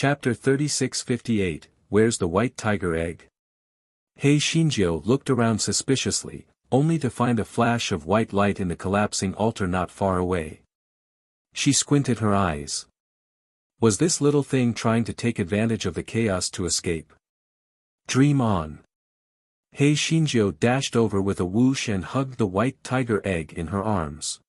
Chapter 3658, Where's the White Tiger Egg? Hei Shinjio looked around suspiciously, only to find a flash of white light in the collapsing altar not far away. She squinted her eyes. Was this little thing trying to take advantage of the chaos to escape? Dream on. Hei Shinjio dashed over with a whoosh and hugged the white tiger egg in her arms.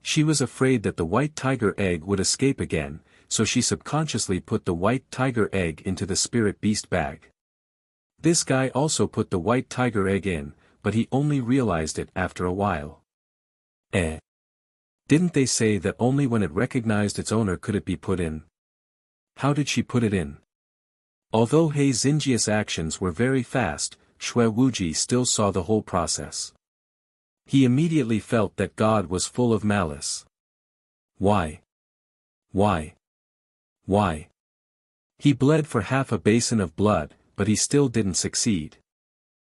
She was afraid that the white tiger egg would escape again, so she subconsciously put the white tiger egg into the spirit beast bag. This guy also put the white tiger egg in, but he only realized it after a while. Didn't they say that only when it recognized its owner could it be put in? How did she put it in? Although Hei Xinjia's actions were very fast, Shui Wuji still saw the whole process. He immediately felt that God was full of malice. Why? Why? Why? He bled for half a basin of blood, but he still didn't succeed.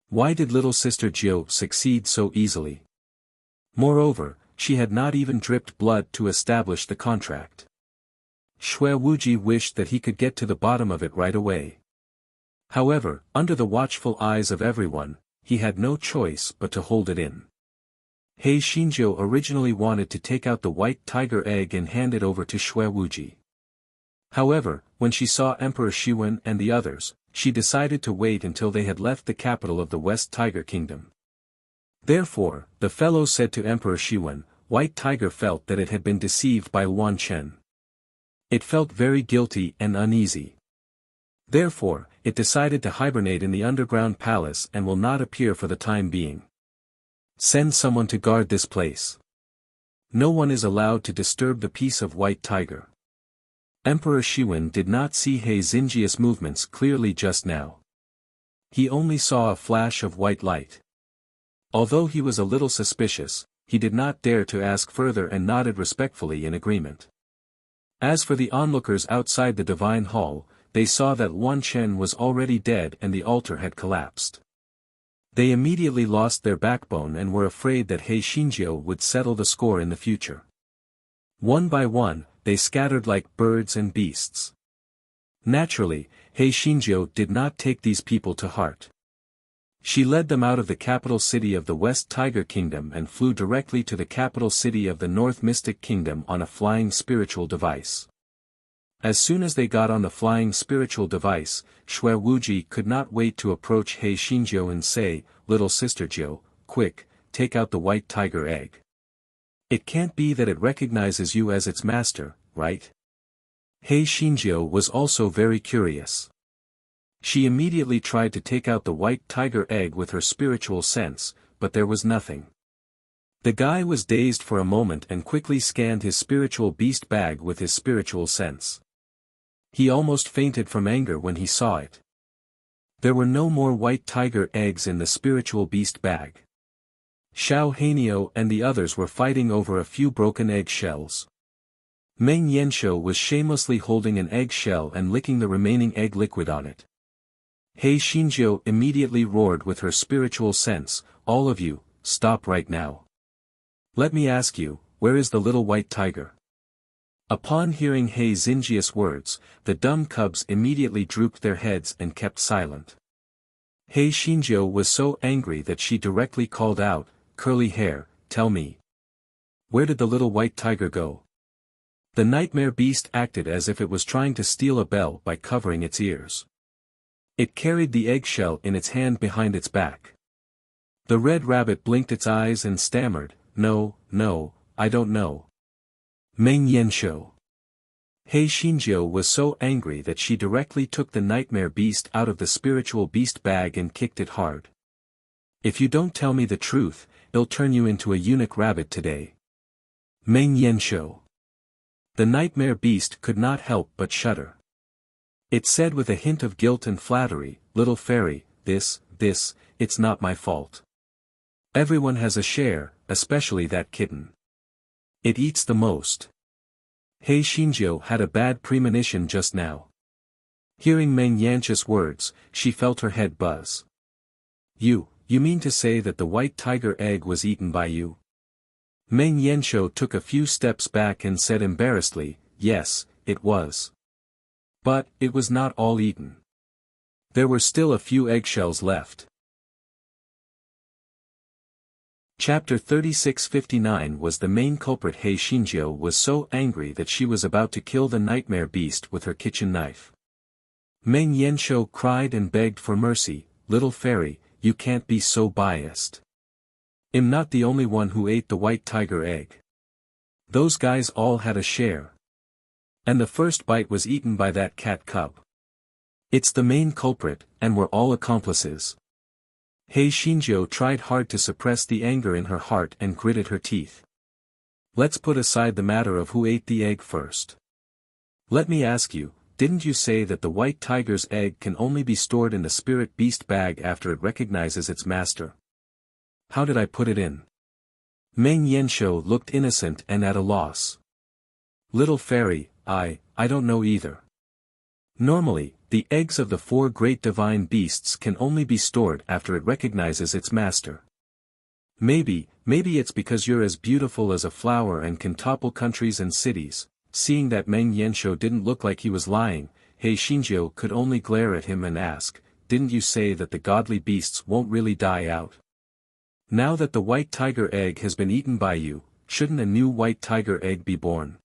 Why did little sister Jiu succeed so easily? Moreover, she had not even dripped blood to establish the contract. Shui Wuji wished that he could get to the bottom of it right away. However, under the watchful eyes of everyone, he had no choice but to hold it in. Hei Shinjio originally wanted to take out the white tiger egg and hand it over to Shui Wuji. However, when she saw Emperor Shiwen and the others, she decided to wait until they had left the capital of the West Tiger Kingdom. Therefore, the fellow said to Emperor Shiwen, White Tiger felt that it had been deceived by Luan Chen. It felt very guilty and uneasy. Therefore, it decided to hibernate in the underground palace and will not appear for the time being. Send someone to guard this place. No one is allowed to disturb the peace of White Tiger. Emperor Shiwen did not see Hei Xinjia's movements clearly just now. He only saw a flash of white light. Although he was a little suspicious, he did not dare to ask further and nodded respectfully in agreement. As for the onlookers outside the divine hall, they saw that Luan Chen was already dead and the altar had collapsed. They immediately lost their backbone and were afraid that Hei Shinjio would settle the score in the future. One by one, they scattered like birds and beasts. Naturally, Hei Shinjio did not take these people to heart. She led them out of the capital city of the West Tiger Kingdom and flew directly to the capital city of the North Mystic Kingdom on a flying spiritual device. As soon as they got on the flying spiritual device, Shui Wuji could not wait to approach Hei Shinjio and say, Little sister Jiu, quick, take out the white tiger egg. It can't be that it recognizes you as its master, right? Hei Shinjio was also very curious. She immediately tried to take out the white tiger egg with her spiritual sense, but there was nothing. The guy was dazed for a moment and quickly scanned his spiritual beast bag with his spiritual sense. He almost fainted from anger when he saw it. There were no more white tiger eggs in the spiritual beast bag. Xiao Hanio and the others were fighting over a few broken egg shells. Meng Yanshou was shamelessly holding an egg shell and licking the remaining egg liquid on it. Hei Shinjio immediately roared with her spiritual sense, All of you, stop right now. Let me ask you, where is the little white tiger? Upon hearing Hei Xinjia's words, the dumb cubs immediately drooped their heads and kept silent. Hei Shinjio was so angry that she directly called out, Curly hair, tell me. Where did the little white tiger go? The nightmare beast acted as if it was trying to steal a bell by covering its ears. It carried the eggshell in its hand behind its back. The red rabbit blinked its eyes and stammered, No, I don't know. Meng Yanshou. Hei Shinjio was so angry that she directly took the nightmare beast out of the spiritual beast bag and kicked it hard. If you don't tell me the truth, I'll turn you into a eunuch rabbit today. Meng Yanshou. The nightmare beast could not help but shudder. It said with a hint of guilt and flattery, Little fairy, this, it's not my fault. Everyone has a share, especially that kitten. It eats the most. Hei Shinjio had a bad premonition just now. Hearing Meng Yanshou's words, she felt her head buzz. You mean to say that the white tiger egg was eaten by you? Meng Yanshou took a few steps back and said embarrassedly, Yes, it was. But, it was not all eaten. There were still a few eggshells left. Chapter 3659 was the main culprit. Hei Shinjo was so angry that she was about to kill the nightmare beast with her kitchen knife. Meng Yanshou cried and begged for mercy, "Little fairy, you can't be so biased. I'm not the only one who ate the white tiger egg. Those guys all had a share. And the first bite was eaten by that cat cub. It's the main culprit, and we're all accomplices." Hei Shinjo tried hard to suppress the anger in her heart and gritted her teeth. "Let's put aside the matter of who ate the egg first. Let me ask you, didn't you say that the white tiger's egg can only be stored in the spirit beast bag after it recognizes its master? How did I put it in?" Meng Yanshou looked innocent and at a loss. "Little fairy, I don't know either. Normally, the eggs of the 4 great divine beasts can only be stored after it recognizes its master. Maybe it's because you're as beautiful as a flower and can topple countries and cities." Seeing that Meng Yanshou didn't look like he was lying, Hei Shinjo could only glare at him and ask, "Didn't you say that the godly beasts won't really die out? Now that the white tiger egg has been eaten by you, shouldn't a new white tiger egg be born?"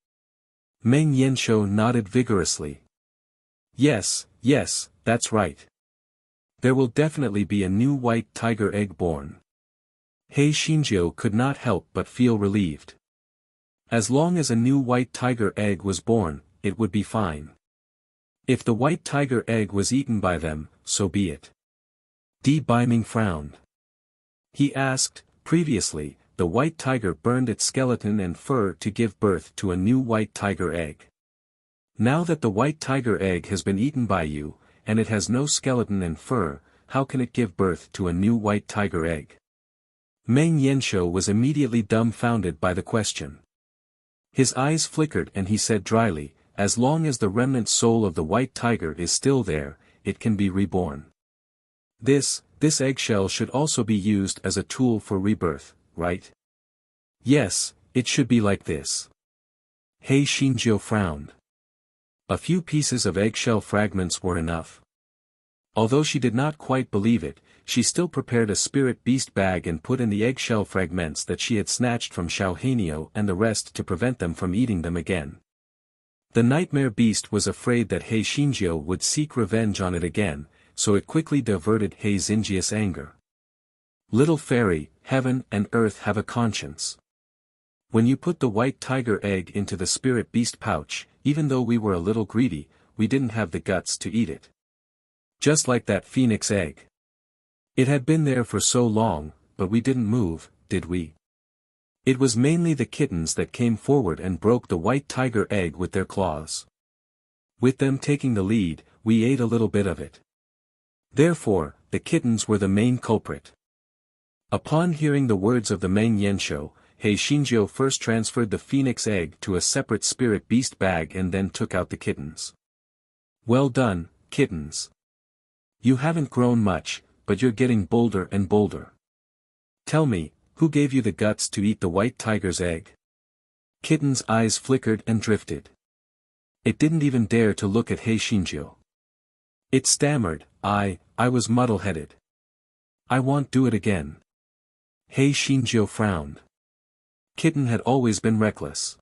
Meng Yanshou nodded vigorously. Yes, that's right. There will definitely be a new white tiger egg born." Hei Shinjo could not help but feel relieved. As long as a new white tiger egg was born, it would be fine. If the white tiger egg was eaten by them, so be it. Di Biming frowned. He asked, "Previously, the white tiger burned its skeleton and fur to give birth to a new white tiger egg. Now that the white tiger egg has been eaten by you, and it has no skeleton and fur, how can it give birth to a new white tiger egg?" Meng Yanshou was immediately dumbfounded by the question. His eyes flickered and he said dryly, "As long as the remnant soul of the white tiger is still there, it can be reborn. This eggshell should also be used as a tool for rebirth, right?" "Yes, it should be like this." Hei Shinjo frowned. A few pieces of eggshell fragments were enough. Although she did not quite believe it, she still prepared a spirit beast bag and put in the eggshell fragments that she had snatched from Xiao Hanio and the rest to prevent them from eating them again. The nightmare beast was afraid that Hei Shinjo would seek revenge on it again, so it quickly diverted Hei Xingjia's anger. "Little fairy, heaven and earth have a conscience. When you put the white tiger egg into the spirit beast pouch, even though we were a little greedy, we didn't have the guts to eat it. Just like that phoenix egg. It had been there for so long, but we didn't move, did we? It was mainly the kittens that came forward and broke the white tiger egg with their claws. With them taking the lead, we ate a little bit of it. Therefore, the kittens were the main culprit." Upon hearing the words of the Meng Yanshou, Hei Shinjo first transferred the phoenix egg to a separate spirit beast bag and then took out the kittens. "Well done, kittens. You haven't grown much, but you're getting bolder and bolder. Tell me, who gave you the guts to eat the white tiger's egg?" Kitten's eyes flickered and drifted. It didn't even dare to look at Hei Shinjo. It stammered, I was muddle-headed. I won't do it again." Hei Shinjo frowned. Kitten had always been reckless.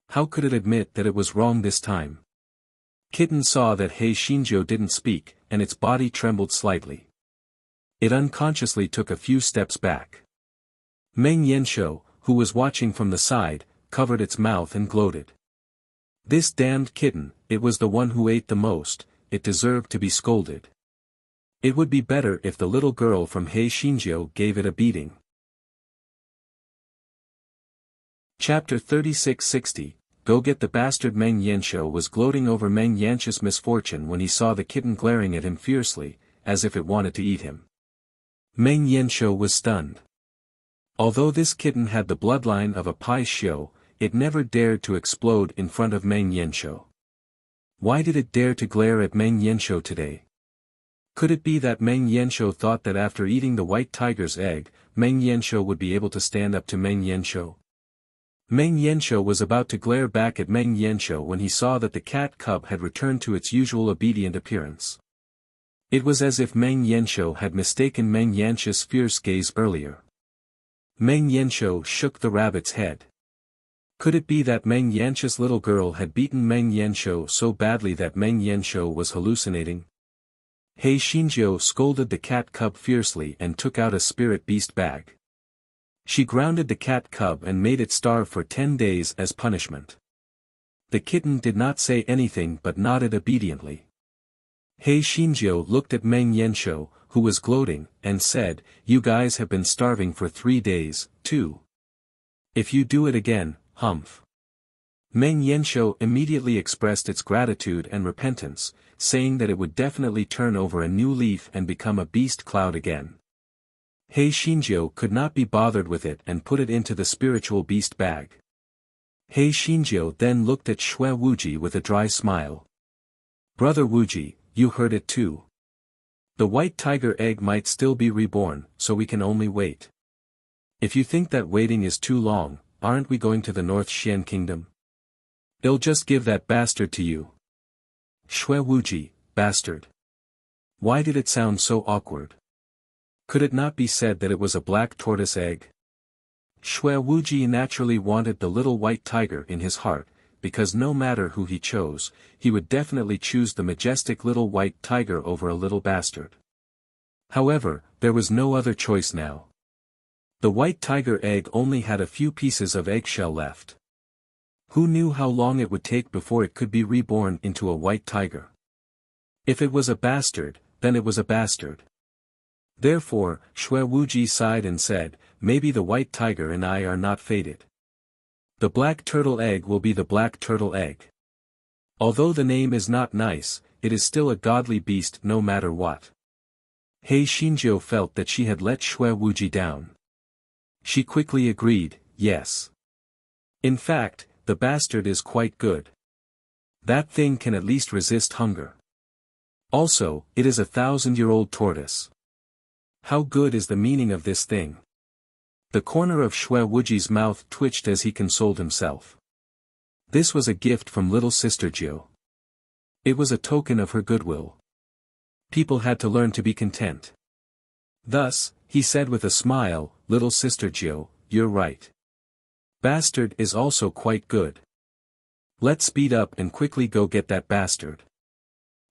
How could it admit that it was wrong this time? Kitten saw that Hei Shinjo didn't speak, and its body trembled slightly. It unconsciously took a few steps back. Meng Yanshou, who was watching from the side, covered its mouth and gloated. This damned kitten, it was the one who ate the most, it deserved to be scolded. It would be better if the little girl from Hei Shinjo gave it a beating. Chapter 3660, Go Get the Bastard. Meng Yanshou was gloating over Meng Yanshou's misfortune when he saw the kitten glaring at him fiercely, as if it wanted to eat him. Meng Yanshou was stunned. Although this kitten had the bloodline of a Pai Xiu, it never dared to explode in front of Meng Yanshou. Why did it dare to glare at Meng Yanshou today? Could it be that Meng Yanshou thought that after eating the white tiger's egg, Meng Yanshou would be able to stand up to Meng Yanshou? Meng Yanshou was about to glare back at Meng Yanshou when he saw that the cat cub had returned to its usual obedient appearance. It was as if Meng Yanshou had mistaken Meng Yanshou's fierce gaze earlier. Meng Yanshou shook the rabbit's head. Could it be that Meng Yanshou's little girl had beaten Meng Yanshou so badly that Meng Yanshou was hallucinating? He Xinjiu scolded the cat cub fiercely and took out a spirit beast bag. She grounded the cat cub and made it starve for 10 days as punishment. The kitten did not say anything but nodded obediently. He Xinjiu looked at Meng Yanshou, who was gloating, and said, "You guys have been starving for 3 days, too. If you do it again, humph." Meng Yanshou immediately expressed its gratitude and repentance, saying that it would definitely turn over a new leaf and become a beast cloud again. He Xinjiu could not be bothered with it and put it into the spiritual beast bag. He Xinjiu then looked at Xue Wuji with a dry smile. "Brother Wuji, you heard it too. The white tiger egg might still be reborn, so we can only wait. If you think that waiting is too long, aren't we going to the North Xian Kingdom? They'll just give that bastard to you." Xue Wuji, bastard. Why did it sound so awkward? Could it not be said that it was a black tortoise egg? Xue Wuji naturally wanted the little white tiger in his heart, because no matter who he chose, he would definitely choose the majestic little white tiger over a little bastard. However, there was no other choice now. The white tiger egg only had a few pieces of eggshell left. Who knew how long it would take before it could be reborn into a white tiger? If it was a bastard, then it was a bastard. Therefore, Xue Wuji sighed and said, "Maybe the white tiger and I are not fated. The black turtle egg will be the black turtle egg. Although the name is not nice, it is still a godly beast no matter what." He Xinjiu felt that she had let Xue Wuji down. She quickly agreed, "Yes. In fact, the bastard is quite good. That thing can at least resist hunger. Also, it is a 1,000-year-old tortoise. How good is the meaning of this thing?" The corner of Xue Wuji's mouth twitched as he consoled himself. This was a gift from little sister Jiu. It was a token of her goodwill. People had to learn to be content. Thus, he said with a smile, "Little sister Jiu, you're right. Bastard is also quite good. Let's speed up and quickly go get that bastard."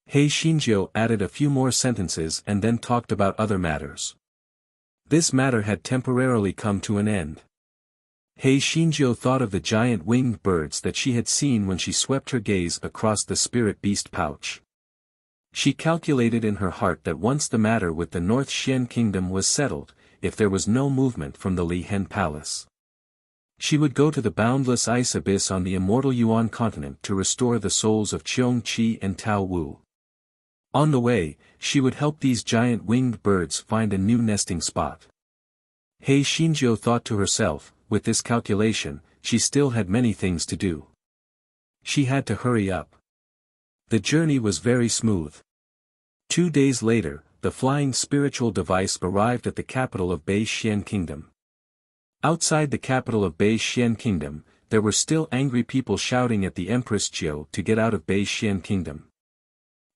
He Xinjiu added a few more sentences and then talked about other matters. This matter had temporarily come to an end. He Xinjiu thought of the giant winged birds that she had seen when she swept her gaze across the spirit beast pouch. She calculated in her heart that once the matter with the North Xian Kingdom was settled, if there was no movement from the Li Hen Palace, she would go to the boundless ice abyss on the immortal Yuan continent to restore the souls of Qiong Qi and Tao Wu. On the way, she would help these giant winged birds find a new nesting spot. He Xinjiu thought to herself, with this calculation, she still had many things to do. She had to hurry up. The journey was very smooth. 2 days later, the flying spiritual device arrived at the capital of Bei Xian Kingdom. Outside the capital of Bei Xian Kingdom, there were still angry people shouting at the Empress Jiu to get out of Bei Xian Kingdom.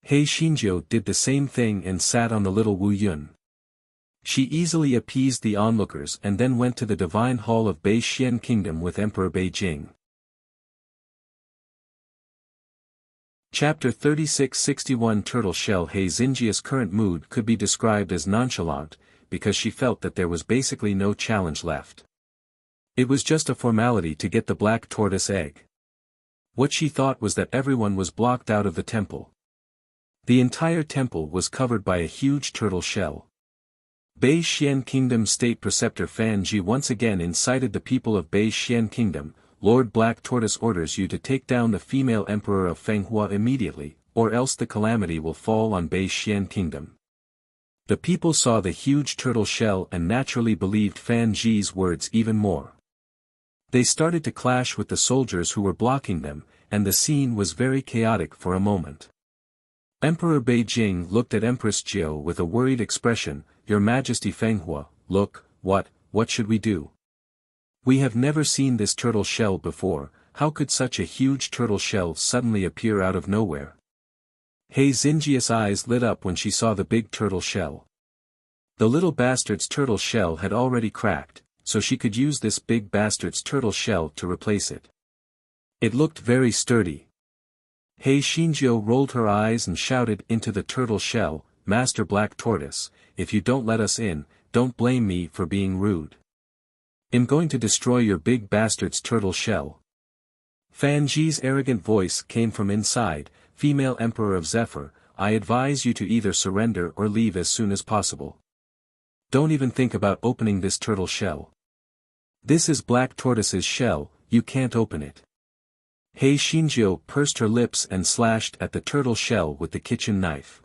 He Xinjiu did the same thing and sat on the little Wu Yun. She easily appeased the onlookers and then went to the divine hall of Bei Xian Kingdom with Emperor Beijing. Chapter 3661 Turtle Shell He Xinjia's current mood could be described as nonchalant, because she felt that there was basically no challenge left. It was just a formality to get the black tortoise egg. What she thought was that everyone was blocked out of the temple. The entire temple was covered by a huge turtle shell. Bei Xian Kingdom State Preceptor Fan Ji once again incited the people of Bei Xian Kingdom. "Lord Black Tortoise orders you to take down the female emperor of Fenghua immediately, or else the calamity will fall on Bei Xian Kingdom." The people saw the huge turtle shell and naturally believed Fan Ji's words even more. They started to clash with the soldiers who were blocking them, and the scene was very chaotic for a moment. Emperor Beijing looked at Empress Jiu with a worried expression. "Your Majesty Fenghua, look, what should we do?" We have never seen this turtle shell before. How could such a huge turtle shell suddenly appear out of nowhere? Hei Xinjia's eyes lit up when she saw the big turtle shell. The little bastard's turtle shell had already cracked, so she could use this big bastard's turtle shell to replace it. It looked very sturdy. Hei Xinjio rolled her eyes and shouted into the turtle shell, "Master Black Tortoise, if you don't let us in, don't blame me for being rude. I'm going to destroy your big bastard's turtle shell." Fan Ji's arrogant voice came from inside. "Female Emperor of Zephyr, I advise you to either surrender or leave as soon as possible. Don't even think about opening this turtle shell. This is Black Tortoise's shell, you can't open it." Hei Xinjio pursed her lips and slashed at the turtle shell with the kitchen knife.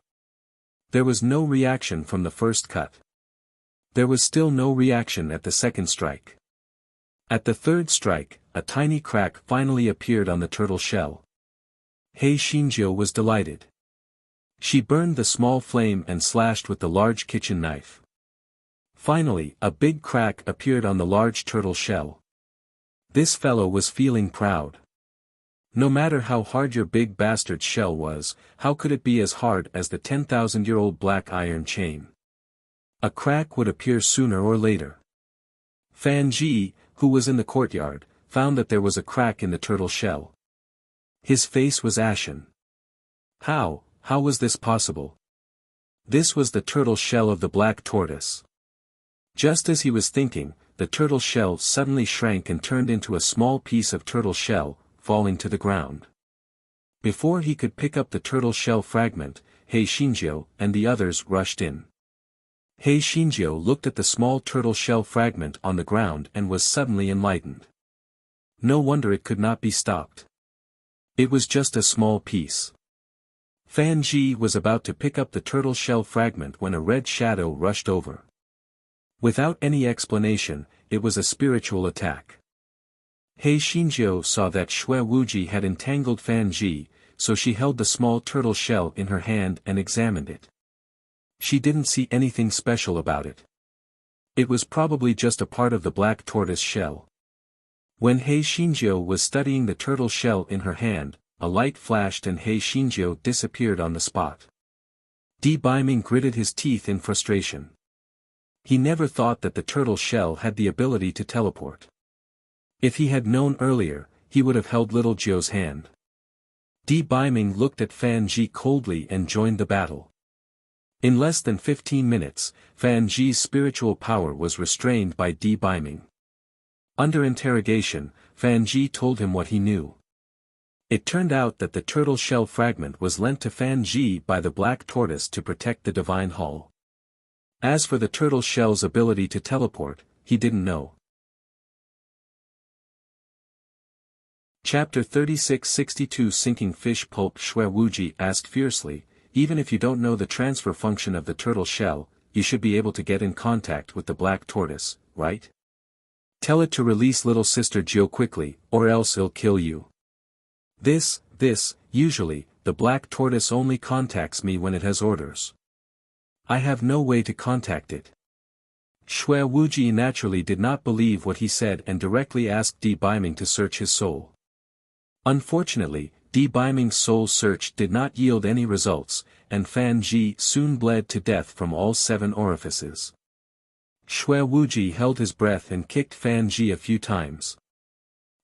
There was no reaction from the first cut. There was still no reaction at the second strike. At the third strike, a tiny crack finally appeared on the turtle shell. Hei Xinjio was delighted. She burned the small flame and slashed with the large kitchen knife. Finally, a big crack appeared on the large turtle shell. This fellow was feeling proud. No matter how hard your big bastard shell was, how could it be as hard as the 10,000-year-old black iron chain? A crack would appear sooner or later. Fan Ji, who was in the courtyard, found that there was a crack in the turtle shell. His face was ashen. How was this possible? This was the turtle shell of the black tortoise. Just as he was thinking, the turtle shell suddenly shrank and turned into a small piece of turtle shell, falling to the ground. Before he could pick up the turtle shell fragment, Hei Xinjio and the others rushed in. Hei Xinjio looked at the small turtle shell fragment on the ground and was suddenly enlightened. No wonder it could not be stopped. It was just a small piece. Fan Ji was about to pick up the turtle shell fragment when a red shadow rushed over. Without any explanation, it was a spiritual attack. Hei Xinjio saw that Xue Wuji had entangled Fan Ji, so she held the small turtle shell in her hand and examined it. She didn't see anything special about it. It was probably just a part of the black tortoise shell. When Hei Xinjio was studying the turtle shell in her hand, a light flashed and Hei Xinjio disappeared on the spot. Di Baiming gritted his teeth in frustration. He never thought that the turtle shell had the ability to teleport. If he had known earlier, he would have held little Jiu's hand. Di Baiming looked at Fan Ji coldly and joined the battle. In less than 15 minutes, Fan Ji's spiritual power was restrained by Di Baiming. Under interrogation, Fan Ji told him what he knew. It turned out that the turtle shell fragment was lent to Fan Ji by the black tortoise to protect the divine hall. As for the turtle shell's ability to teleport, he didn't know. Chapter 3662 Sinking Fish Pulp. Xue Wuji asked fiercely, "Even if you don't know the transfer function of the turtle shell, you should be able to get in contact with the black tortoise, right? Tell it to release little sister Jiu quickly, or else it'll kill you." Usually, the black tortoise only contacts me when it has orders. I have no way to contact it. Xue Wuji naturally did not believe what he said and directly asked Di Baiming to search his soul. Unfortunately, Di Baiming's soul search did not yield any results, and Fan Ji soon bled to death from all 7 orifices. Xue Wuji held his breath and kicked Fan Ji a few times.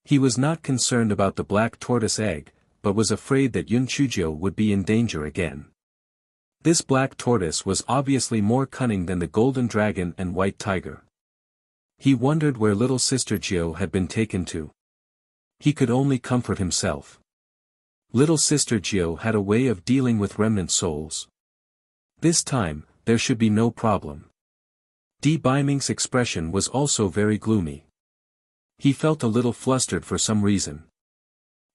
He was not concerned about the black tortoise egg, but was afraid that Yun Chujio would be in danger again. This black tortoise was obviously more cunning than the golden dragon and white tiger. He wondered where little sister Jiu had been taken to. He could only comfort himself. Little sister Jiu had a way of dealing with remnant souls. This time, there should be no problem. Di Baiming's expression was also very gloomy. He felt a little flustered for some reason.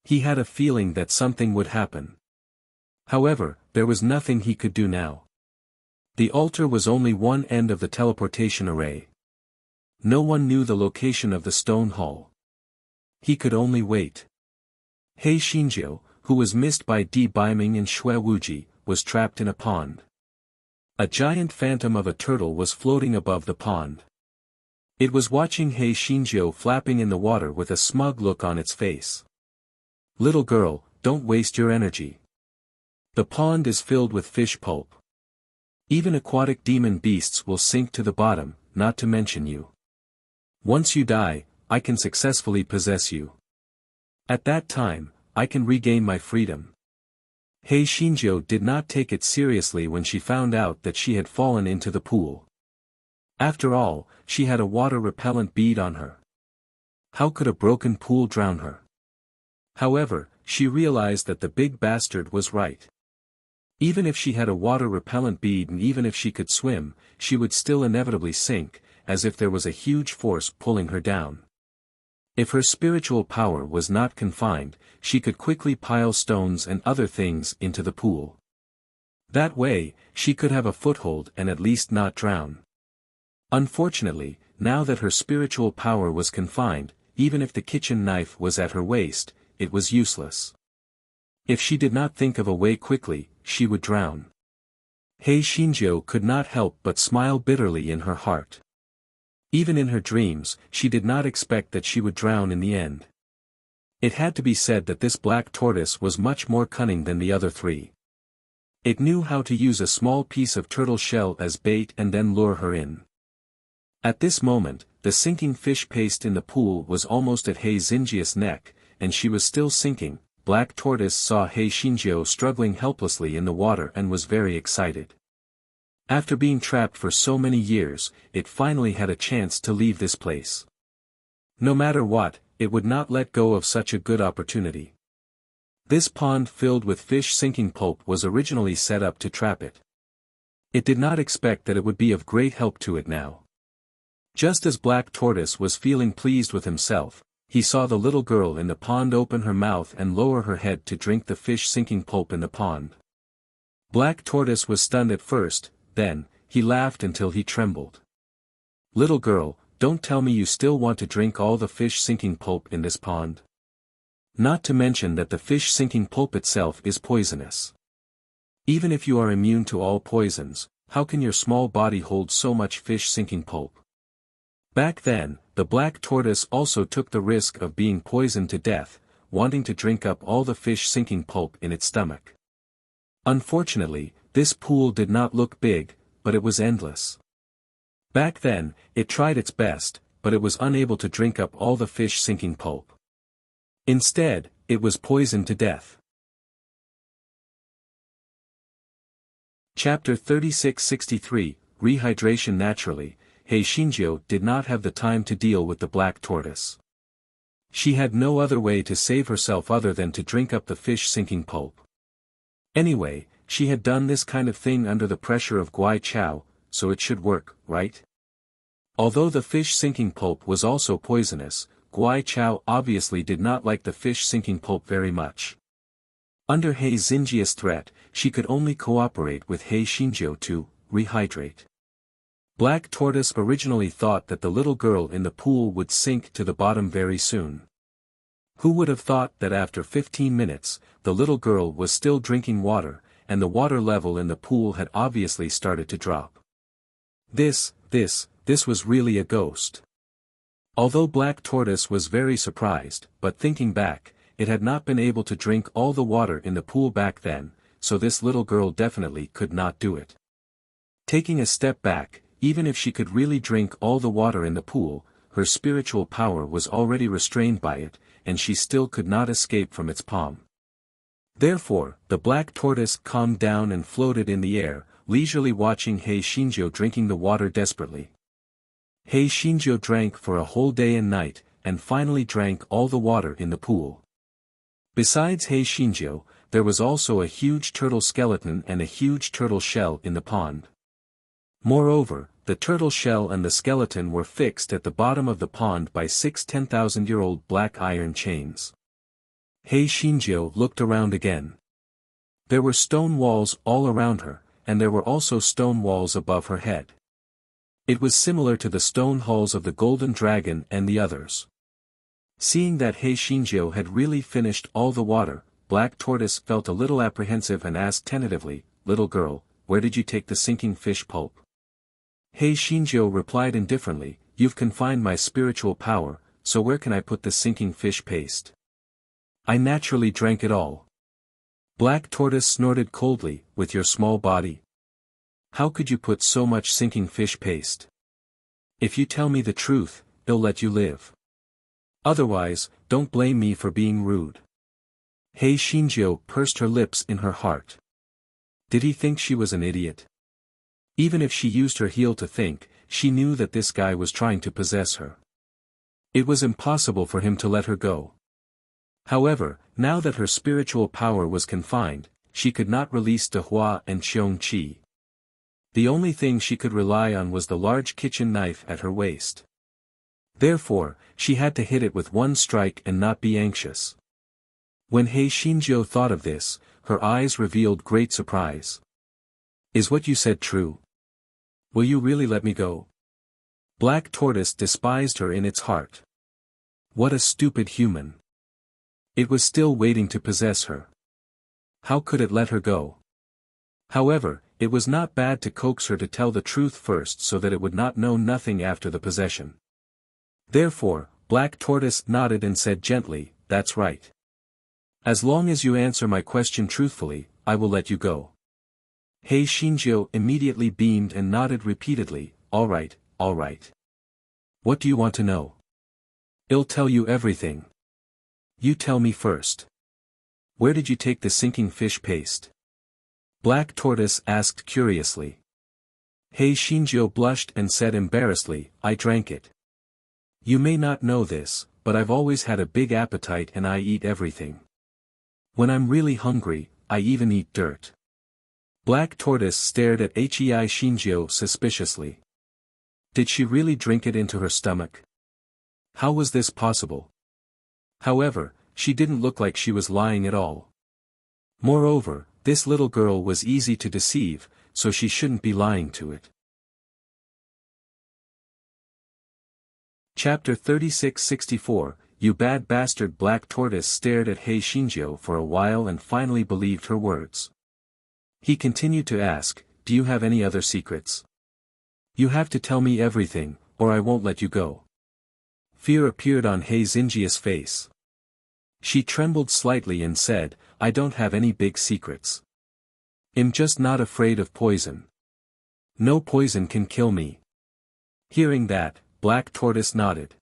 He had a feeling that something would happen. However, there was nothing he could do now. The altar was only one end of the teleportation array. No one knew the location of the stone hall. He could only wait. Hei Xinjio, who was missed by Di Baiming and Xue Wuji, was trapped in a pond. A giant phantom of a turtle was floating above the pond. It was watching Hei Xinjiu flapping in the water with a smug look on its face. Little girl, don't waste your energy. The pond is filled with fish pulp. Even aquatic demon beasts will sink to the bottom, not to mention you. Once you die, I can successfully possess you. At that time, I can regain my freedom. Hei Xinjiu did not take it seriously when she found out that she had fallen into the pool. After all, she had a water-repellent bead on her. How could a broken pool drown her? However, she realized that the big bastard was right. Even if she had a water-repellent bead and even if she could swim, she would still inevitably sink, as if there was a huge force pulling her down. If her spiritual power was not confined, she could quickly pile stones and other things into the pool. That way, she could have a foothold and at least not drown. Unfortunately, now that her spiritual power was confined, even if the kitchen knife was at her waist, it was useless. If she did not think of a way quickly, she would drown. Hei Xinjiu could not help but smile bitterly in her heart. Even in her dreams, she did not expect that she would drown in the end. It had to be said that this black tortoise was much more cunning than the other three. It knew how to use a small piece of turtle shell as bait and then lure her in. At this moment, the sinking fish paste in the pool was almost at Hei Xinjiu's neck, and she was still sinking. Black Tortoise saw Hei Xinjiu struggling helplessly in the water and was very excited. After being trapped for so many years, it finally had a chance to leave this place. No matter what, it would not let go of such a good opportunity. This pond filled with fish sinking pulp was originally set up to trap it. It did not expect that it would be of great help to it now. Just as Black Tortoise was feeling pleased with himself, he saw the little girl in the pond open her mouth and lower her head to drink the fish sinking pulp in the pond. Black Tortoise was stunned at first, then, he laughed until he trembled. Little girl, don't tell me you still want to drink all the fish sinking pulp in this pond. Not to mention that the fish sinking pulp itself is poisonous. Even if you are immune to all poisons, how can your small body hold so much fish sinking pulp? Back then, the Black Tortoise also took the risk of being poisoned to death, wanting to drink up all the fish sinking pulp in its stomach. Unfortunately, this pool did not look big, but it was endless. Back then, it tried its best, but it was unable to drink up all the fish sinking pulp. Instead, it was poisoned to death. Chapter 3663, Rehydration. Naturally, Hei Xinjiu did not have the time to deal with the Black Tortoise. She had no other way to save herself other than to drink up the fish sinking pulp. Anyway, she had done this kind of thing under the pressure of Guai Chao, so it should work, right? Although the fish sinking pulp was also poisonous, Guai Chao obviously did not like the fish sinking pulp very much. Under Hei Xinjiu's threat, she could only cooperate with Hei Xinjiu to rehydrate. Black Tortoise originally thought that the little girl in the pool would sink to the bottom very soon. Who would have thought that after 15 minutes, the little girl was still drinking water, and the water level in the pool had obviously started to drop. This was really a ghost. Although Black Tortoise was very surprised, but thinking back, it had not been able to drink all the water in the pool back then, so this little girl definitely could not do it. Taking a step back, even if she could really drink all the water in the pool, her spiritual power was already restrained by it, and she still could not escape from its palm. Therefore, the Black Tortoise calmed down and floated in the air, leisurely watching Hei Xinjiu drinking the water desperately. Hei Xinjiu drank for a whole day and night, and finally drank all the water in the pool. Besides Hei Xinjiu, there was also a huge turtle skeleton and a huge turtle shell in the pond. Moreover, the turtle shell and the skeleton were fixed at the bottom of the pond by 6 10,000-year-old black iron chains. Hei Xinjiu looked around again. There were stone walls all around her, and there were also stone walls above her head. It was similar to the stone halls of the Golden Dragon and the others. Seeing that Hei Xinjiu had really finished all the water, Black Tortoise felt a little apprehensive and asked tentatively, "Little girl, where did you take the sinking fish pulp?" Hei Xinjiu replied indifferently, you've confined my spiritual power, so where can I put the sinking fish paste? I naturally drank it all. Black Tortoise snorted coldly, with your small body. How could you put so much sinking fish paste? If you tell me the truth, they'll let you live. Otherwise, don't blame me for being rude. Hei Shinjo pursed her lips in her heart. Did he think she was an idiot? Even if she used her heel to think, she knew that this guy was trying to possess her. It was impossible for him to let her go. However, now that her spiritual power was confined, she could not release De Hua and Xiong Qi. The only thing she could rely on was the large kitchen knife at her waist. Therefore, she had to hit it with one strike and not be anxious. When Hei Shinjo thought of this, her eyes revealed great surprise. Is what you said true? Will you really let me go? Black Tortoise despised her in its heart. What a stupid human. It was still waiting to possess her. How could it let her go? However, it was not bad to coax her to tell the truth first so that it would not know nothing after the possession. Therefore, Black Tortoise nodded and said gently, "That's right. As long as you answer my question truthfully, I will let you go." Hei Shinjo immediately beamed and nodded repeatedly, all right, all right. What do you want to know? I'll tell you everything. You tell me first. Where did you take the sinking fish paste? Black Tortoise asked curiously. Hei Shinjo blushed and said embarrassedly, I drank it. You may not know this, but I've always had a big appetite and I eat everything. When I'm really hungry, I even eat dirt. Black Tortoise stared at Hei Shinjo suspiciously. Did she really drink it into her stomach? How was this possible? However, she didn't look like she was lying at all. Moreover, this little girl was easy to deceive, so she shouldn't be lying to it. Chapter 36-64, You bad bastard. Black Tortoise stared at Hei Shinjo for a while and finally believed her words. He continued to ask, do you have any other secrets? You have to tell me everything, or I won't let you go. Fear appeared on Hei Xinjia's face. She trembled slightly and said, I don't have any big secrets. I'm just not afraid of poison. No poison can kill me. Hearing that, Black Tortoise nodded.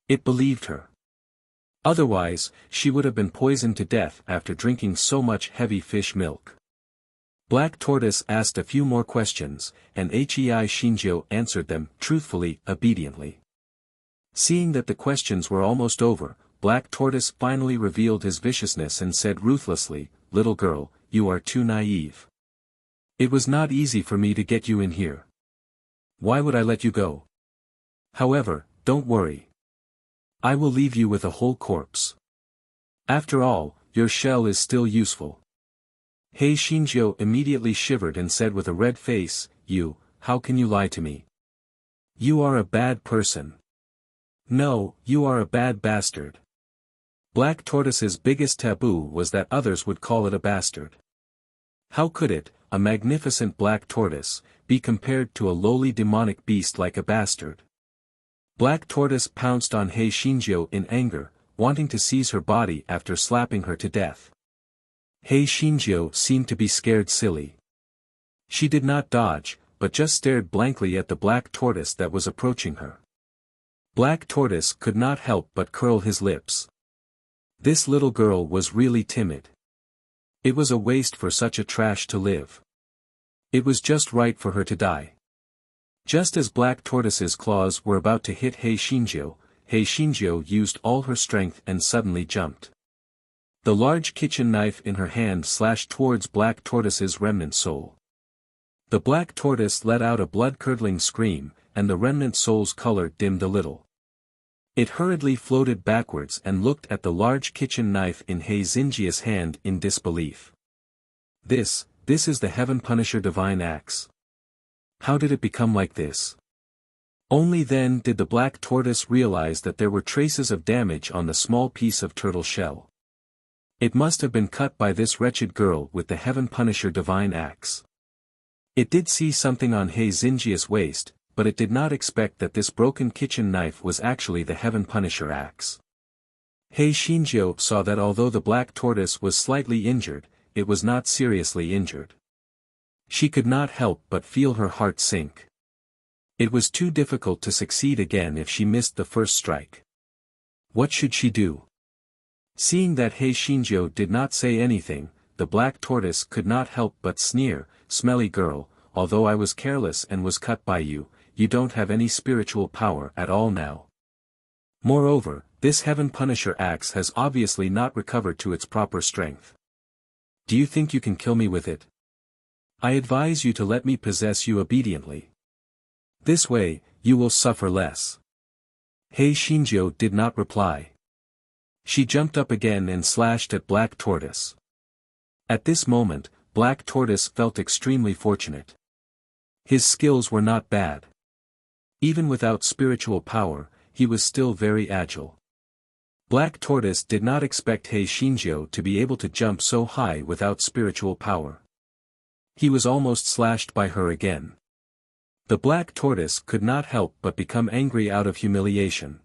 It believed her. Otherwise, she would have been poisoned to death after drinking so much heavy fish milk. Black Tortoise asked a few more questions, and Hei Shinjo answered them truthfully, obediently. Seeing that the questions were almost over, Black Tortoise finally revealed his viciousness and said ruthlessly, Little girl, you are too naive. It was not easy for me to get you in here. Why would I let you go? However, don't worry. I will leave you with a whole corpse. After all, your shell is still useful. Hei Shinjo immediately shivered and said with a red face, how can you lie to me? You are a bad person. No, you are a bad bastard. Black Tortoise's biggest taboo was that others would call it a bastard. How could it, a magnificent black tortoise, be compared to a lowly demonic beast like a bastard? Black Tortoise pounced on Hei Shinjo in anger, wanting to seize her body after slapping her to death. Hei Shinjo seemed to be scared silly. She did not dodge, but just stared blankly at the black tortoise that was approaching her. Black Tortoise could not help but curl his lips. This little girl was really timid. It was a waste for such a trash to live. It was just right for her to die. Just as Black Tortoise's claws were about to hit Hei Shinjo used all her strength and suddenly jumped. The large kitchen knife in her hand slashed towards Black Tortoise's remnant soul. The Black Tortoise let out a blood-curdling scream, and the remnant soul's color dimmed a little. It hurriedly floated backwards and looked at the large kitchen knife in Hei Xinjia's hand in disbelief. This is the Heaven Punisher Divine Axe. How did it become like this? Only then did the Black Tortoise realize that there were traces of damage on the small piece of turtle shell. It must have been cut by this wretched girl with the Heaven Punisher Divine Axe. It did see something on Hei Xinjia's waist, but it did not expect that this broken kitchen knife was actually the Heaven Punisher axe. Hei Xinjiu saw that although the black tortoise was slightly injured, it was not seriously injured. She could not help but feel her heart sink. It was too difficult to succeed again if she missed the first strike. What should she do? Seeing that Hei Xinjiu did not say anything, the black tortoise could not help but sneer, "Smelly girl, although I was careless and was cut by you, you don't have any spiritual power at all now. Moreover, this Heaven Punisher axe has obviously not recovered to its proper strength. Do you think you can kill me with it? I advise you to let me possess you obediently. This way, you will suffer less." Hei Xinjiu did not reply. She jumped up again and slashed at Black Tortoise. At this moment, Black Tortoise felt extremely fortunate. His skills were not bad. Even without spiritual power, he was still very agile. Black Tortoise did not expect Hei Xinjiu to be able to jump so high without spiritual power. He was almost slashed by her again. The Black Tortoise could not help but become angry out of humiliation.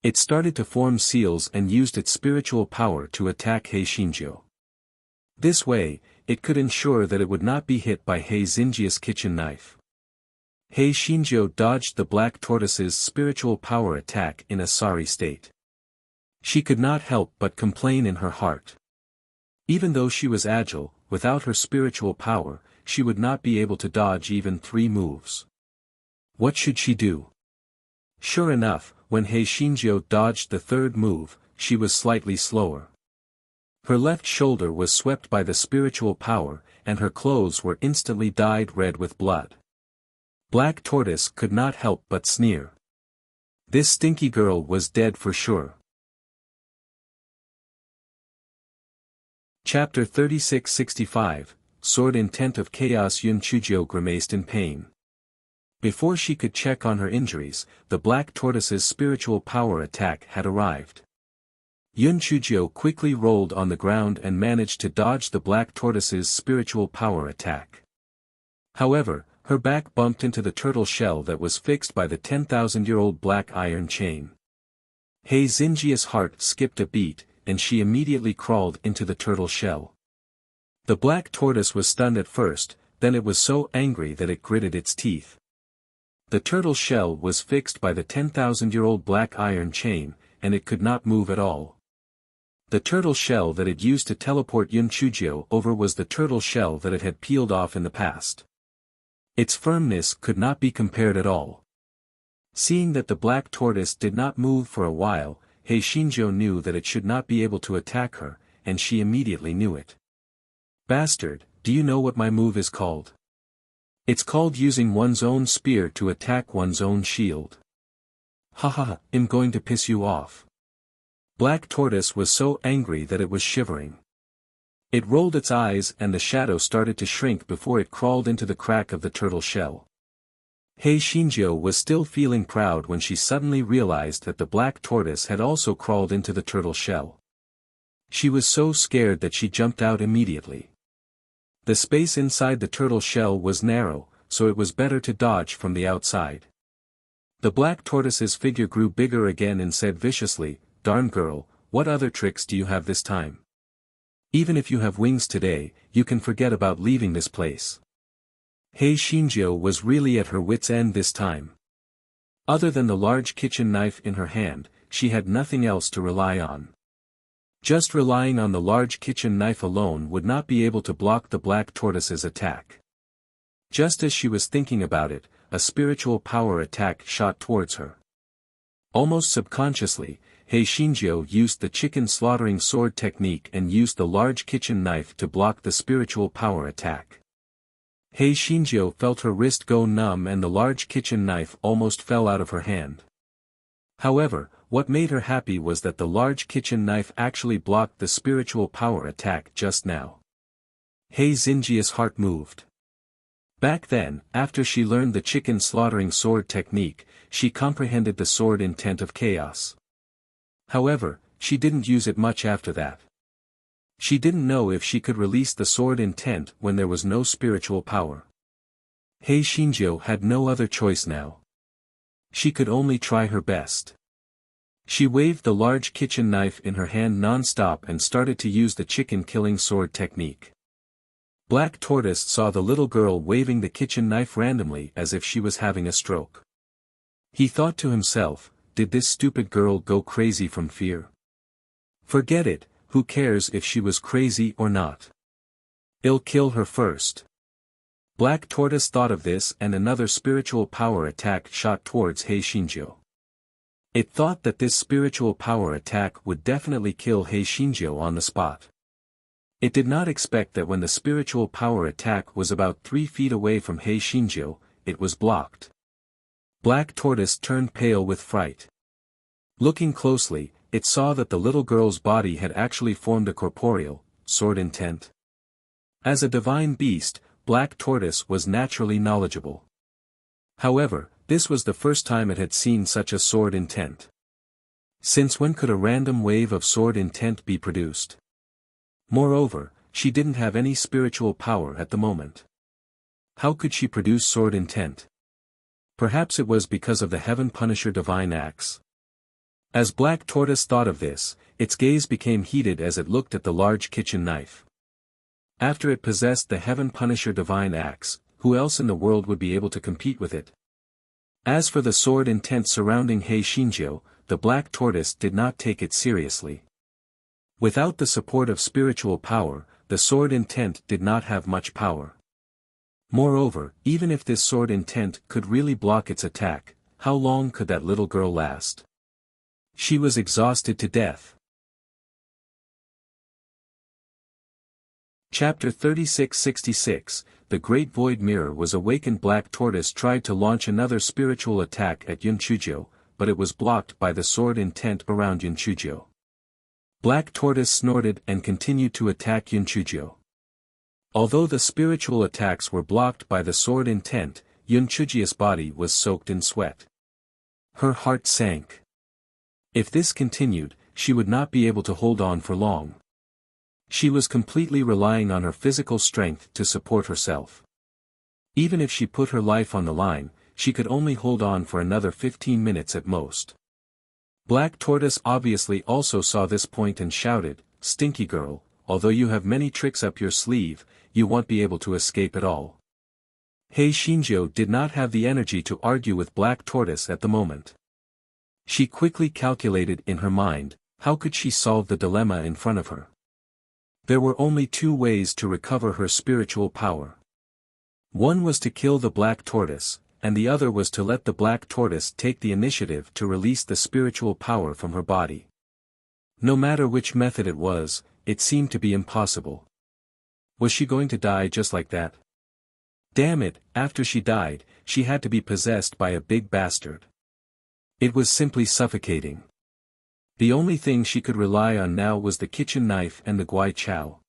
It started to form seals and used its spiritual power to attack Hei Xinjiu. This way, it could ensure that it would not be hit by Hei Xinjiu's kitchen knife. Hei Xinjiu dodged the Black Tortoise's spiritual power attack in a sorry state. She could not help but complain in her heart. Even though she was agile, without her spiritual power, she would not be able to dodge even 3 moves. What should she do? Sure enough, when Hei Xinjiu dodged the 3rd move, she was slightly slower. Her left shoulder was swept by the spiritual power, and her clothes were instantly dyed red with blood. Black Tortoise could not help but sneer. This stinky girl was dead for sure. Chapter 3665, Sword Intent of Chaos. Yun Chuzhou grimaced in pain. Before she could check on her injuries, the Black Tortoise's spiritual power attack had arrived. Yun Chuzhou quickly rolled on the ground and managed to dodge the Black Tortoise's spiritual power attack. However, her back bumped into the turtle shell that was fixed by the 10,000-year-old black iron chain. Hei Xinjia's heart skipped a beat, and she immediately crawled into the turtle shell. The Black Tortoise was stunned at first, then it was so angry that it gritted its teeth. The turtle shell was fixed by the 10,000-year-old black iron chain, and it could not move at all. The turtle shell that it used to teleport Yun Chuzhou over was the turtle shell that it had peeled off in the past. Its firmness could not be compared at all. Seeing that the Black Tortoise did not move for a while, Hei Xinjiu knew that it should not be able to attack her, and she immediately knew it. "Bastard, do you know what my move is called? It's called using one's own spear to attack one's own shield. Ha ha ha, I'm going to piss you off." Black Tortoise was so angry that it was shivering. It rolled its eyes and the shadow started to shrink before it crawled into the crack of the turtle shell. Hei Xinjiu was still feeling proud when she suddenly realized that the Black Tortoise had also crawled into the turtle shell. She was so scared that she jumped out immediately. The space inside the turtle shell was narrow, so it was better to dodge from the outside. The Black Tortoise's figure grew bigger again and said viciously, "Darn girl, what other tricks do you have this time? Even if you have wings today, you can forget about leaving this place." Hei Xinjiu was really at her wit's end this time. Other than the large kitchen knife in her hand, she had nothing else to rely on. Just relying on the large kitchen knife alone would not be able to block the Black Tortoise's attack. Just as she was thinking about it, a spiritual power attack shot towards her. Almost subconsciously, Hei Xinjiu used the chicken slaughtering sword technique and used the large kitchen knife to block the spiritual power attack. Hei Xinjiu felt her wrist go numb and the large kitchen knife almost fell out of her hand. However, what made her happy was that the large kitchen knife actually blocked the spiritual power attack just now. Hei Xinjia's heart moved. Back then, after she learned the chicken slaughtering sword technique, she comprehended the sword intent of chaos. However, she didn't use it much after that. She didn't know if she could release the sword intent when there was no spiritual power. Hei Xinjiu had no other choice now. She could only try her best. She waved the large kitchen knife in her hand non-stop and started to use the chicken-killing sword technique. Black Tortoise saw the little girl waving the kitchen knife randomly as if she was having a stroke. He thought to himself, did this stupid girl go crazy from fear? Forget it, who cares if she was crazy or not? I'll kill her first. Black Tortoise thought of this, and another spiritual power attack shot towards Hei Xinjiu. It thought that this spiritual power attack would definitely kill Hei Xinjiu on the spot. It did not expect that when the spiritual power attack was about 3 feet away from Hei Xinjiu, it was blocked. Black Tortoise turned pale with fright. Looking closely, it saw that the little girl's body had actually formed a corporeal, sword intent. As a divine beast, Black Tortoise was naturally knowledgeable. However, this was the first time it had seen such a sword intent. Since when could a random wave of sword intent be produced? Moreover, she didn't have any spiritual power at the moment. How could she produce sword intent? Perhaps it was because of the Heaven Punisher divine axe. As Black Tortoise thought of this, its gaze became heated as it looked at the large kitchen knife. After it possessed the Heaven Punisher divine axe, who else in the world would be able to compete with it? As for the sword intent surrounding Hei Xinjiu, the Black Tortoise did not take it seriously. Without the support of spiritual power, the sword intent did not have much power. Moreover, even if this sword intent could really block its attack, how long could that little girl last? She was exhausted to death. Chapter 3666, The Great Void Mirror was awakened. Black Tortoise tried to launch another spiritual attack at Yunchujiu, but it was blocked by the sword intent around Yunchujiu. Black Tortoise snorted and continued to attack Yunchujiu. Although the spiritual attacks were blocked by the sword intent, Yunchujiu's body was soaked in sweat. Her heart sank. If this continued, she would not be able to hold on for long. She was completely relying on her physical strength to support herself. Even if she put her life on the line, she could only hold on for another 15 minutes at most. Black Tortoise obviously also saw this point and shouted, "Stinky girl, although you have many tricks up your sleeve, you won't be able to escape at all." Hei Xinjiu did not have the energy to argue with Black Tortoise at the moment. She quickly calculated in her mind, how could she solve the dilemma in front of her? There were only 2 ways to recover her spiritual power. One was to kill the Black Tortoise, and the other was to let the Black Tortoise take the initiative to release the spiritual power from her body. No matter which method it was, it seemed to be impossible. Was she going to die just like that? Damn it, after she died, she had to be possessed by a big bastard. It was simply suffocating. The only thing she could rely on now was the kitchen knife and the Guai Chao.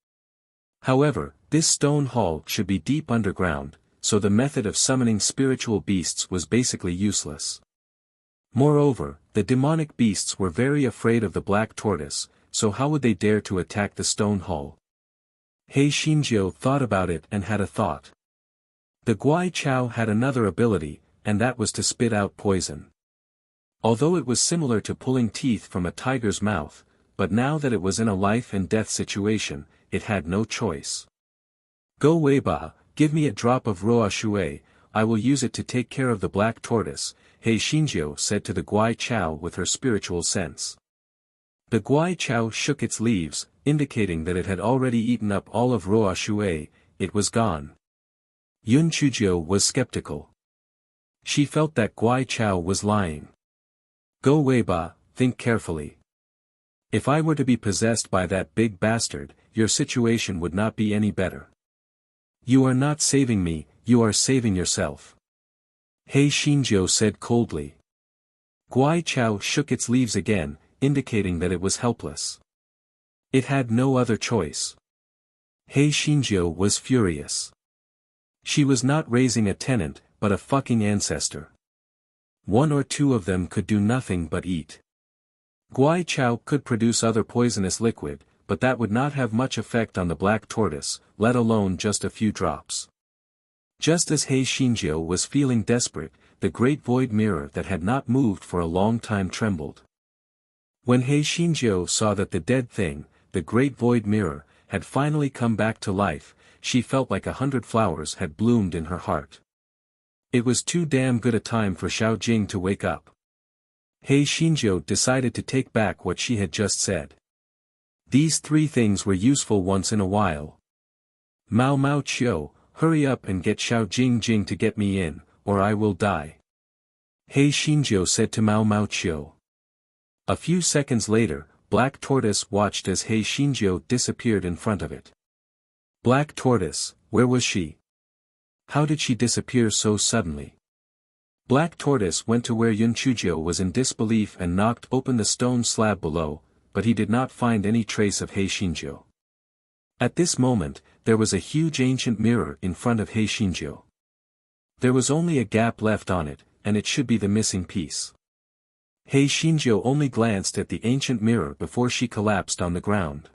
However, this stone hall should be deep underground, so the method of summoning spiritual beasts was basically useless. Moreover, the demonic beasts were very afraid of the Black Tortoise, so how would they dare to attack the stone hall? Hei Xinjiu thought about it and had a thought. The Guai Chao had another ability, and that was to spit out poison. Although it was similar to pulling teeth from a tiger's mouth, but now that it was in a life and death situation, it had no choice. "Go Weiba, give me a drop of Roa Shui, I will use it to take care of the Black Tortoise," Hei Xinjiu said to the Guai Chao with her spiritual sense. The Guai Chao shook its leaves, indicating that it had already eaten up all of Roa Shui. It was gone. Yunchujiu was skeptical. She felt that Guai Chao was lying. "Go Weiba, think carefully. If I were to be possessed by that big bastard, your situation would not be any better. You are not saving me, you are saving yourself," Hei Xinjiu said coldly. Guai Chao shook its leaves again, indicating that it was helpless. It had no other choice. Hei Xinjiu was furious. She was not raising a tenant, but a fucking ancestor. 1 or 2 of them could do nothing but eat. Guai Chao could produce other poisonous liquid, but that would not have much effect on the Black Tortoise, let alone just a few drops. Just as Hei Xinjiu was feeling desperate, the great void mirror that had not moved for a long time trembled. When Hei Xinjiu saw that the dead thing, the great void mirror, had finally come back to life, she felt like 100 flowers had bloomed in her heart. It was too damn good a time for Xiao Jing to wake up. Hei Xinjiu decided to take back what she had just said. These 3 things were useful once in a while. Mao Mao Qiu, hurry up and get Xiao Jing to get me in, or I will die. Hei Xinjiu said to Mao Mao Qiu. A few seconds later, Black Tortoise watched as Hei Xinjiu disappeared in front of it. Black Tortoise, where was she? How did she disappear so suddenly? Black Tortoise went to where Yun Chuzhou was in disbelief and knocked open the stone slab below, but he did not find any trace of Hei Xinjiu. At this moment, there was a huge ancient mirror in front of Hei Xinjiu. There was only a gap left on it, and it should be the missing piece. Hei Xinjiu only glanced at the ancient mirror before she collapsed on the ground.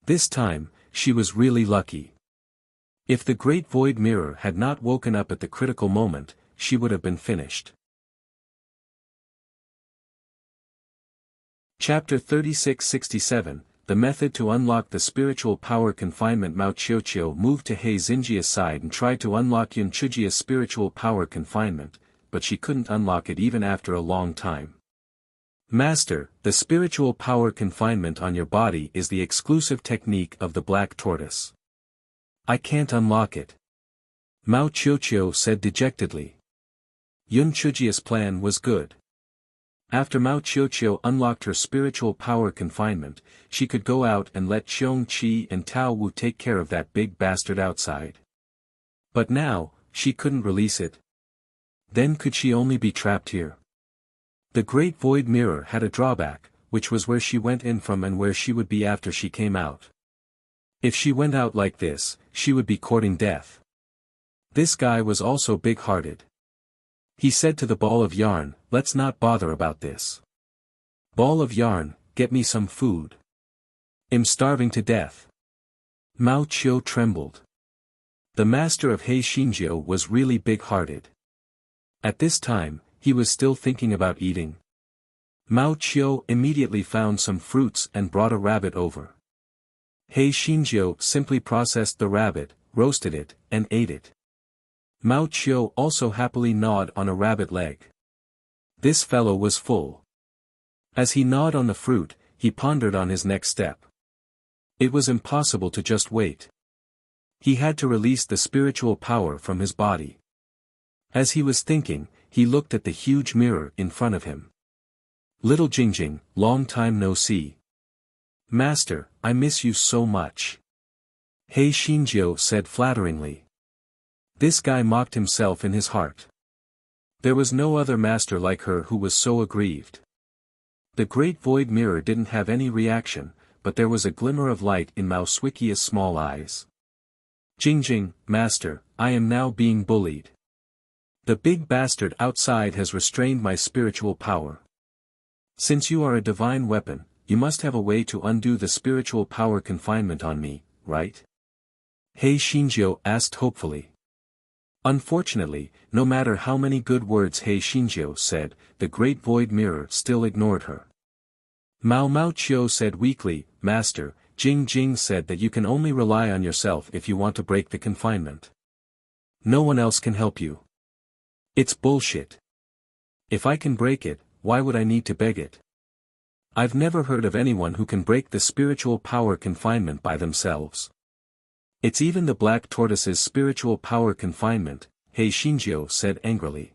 This time, she was really lucky. If the great void mirror had not woken up at the critical moment, she would have been finished. Chapter 3667, The Method to Unlock the Spiritual Power Confinement. Mao Qiuqiu moved to Hei Xinjia's side and tried to unlock Yun Chujia's spiritual power confinement, but she couldn't unlock it even after a long time. Master, the spiritual power confinement on your body is the exclusive technique of the Black Tortoise. I can't unlock it. Mao Qiuqiu said dejectedly. Yun Chujia's plan was good. After Mao Qiuqiu unlocked her spiritual power confinement, she could go out and let Xiong Qi and Tao Wu take care of that big bastard outside. But now, she couldn't release it. Then could she only be trapped here? The Great Void Mirror had a drawback, which was where she went in from and where she would be after she came out. If she went out like this, she would be courting death. This guy was also big-hearted. He said to the ball of yarn, let's not bother about this. Ball of yarn, get me some food. I'm starving to death. Mao Qiu trembled. The master of Hei Xinjiu was really big-hearted. At this time, he was still thinking about eating. Mao Qiu immediately found some fruits and brought a rabbit over. Hei Xinjiu simply processed the rabbit, roasted it, and ate it. Mao Qiu also happily gnawed on a rabbit leg. This fellow was full. As he gnawed on the fruit, he pondered on his next step. It was impossible to just wait. He had to release the spiritual power from his body. As he was thinking, he looked at the huge mirror in front of him. Little Jingjing, long time no see. Master, I miss you so much. Hei Xinjiu said flatteringly. This guy mocked himself in his heart. There was no other master like her who was so aggrieved. The great void mirror didn't have any reaction, but there was a glimmer of light in Mao Suiqia's small eyes. Jingjing, master, I am now being bullied. The big bastard outside has restrained my spiritual power. Since you are a divine weapon, you must have a way to undo the spiritual power confinement on me, right? Hei Xinjiu asked hopefully. Unfortunately, no matter how many good words Hei Xinjiu said, the great void mirror still ignored her. Mao Mao Qiu said weakly, Master, Jing Jing said that you can only rely on yourself if you want to break the confinement. No one else can help you. It's bullshit. If I can break it, why would I need to beg it? I've never heard of anyone who can break the spiritual power confinement by themselves. It's even the Black Tortoise's spiritual power confinement, Hei Xinjiu said angrily.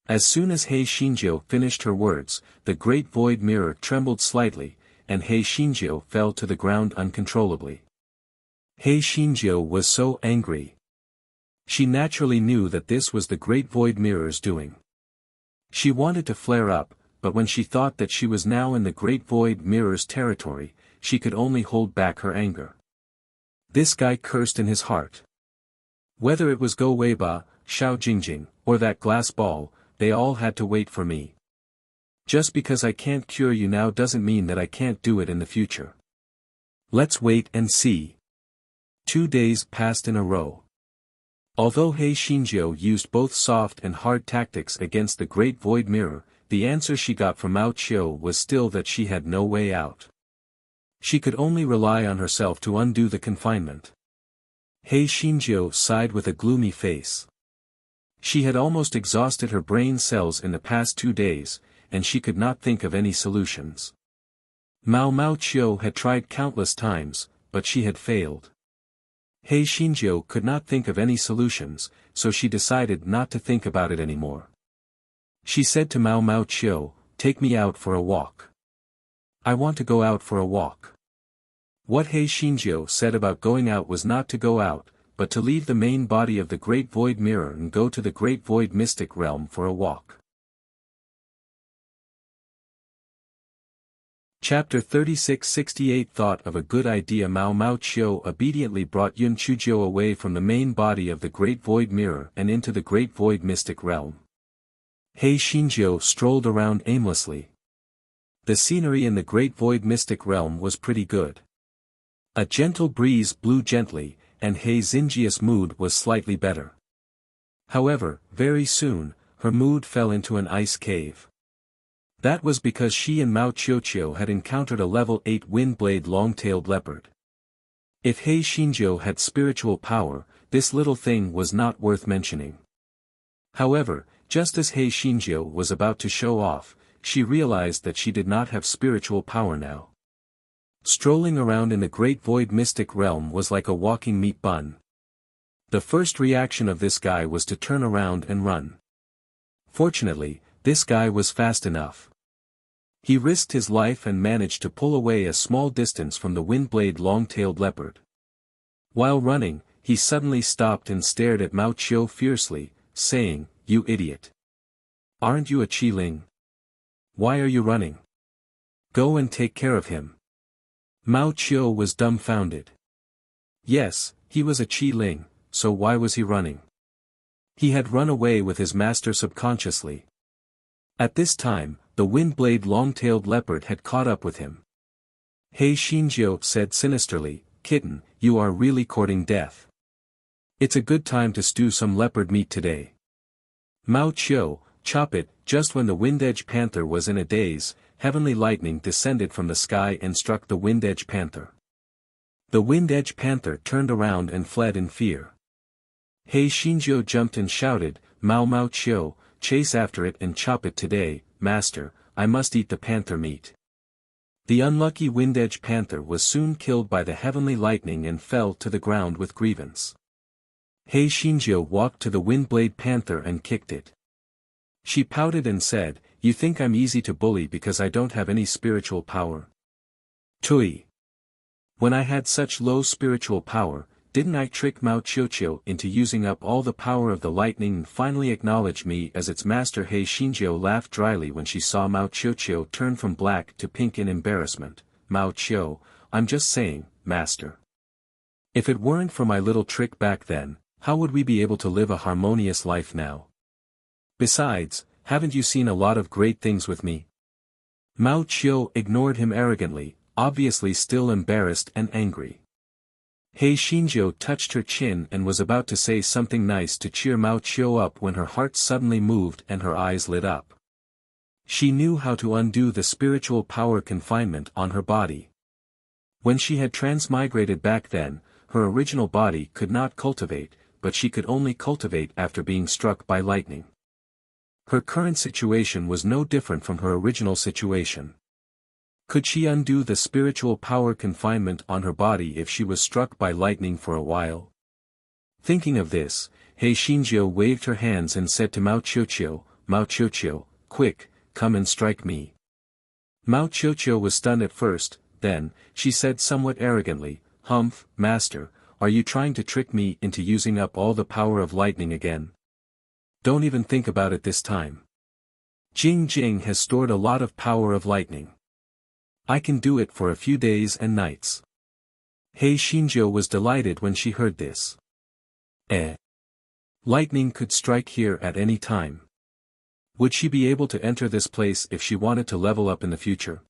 As soon as Hei Xinjiu finished her words, the great void mirror trembled slightly, and Hei Xinjiu fell to the ground uncontrollably. Hei Xinjiu was so angry. She naturally knew that this was the great void mirror's doing. She wanted to flare up, but when she thought that she was now in the great void mirror's territory, she could only hold back her anger. This guy cursed in his heart. Whether it was Go Weiba, Xiao Jingjing, or that glass ball, they all had to wait for me. Just because I can't cure you now doesn't mean that I can't do it in the future. Let's wait and see. 2 days passed in a row. Although He Xinjiu used both soft and hard tactics against the Great Void Mirror, the answer she got from Mao Qiu was still that she had no way out. She could only rely on herself to undo the confinement. He Xinjiu sighed with a gloomy face. She had almost exhausted her brain cells in the past 2 days, and she could not think of any solutions. Mao Qiu had tried countless times, but she had failed. He Xinjiu could not think of any solutions, so she decided not to think about it anymore. She said to Mao Qiu, "Take me out for a walk. I want to go out for a walk." What He Xinjiu said about going out was not to go out, but to leave the main body of the Great Void Mirror and go to the Great Void Mystic Realm for a walk. Chapter 36-68 Thought of a good idea. Mao Qiu obediently brought Yun Chujiu away from the main body of the Great Void Mirror and into the Great Void Mystic Realm. He Xinjiu strolled around aimlessly. The scenery in the Great Void Mystic Realm was pretty good. A gentle breeze blew gently, and He Xinjiu's mood was slightly better. However, very soon, her mood fell into an ice cave. That was because she and Mao Qiu had encountered a level 8 wind-blade long-tailed leopard. If He Xinjiu had spiritual power, this little thing was not worth mentioning. However, just as He Xinjiu was about to show off, she realized that she did not have spiritual power now. Strolling around in the Great Void Mystic Realm was like a walking meat bun. The first reaction of this guy was to turn around and run. Fortunately, this guy was fast enough. He risked his life and managed to pull away a small distance from the wind-blade long-tailed leopard. While running, he suddenly stopped and stared at Mao Qiu fiercely, saying, "You idiot! Aren't you a Qiling? Why are you running? Go and take care of him." Mao Qiu was dumbfounded. Yes, he was a Qiling, so why was he running? He had run away with his master subconsciously. At this time, the wind-blade long-tailed leopard had caught up with him. He Xinjiu said sinisterly, "Kitten, you are really courting death. It's a good time to stew some leopard meat today." Mao Qiu, chop it. Just when the wind-edge panther was in a daze, heavenly lightning descended from the sky and struck the wind-edge panther. The wind-edge panther turned around and fled in fear. He Xinjiu jumped and shouted, Mao Qiu, chase after it and chop it today, master, I must eat the panther meat." The unlucky wind-edge panther was soon killed by the heavenly lightning and fell to the ground with grievance. He Xinjiu walked to the wind-blade panther and kicked it. She pouted and said, "You think I'm easy to bully because I don't have any spiritual power? Tui. When I had such low spiritual power, didn't I trick Mao Qiu into using up all the power of the lightning and finally acknowledge me as its master?" He Xinjiu laughed dryly when she saw Mao Qiu turn from black to pink in embarrassment. "Mao Qiu, I'm just saying, master. If it weren't for my little trick back then, how would we be able to live a harmonious life now? Besides, haven't you seen a lot of great things with me?" Mao Qiu ignored him arrogantly, obviously still embarrassed and angry. He Xinjiu touched her chin and was about to say something nice to cheer Mao Qiu up when her heart suddenly moved and her eyes lit up. She knew how to undo the spiritual power confinement on her body. When she had transmigrated back then, her original body could not cultivate, but she could only cultivate after being struck by lightning. Her current situation was no different from her original situation. Could she undo the spiritual power confinement on her body if she was struck by lightning for a while? Thinking of this, He Xinjiu waved her hands and said to Mao Qiu, quick, come and strike me. Mao Qiu was stunned at first, then, she said somewhat arrogantly, Humph, master, are you trying to trick me into using up all the power of lightning again? Don't even think about it this time. Jing Jing has stored a lot of power of lightning. I can do it for a few days and nights. He Xinjiu was delighted when she heard this. Lightning could strike here at any time. Would she be able to enter this place if she wanted to level up in the future?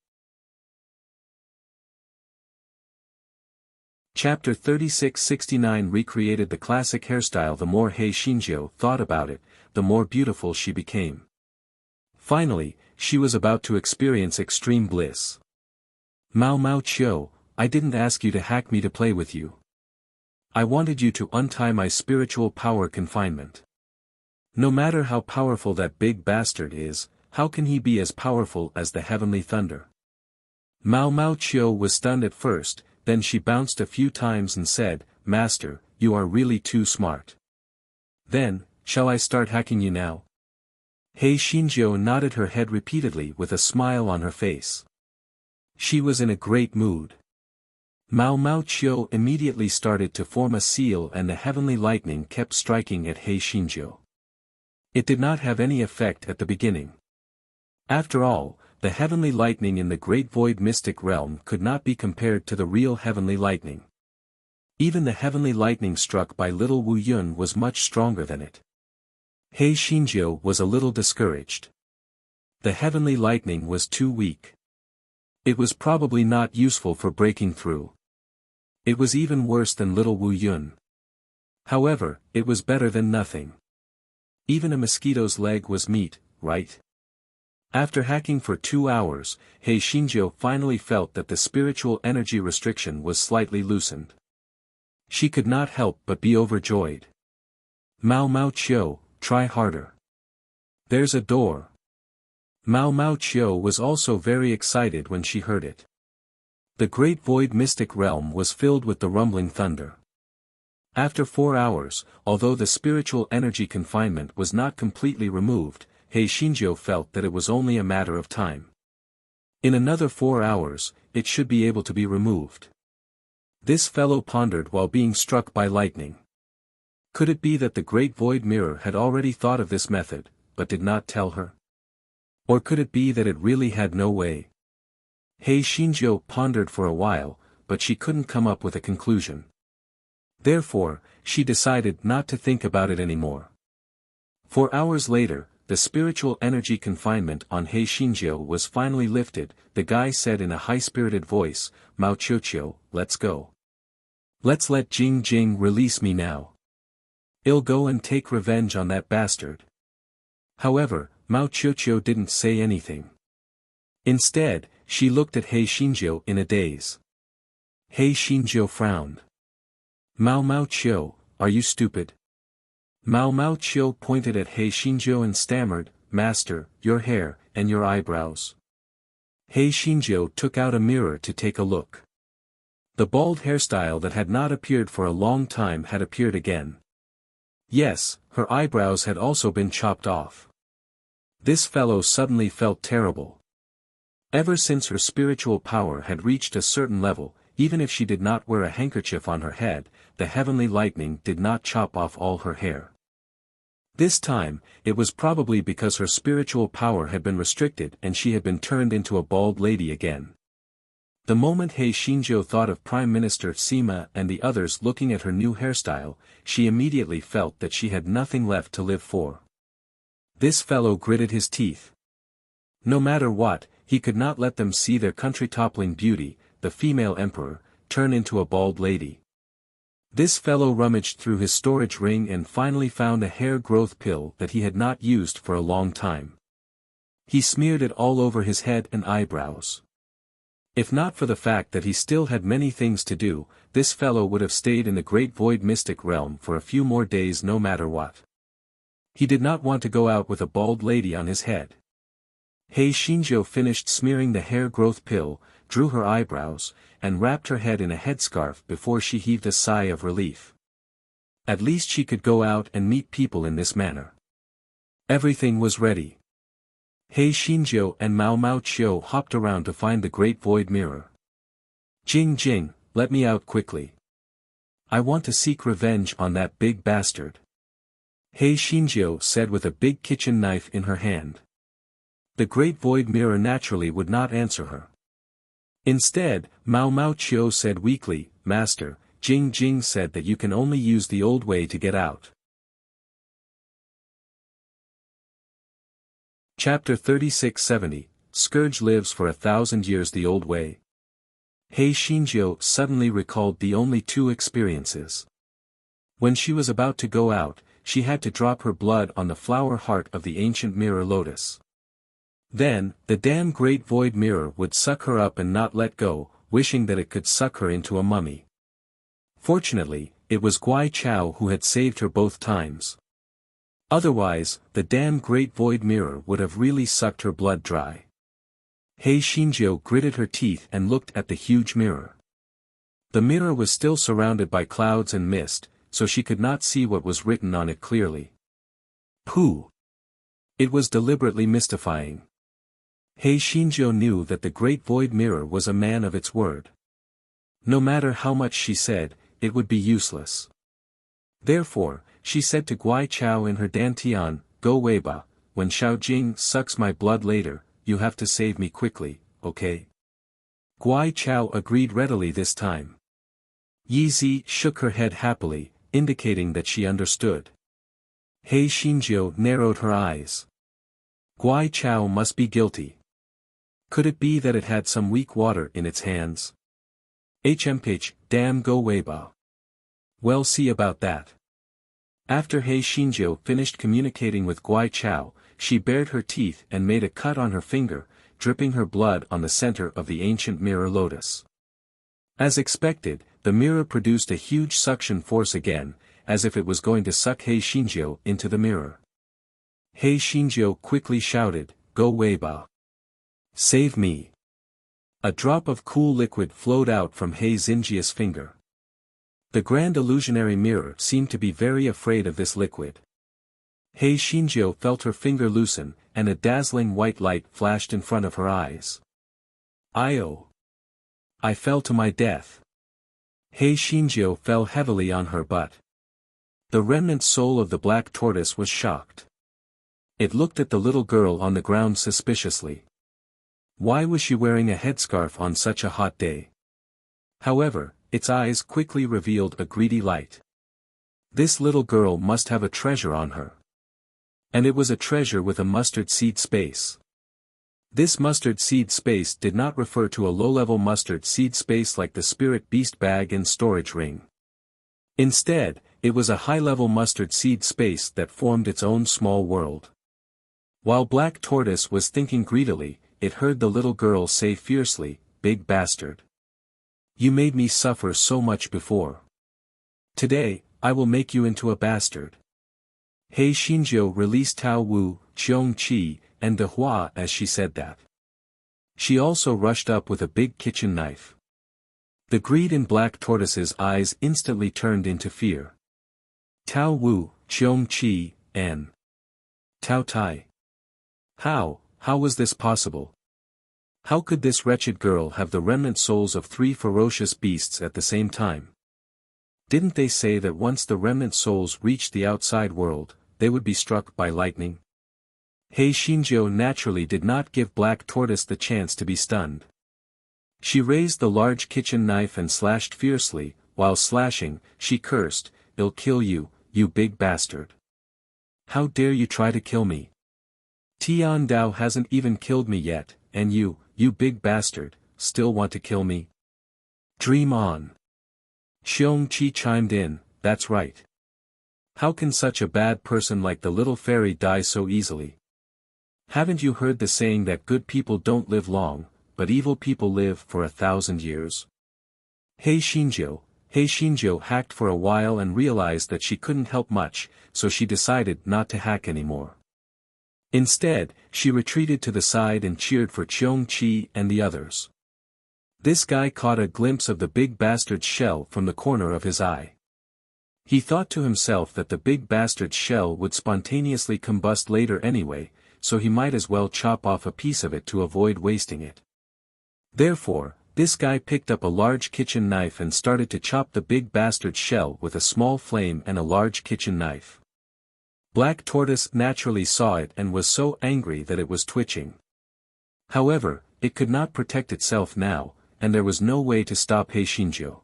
Chapter 3669 recreated the classic hairstyle. The more Hei Shinjo thought about it, the more beautiful she became. Finally, she was about to experience extreme bliss. Mao Mao Chio, I didn't ask you to hack me to play with you. I wanted you to untie my spiritual power confinement. No matter how powerful that big bastard is, how can he be as powerful as the heavenly thunder? Mao Mao Chio was stunned at first, then she bounced a few times and said, Master, you are really too smart. Then, shall I start hacking you now? Hei Shinjo nodded her head repeatedly with a smile on her face. She was in a great mood. Mao Mao Chio immediately started to form a seal and the heavenly lightning kept striking at Hei Shinjo. It did not have any effect at the beginning. After all, the heavenly lightning in the great void mystic realm could not be compared to the real heavenly lightning. Even the heavenly lightning struck by little Wu Yun was much stronger than it. Hei Shinjo was a little discouraged. The heavenly lightning was too weak. It was probably not useful for breaking through. It was even worse than little Wu Yun. However, it was better than nothing. Even a mosquito's leg was meat, right? After hacking for 2 hours, Hei Shinjo finally felt that the spiritual energy restriction was slightly loosened. She could not help but be overjoyed. Mao Mao Chio, try harder. There's a door. Mao Mao Chio was also very excited when she heard it. The great void mystic realm was filled with the rumbling thunder. After 4 hours, although the spiritual energy confinement was not completely removed, Hei Shinjo felt that it was only a matter of time. In another 4 hours, it should be able to be removed. This fellow pondered while being struck by lightning. Could it be that the great void mirror had already thought of this method, but did not tell her? Or could it be that it really had no way? Hei Shinjo pondered for a while, but she couldn't come up with a conclusion. Therefore, she decided not to think about it anymore. 4 hours later, the spiritual energy confinement on Hei Shinjo was finally lifted. The guy said in a high-spirited voice, Mao Chocho, let's go. Let's let Jing Jing release me now. I'll go and take revenge on that bastard. However, Mao Chocho didn't say anything. Instead, she looked at Hei Shinjo in a daze. Hei Shinjo frowned. Mao Mao Chio, are you stupid? Mao Mao Chio pointed at Hei Shinjo and stammered, Master, your hair, and your eyebrows. Hei Shinjo took out a mirror to take a look. The bald hairstyle that had not appeared for a long time had appeared again. Yes, her eyebrows had also been chopped off. This fellow suddenly felt terrible. Ever since her spiritual power had reached a certain level, even if she did not wear a handkerchief on her head, the heavenly lightning did not chop off all her hair. This time, it was probably because her spiritual power had been restricted and she had been turned into a bald lady again. The moment Hei Shinjo thought of Prime Minister Sima and the others looking at her new hairstyle, she immediately felt that she had nothing left to live for. This fellow gritted his teeth. No matter what, he could not let them see their country-toppling beauty, the female emperor, turn into a bald lady. This fellow rummaged through his storage ring and finally found a hair growth pill that he had not used for a long time. He smeared it all over his head and eyebrows. If not for the fact that he still had many things to do, this fellow would have stayed in the great void mystic realm for a few more days no matter what. He did not want to go out with a bald lady on his head. Hei Shinjo finished smearing the hair growth pill, drew her eyebrows, and wrapped her head in a headscarf before she heaved a sigh of relief. At least she could go out and meet people in this manner. Everything was ready. Hei Shinjo and Mao Mao Chio hopped around to find the great void mirror. Jing Jing, let me out quickly. I want to seek revenge on that big bastard. Hei Shinjo said with a big kitchen knife in her hand. The great void mirror naturally would not answer her. Instead, Mao Mao Chio said weakly, Master, Jing Jing said that you can only use the old way to get out. Chapter 3670, Scourge lives for 1,000 years the old way. Hei Xinjiu suddenly recalled the only two experiences. When she was about to go out, she had to drop her blood on the flower heart of the ancient mirror lotus. Then, the damn great void mirror would suck her up and not let go, wishing that it could suck her into a mummy. Fortunately, it was Guai Chao who had saved her both times. Otherwise, the damn great void mirror would have really sucked her blood dry. Hei Xinjiu gritted her teeth and looked at the huge mirror. The mirror was still surrounded by clouds and mist, so she could not see what was written on it clearly. Pooh! It was deliberately mystifying. Hei Xinjiu knew that the great void mirror was a man of its word. No matter how much she said, it would be useless. Therefore, she said to Guai Chao in her dantian, "Go Weiba, when Shaojing sucks my blood later, you have to save me quickly, okay?" Guai Chao agreed readily this time. Yi Zi shook her head happily, indicating that she understood. Hei Xinjiu narrowed her eyes. Guai Chao must be guilty. Could it be that it had some weak water in its hands? HMH, damn go Weiba. Well, see about that. After Hei Xinjiu finished communicating with Guai Chao, she bared her teeth and made a cut on her finger, dripping her blood on the center of the ancient mirror lotus. As expected, the mirror produced a huge suction force again, as if it was going to suck Hei Xinjiu into the mirror. Hei Xinjiu quickly shouted, "Go Weiba! Save me!" A drop of cool liquid flowed out from Hei Xinjiu's finger. The grand illusionary mirror seemed to be very afraid of this liquid. Hei Xinjiu felt her finger loosen, and a dazzling white light flashed in front of her eyes. "Io! I fell to my death." Hei Xinjiu fell heavily on her butt. The remnant soul of the black tortoise was shocked. It looked at the little girl on the ground suspiciously. Why was she wearing a headscarf on such a hot day? However, its eyes quickly revealed a greedy light. This little girl must have a treasure on her. And it was a treasure with a mustard seed space. This mustard seed space did not refer to a low-level mustard seed space like the spirit beast bag and storage ring. Instead, it was a high-level mustard seed space that formed its own small world. While Black Tortoise was thinking greedily, it heard the little girl say fiercely, "Big bastard. You made me suffer so much before. Today, I will make you into a bastard." Hei Xinjiu released Tao Wu, Qiong Qi, and De Hua as she said that. She also rushed up with a big kitchen knife. The greed in Black Tortoise's eyes instantly turned into fear. Tao Wu, Qiong Qi, and Tao Tai. How was this possible? How could this wretched girl have the remnant souls of 3 ferocious beasts at the same time? Didn't they say that once the remnant souls reached the outside world, they would be struck by lightning? Hei Xinjiu naturally did not give Black Tortoise the chance to be stunned. She raised the large kitchen knife and slashed fiercely. While slashing, she cursed, "I'll kill you, you big bastard. How dare you try to kill me? Tian Dao hasn't even killed me yet, and you big bastard, still want to kill me? Dream on." Qiong Qi chimed in, "That's right. How can such a bad person like the little fairy die so easily? Haven't you heard the saying that good people don't live long, but evil people live for 1,000 years? Hei Xinjiu hacked for a while and realized that she couldn't help much, so she decided not to hack anymore. Instead, she retreated to the side and cheered for Qiong Qi and the others. This guy caught a glimpse of the big bastard's shell from the corner of his eye. He thought to himself that the big bastard's shell would spontaneously combust later anyway, so he might as well chop off a piece of it to avoid wasting it. Therefore, this guy picked up a large kitchen knife and started to chop the big bastard's shell with a small flame and a large kitchen knife. Black Tortoise naturally saw it and was so angry that it was twitching. However, it could not protect itself now, and there was no way to stop Hei Xinjiu.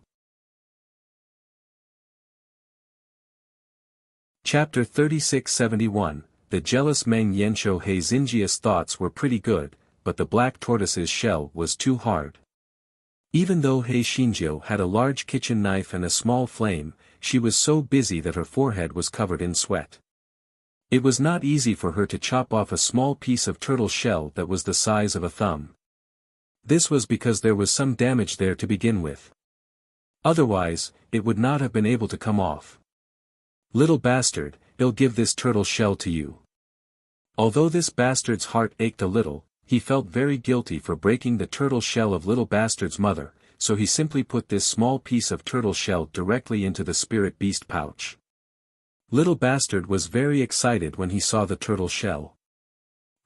Chapter 3671, The Jealous Meng Yanshou. Hei Xinjia's thoughts were pretty good, but the Black Tortoise's shell was too hard. Even though Hei Shinjo had a large kitchen knife and a small flame, she was so busy that her forehead was covered in sweat. It was not easy for her to chop off a small piece of turtle shell that was the size of a thumb. This was because there was some damage there to begin with. Otherwise, it would not have been able to come off. "Little bastard, I'll give this turtle shell to you." Although this bastard's heart ached a little, he felt very guilty for breaking the turtle shell of little bastard's mother, so he simply put this small piece of turtle shell directly into the spirit beast pouch. Little bastard was very excited when he saw the turtle shell.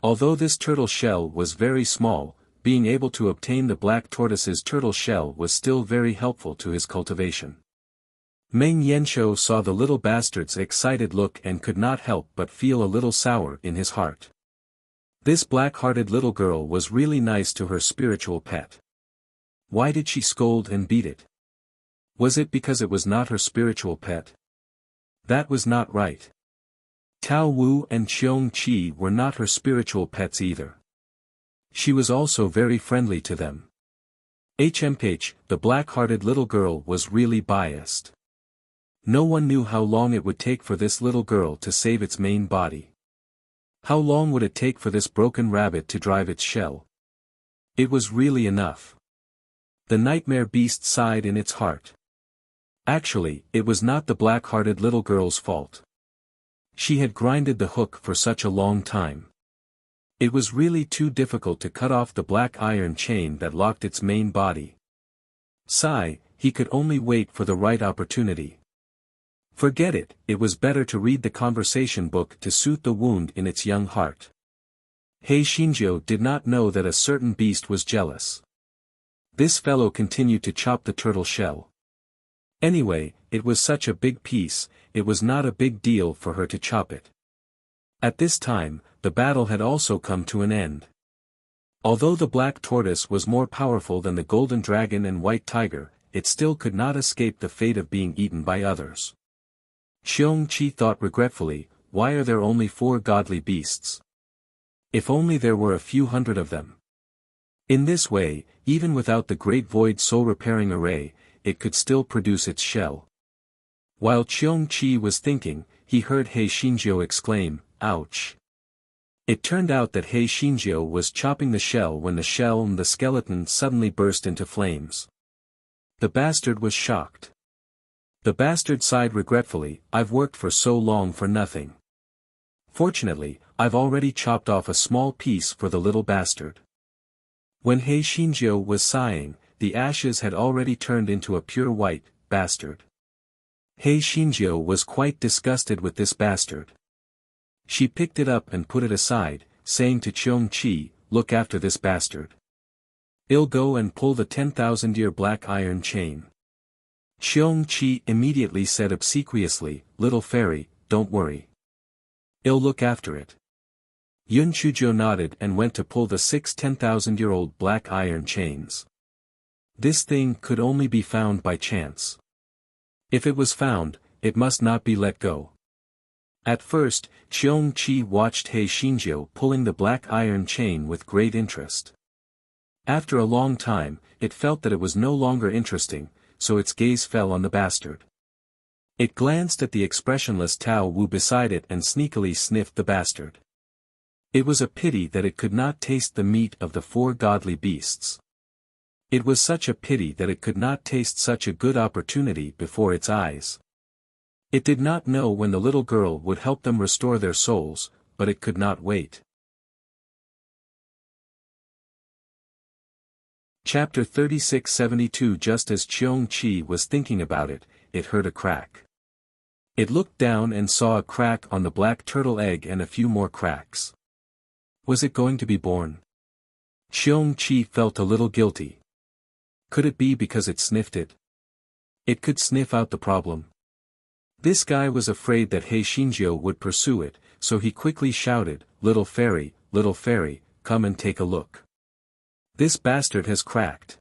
Although this turtle shell was very small, being able to obtain the black tortoise's turtle shell was still very helpful to his cultivation. Meng Yanshou saw the little bastard's excited look and could not help but feel a little sour in his heart. This black-hearted little girl was really nice to her spiritual pet. Why did she scold and beat it? Was it because it was not her spiritual pet? That was not right. Tao Wu and Qiong Qi were not her spiritual pets either. She was also very friendly to them. HMH, the black-hearted little girl was really biased. No one knew how long it would take for this little girl to save its main body. How long would it take for this broken rabbit to drive its shell? It was really enough. The nightmare beast sighed in its heart. Actually, it was not the black-hearted little girl's fault. She had grinded the hook for such a long time. It was really too difficult to cut off the black iron chain that locked its main body. Sigh, he could only wait for the right opportunity. Forget it, it was better to read the conversation book to soothe the wound in its young heart. Hei Shinjo did not know that a certain beast was jealous. This fellow continued to chop the turtle shell. Anyway, it was such a big piece, it was not a big deal for her to chop it. At this time, the battle had also come to an end. Although the black tortoise was more powerful than the golden dragon and white tiger, it still could not escape the fate of being eaten by others. Qiong Qi thought regretfully, why are there only 4 godly beasts? If only there were a few hundred of them. In this way, even without the great void soul repairing array, it could still produce its shell. While Qiong Qi was thinking, he heard Hei Shinjo exclaim, "Ouch!" It turned out that Hei Shinjo was chopping the shell when the shell and the skeleton suddenly burst into flames. The bastard was shocked. The bastard sighed regretfully, "I've worked for so long for nothing. Fortunately, I've already chopped off a small piece for the little bastard." When Hei Shinjo was sighing, the ashes had already turned into a pure white bastard. Hei Shinjo was quite disgusted with this bastard. She picked it up and put it aside, saying to Qiong Qi, "Look after this bastard. I'll go and pull the 10,000-year black iron chain." Qiong Qi immediately said obsequiously, "Little fairy, don't worry. I'll look after it." Yun Chujo nodded and went to pull the 6 10,000-year-old black iron chains. This thing could only be found by chance. If it was found, it must not be let go. At first, Qiong Qi watched Hei Shinjo pulling the black iron chain with great interest. After a long time, it felt that it was no longer interesting, so its gaze fell on the bastard. It glanced at the expressionless Tao Wu beside it and sneakily sniffed the bastard. It was a pity that it could not taste the meat of the 4 godly beasts. It was such a pity that it could not taste such a good opportunity before its eyes. It did not know when the little girl would help them restore their souls, but it could not wait. Chapter 3672. Just as Qiong Qi was thinking about it, it heard a crack. It looked down and saw a crack on the black turtle egg and a few more cracks. Was it going to be born? Qiong Qi felt a little guilty. Could it be because it sniffed it? It could sniff out the problem. This guy was afraid that Hei Shinjo would pursue it, so he quickly shouted, little fairy, come and take a look. This bastard has cracked."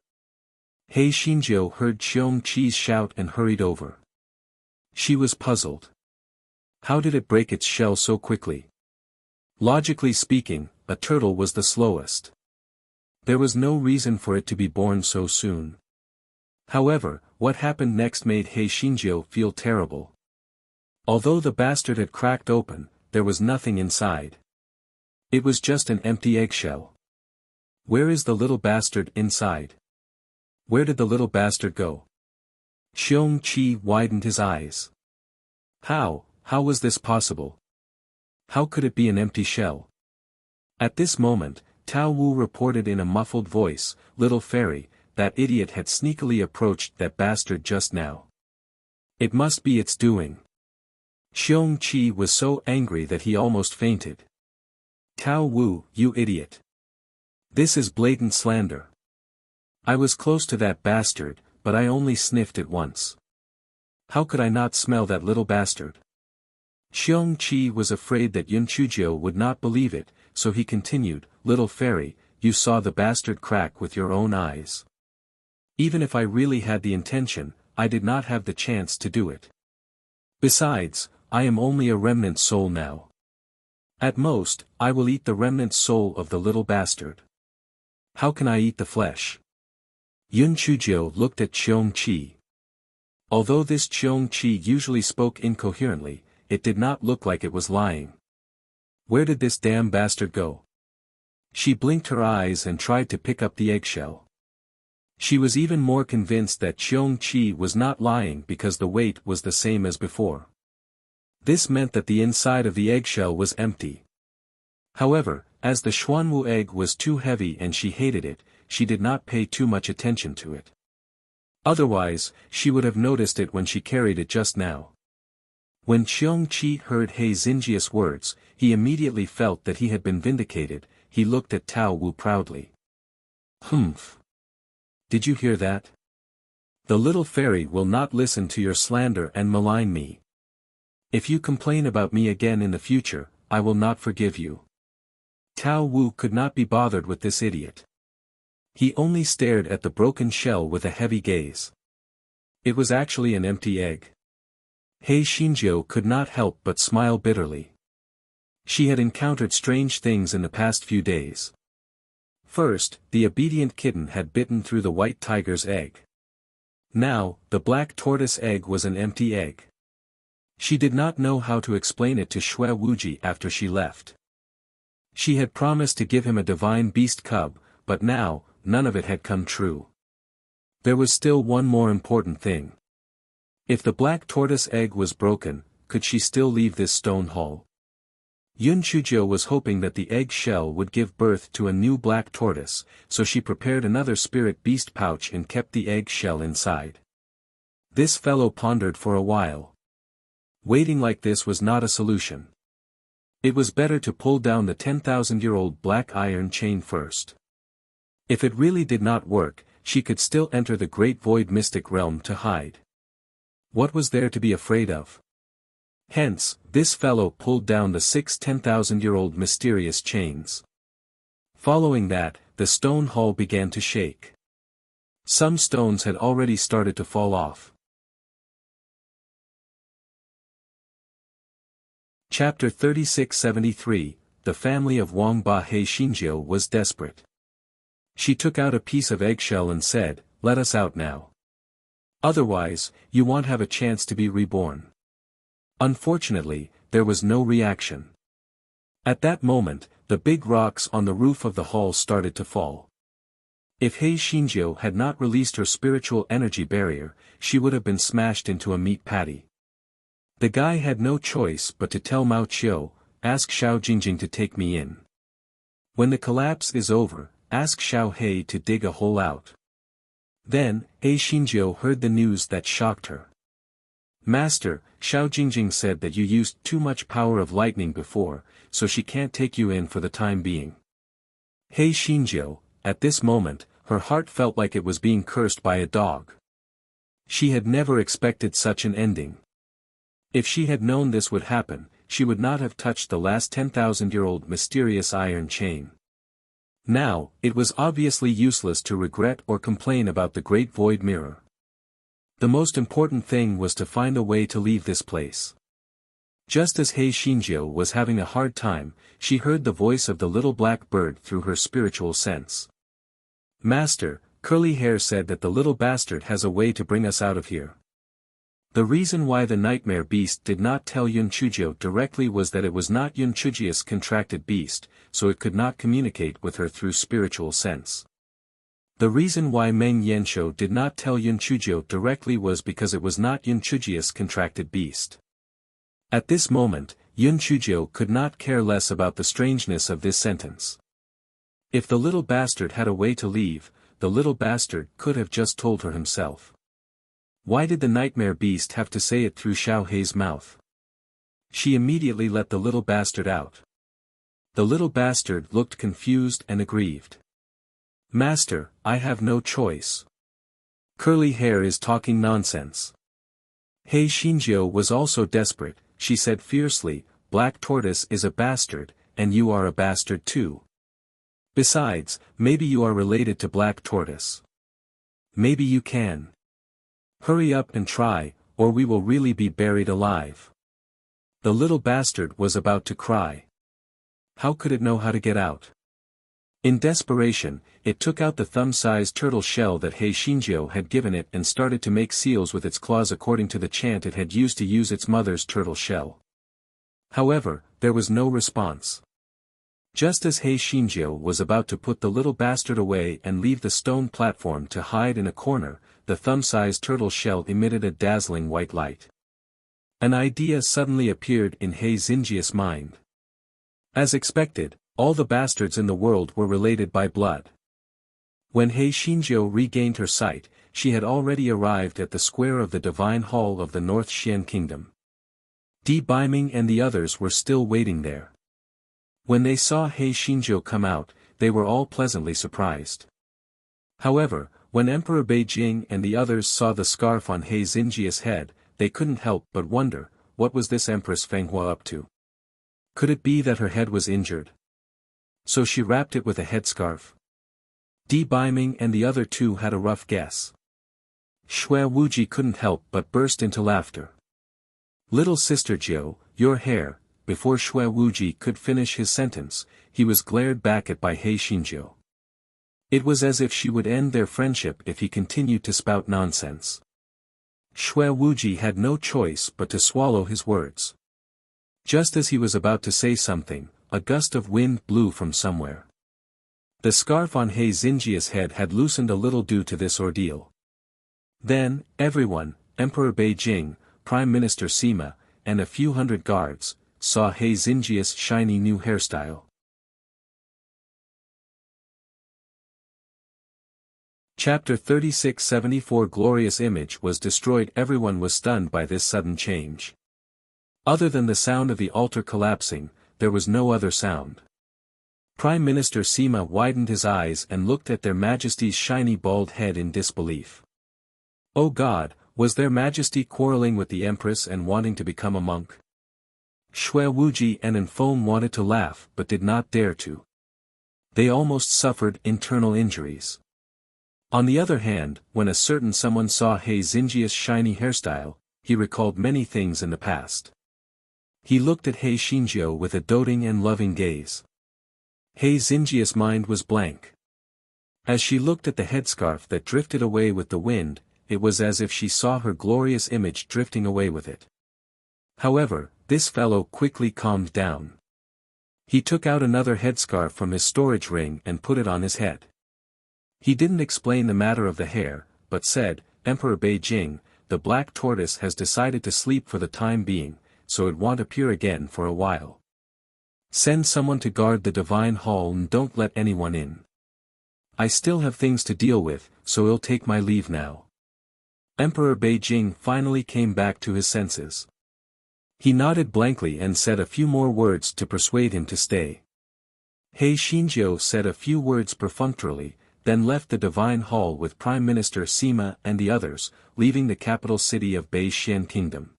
Hei Shinjo heard Qiong Qi's shout and hurried over. She was puzzled. How did it break its shell so quickly? Logically speaking, a turtle was the slowest. There was no reason for it to be born so soon. However, what happened next made Hei Shinjio feel terrible. Although the bastard had cracked open, there was nothing inside. It was just an empty eggshell. Where is the little bastard inside? Where did the little bastard go? Xiong-Chi widened his eyes. How was this possible? How could it be an empty shell? At this moment, Tao Wu reported in a muffled voice, "Little fairy, that idiot had sneakily approached that bastard just now. It must be its doing." Xiong-Chi was so angry that he almost fainted. "Tao Wu, you idiot. This is blatant slander. I was close to that bastard, but I only sniffed it once. How could I not smell that little bastard?" Xiong-Chi was afraid that Yun Chujio would not believe it, so he continued, "Little fairy, you saw the bastard crack with your own eyes. Even if I really had the intention, I did not have the chance to do it. Besides, I am only a remnant soul now. At most, I will eat the remnant soul of the little bastard. How can I eat the flesh?" Yun Chujio looked at Xiong-Chi. Although this Xiong-Chi usually spoke incoherently, it did not look like it was lying. Where did this damn bastard go? She blinked her eyes and tried to pick up the eggshell. She was even more convinced that Xiong-Chi was not lying because the weight was the same as before. This meant that the inside of the eggshell was empty. However, as the Xuanwu egg was too heavy and she hated it, she did not pay too much attention to it. Otherwise, she would have noticed it when she carried it just now. When Xiong-Chi heard Hei Xinjia's words, he immediately felt that he had been vindicated. He looked at Tao Wu proudly. "Humph. Did you hear that? The little fairy will not listen to your slander and malign me. If you complain about me again in the future, I will not forgive you." Tao Wu could not be bothered with this idiot. He only stared at the broken shell with a heavy gaze. It was actually an empty egg. Hei Shinjio could not help but smile bitterly. She had encountered strange things in the past few days. First, the obedient kitten had bitten through the white tiger's egg. Now, the black tortoise egg was an empty egg. She did not know how to explain it to Xue Wuji after she left. She had promised to give him a divine beast cub, but now, none of it had come true. There was still one more important thing. If the black tortoise egg was broken, could she still leave this stone hall? Yun Chujio was hoping that the egg shell would give birth to a new black tortoise, so she prepared another spirit beast pouch and kept the egg shell inside. This fellow pondered for a while. Waiting like this was not a solution. It was better to pull down the 10,000-year-old black iron chain first. If it really did not work, she could still enter the great void mystic realm to hide. What was there to be afraid of? Hence, this fellow pulled down the 6 10,000-year-old mysterious chains. Following that, the stone hall began to shake. Some stones had already started to fall off. Chapter 3673, The family of Wang Ba Hei Shinjio was desperate. She took out a piece of eggshell and said, "Let us out now. Otherwise, you won't have a chance to be reborn." Unfortunately, there was no reaction. At that moment, the big rocks on the roof of the hall started to fall. If Hei Shinjio had not released her spiritual energy barrier, she would have been smashed into a meat patty. The guy had no choice but to tell Mao Qiu, "Ask Xiao Jingjing to take me in. When the collapse is over, ask Xiao Hei to dig a hole out." Then, Hei Shinjio heard the news that shocked her. "Master, Xiao Jingjing said that you used too much power of lightning before, so she can't take you in for the time being." Hei Shinjio, at this moment, her heart felt like it was being cursed by a dog. She had never expected such an ending. If she had known this would happen, she would not have touched the last 10,000-year-old mysterious iron chain. Now, it was obviously useless to regret or complain about the Great Void Mirror. The most important thing was to find a way to leave this place. Just as Hei Shinjio was having a hard time, she heard the voice of the little black bird through her spiritual sense. "Master, Curly Hair said that the little bastard has a way to bring us out of here. The reason why the nightmare beast did not tell Yun Chujio directly was that it was not Yun Chujia's contracted beast, so it could not communicate with her through spiritual sense. The reason why Meng Yanshou did not tell Yun Chujio directly was because it was not Yun Chujia's contracted beast. At this moment, Yun Chujio could not care less about the strangeness of this sentence. If the little bastard had a way to leave, the little bastard could have just told her himself. Why did the nightmare beast have to say it through Xiao Hei's mouth? She immediately let the little bastard out. The little bastard looked confused and aggrieved. Master, I have no choice. Curly Hair is talking nonsense. Hei Xinjiu was also desperate. She said fiercely, Black Tortoise is a bastard, and you are a bastard too. Besides, maybe you are related to Black Tortoise. Maybe you can. Hurry up and try, or we will really be buried alive. The little bastard was about to cry. How could it know how to get out? In desperation, it took out the thumb-sized turtle shell that Hei Xinjiu had given it and started to make seals with its claws according to the chant it had used to use its mother's turtle shell. However, there was no response. Just as Hei Xinjiu was about to put the little bastard away and leave the stone platform to hide in a corner, the thumb-sized turtle shell emitted a dazzling white light. An idea suddenly appeared in Hei Xinjiu's mind. As expected, all the bastards in the world were related by blood. When Hei Xinjiu regained her sight, she had already arrived at the square of the Divine Hall of the North Xian Kingdom. Di Baiming and the others were still waiting there. When they saw Hei Xinjiu come out, they were all pleasantly surprised. However, when Emperor Beijing and the others saw the scarf on Hei Xinjiu's head, they couldn't help but wonder, what was this Empress Fenghua up to? Could it be that her head was injured? So she wrapped it with a headscarf. Di Baiming and the other two had a rough guess. Xue Wuji couldn't help but burst into laughter. Little sister Jiu, your hair. Before Xue Wuji could finish his sentence, he was glared back at by Hei Xinjiu. It was as if she would end their friendship if he continued to spout nonsense. Xue Wuji had no choice but to swallow his words. Just as he was about to say something, a gust of wind blew from somewhere. The scarf on Hei Xinjiu's head had loosened a little due to this ordeal. Then, everyone, Emperor Beijing, Prime Minister Sima, and a few hundred guards, saw Hei Xinjiu's shiny new hairstyle. Chapter 3674 Glorious Image was destroyed. Everyone was stunned by this sudden change. Other than the sound of the altar collapsing, there was no other sound. Prime Minister Sima widened his eyes and looked at their Majesty's shiny bald head in disbelief. Oh God, was their Majesty quarreling with the Empress and wanting to become a monk? Xue Wuji and Enfone wanted to laugh but did not dare to. They almost suffered internal injuries. On the other hand, when a certain someone saw Hei Xinjiu's shiny hairstyle, he recalled many things in the past. He looked at Hei Xinjiu with a doting and loving gaze. Hei Xinjiu's mind was blank. As she looked at the headscarf that drifted away with the wind, it was as if she saw her glorious image drifting away with it. However, this fellow quickly calmed down. He took out another headscarf from his storage ring and put it on his head. He didn't explain the matter of the hair, but said, Emperor Beijing, the black tortoise has decided to sleep for the time being, so it won't appear again for a while. Send someone to guard the divine hall and don't let anyone in. I still have things to deal with, so I'll take my leave now. Emperor Beijing finally came back to his senses. He nodded blankly and said a few more words to persuade him to stay. Hei Xinjiu said a few words perfunctorily, then left the divine hall with Prime Minister Sima and the others, leaving the capital city of Xian Kingdom.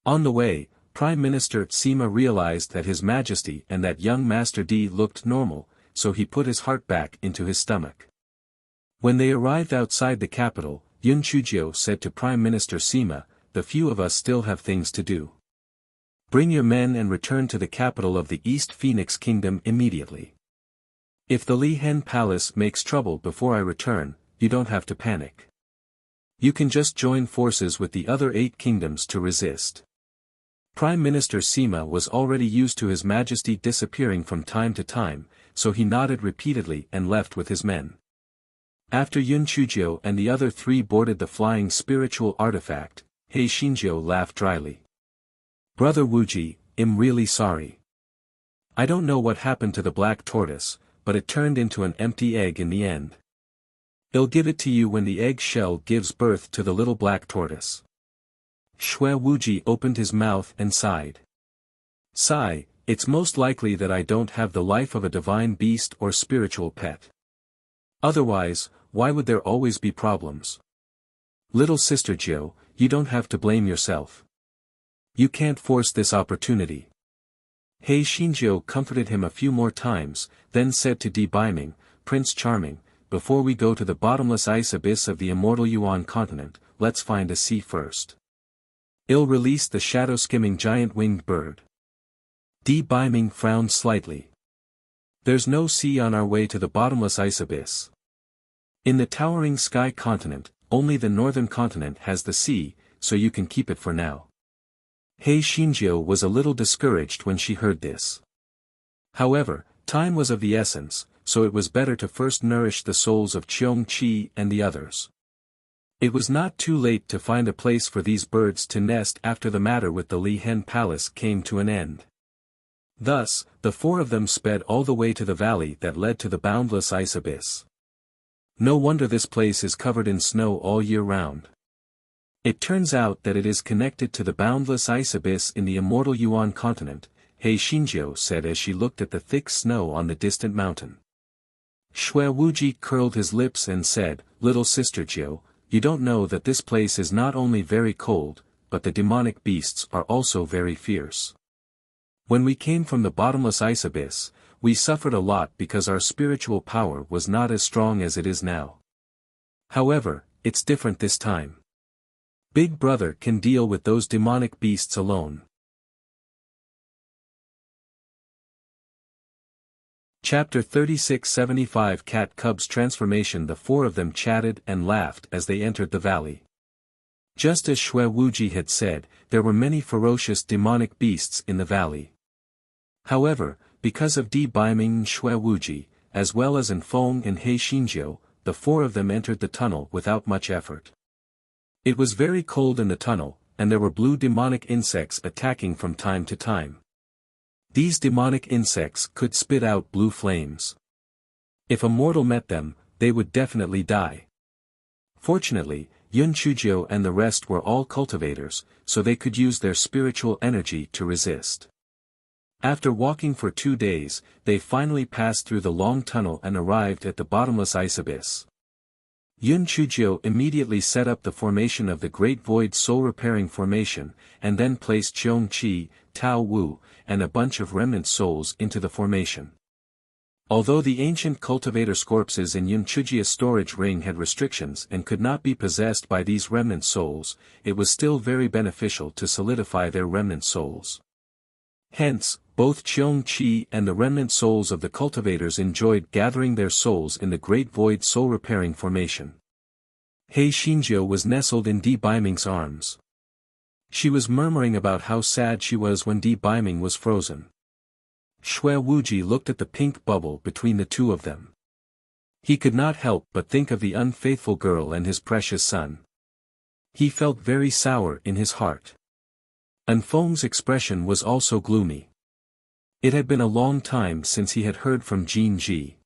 On the way, Prime Minister Sima realized that His Majesty and that young Master Di looked normal, so he put his heart back into his stomach. When they arrived outside the capital, Yun Chujio said to Prime Minister Sima, the few of us still have things to do. Bring your men and return to the capital of the East Phoenix Kingdom immediately. If the Li Hen Palace makes trouble before I return, you don't have to panic. You can just join forces with the other 8 kingdoms to resist. Prime Minister Sima was already used to His Majesty disappearing from time to time, so he nodded repeatedly and left with his men. After Yun Chujio and the other 3 boarded the flying spiritual artifact, He Xinjiu laughed dryly. Brother Wuji, I'm really sorry. I don't know what happened to the black tortoise, but it turned into an empty egg in the end. I'll give it to you when the egg shell gives birth to the little black tortoise. Shui Wuji opened his mouth and sighed. Sigh, it's most likely that I don't have the life of a divine beast or spiritual pet. Otherwise, why would there always be problems? Little sister Jiu, you don't have to blame yourself. You can't force this opportunity. He Xinjiu comforted him a few more times, then said to Di Biming, Prince Charming, before we go to the bottomless ice abyss of the immortal Yuan continent, let's find a sea first. I'll release the shadow-skimming giant-winged bird. Di Biming frowned slightly. There's no sea on our way to the bottomless ice abyss. In the towering sky continent, only the northern continent has the sea, so you can keep it for now. He Xinjiu was a little discouraged when she heard this. However, time was of the essence, so it was better to first nourish the souls of Cheong Qi and the others. It was not too late to find a place for these birds to nest after the matter with the Li Hen Palace came to an end. Thus, the 4 of them sped all the way to the valley that led to the boundless ice abyss. No wonder this place is covered in snow all year round. It turns out that it is connected to the boundless ice abyss in the immortal Yuan continent, He Xinjiu said as she looked at the thick snow on the distant mountain. Shui Wuji curled his lips and said, Little sister Jiu, you don't know that this place is not only very cold, but the demonic beasts are also very fierce. When we came from the bottomless ice abyss, we suffered a lot because our spiritual power was not as strong as it is now. However, it's different this time. Big Brother can deal with those demonic beasts alone. Chapter 36-75 Cat Cub's Transformation. The 4 of them chatted and laughed as they entered the valley. Just as Shui Wuji had said, there were many ferocious demonic beasts in the valley. However, because of Di Biming and Shui Wuji, as well as Feng and He Xinjiu, the 4 of them entered the tunnel without much effort. It was very cold in the tunnel, and there were blue demonic insects attacking from time to time. These demonic insects could spit out blue flames. If a mortal met them, they would definitely die. Fortunately, Yun Chujio and the rest were all cultivators, so they could use their spiritual energy to resist. After walking for 2 days, they finally passed through the long tunnel and arrived at the bottomless ice abyss. Yun Chujio immediately set up the formation of the Great Void Soul Repairing Formation, and then placed Cheong Qi, Tao Wu, and a bunch of remnant souls into the formation. Although the ancient cultivator's corpses in Yun Chujia's storage ring had restrictions and could not be possessed by these remnant souls, it was still very beneficial to solidify their remnant souls. Hence, both Cheong Qi and the remnant souls of the cultivators enjoyed gathering their souls in the Great Void Soul Repairing Formation. He Xinjiu was nestled in Di Biming's arms. She was murmuring about how sad she was when Di Biming was frozen. Shui Wuji looked at the pink bubble between the 2 of them. He could not help but think of the unfaithful girl and his precious son. He felt very sour in his heart. Feng's expression was also gloomy. It had been a long time since he had heard from Jin Ji.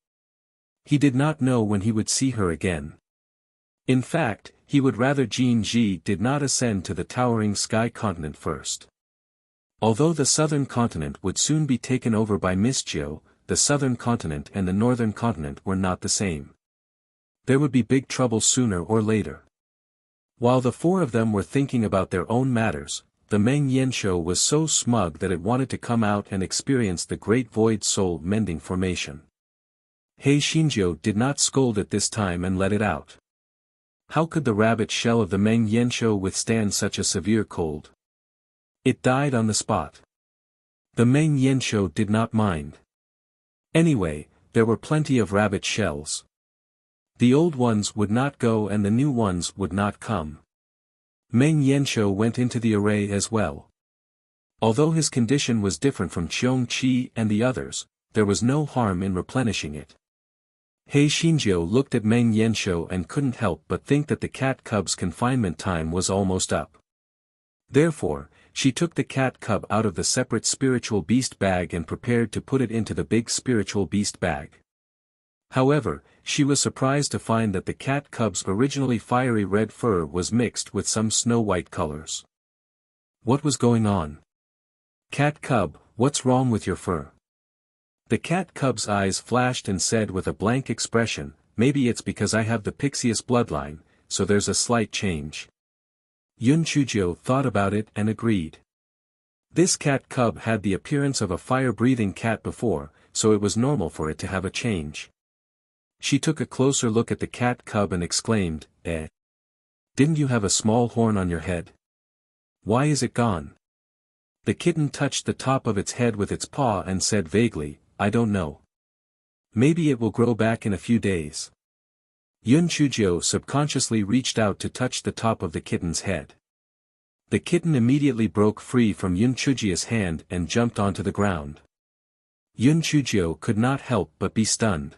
He did not know when he would see her again. In fact, he would rather Jin Ji did not ascend to the towering sky continent first. Although the southern continent would soon be taken over by Miss Jiu, the southern continent and the northern continent were not the same. There would be big trouble sooner or later. While the 4 of them were thinking about their own matters, the Meng Yanshou was so smug that it wanted to come out and experience the Great Void Soul Mending Formation. He Xinjiu did not scold at this time and let it out. How could the rabbit shell of the Meng Yanshou withstand such a severe cold? It died on the spot. The Meng Yanshou did not mind. Anyway, there were plenty of rabbit shells. The old ones would not go and the new ones would not come. Meng Yanshou went into the array as well. Although his condition was different from Qiong Qi and the others, there was no harm in replenishing it. He Xinjiu looked at Meng Yanshou and couldn't help but think that the cat cub's confinement time was almost up. Therefore, she took the cat cub out of the separate spiritual beast bag and prepared to put it into the big spiritual beast bag. However, she was surprised to find that the cat cub's originally fiery red fur was mixed with some snow-white colors. What was going on? Cat cub, what's wrong with your fur? The cat cub's eyes flashed and said with a blank expression, maybe it's because I have the Pixius bloodline, so there's a slight change. Yun Chujiu thought about it and agreed. This cat cub had the appearance of a fire-breathing cat before, so it was normal for it to have a change. She took a closer look at the cat cub and exclaimed, "Eh? Didn't you have a small horn on your head? Why is it gone?" The kitten touched the top of its head with its paw and said vaguely, "I don't know. Maybe it will grow back in a few days." Yun Chujiu subconsciously reached out to touch the top of the kitten's head. The kitten immediately broke free from Yun Chujiu's hand and jumped onto the ground. Yun Chujiu could not help but be stunned.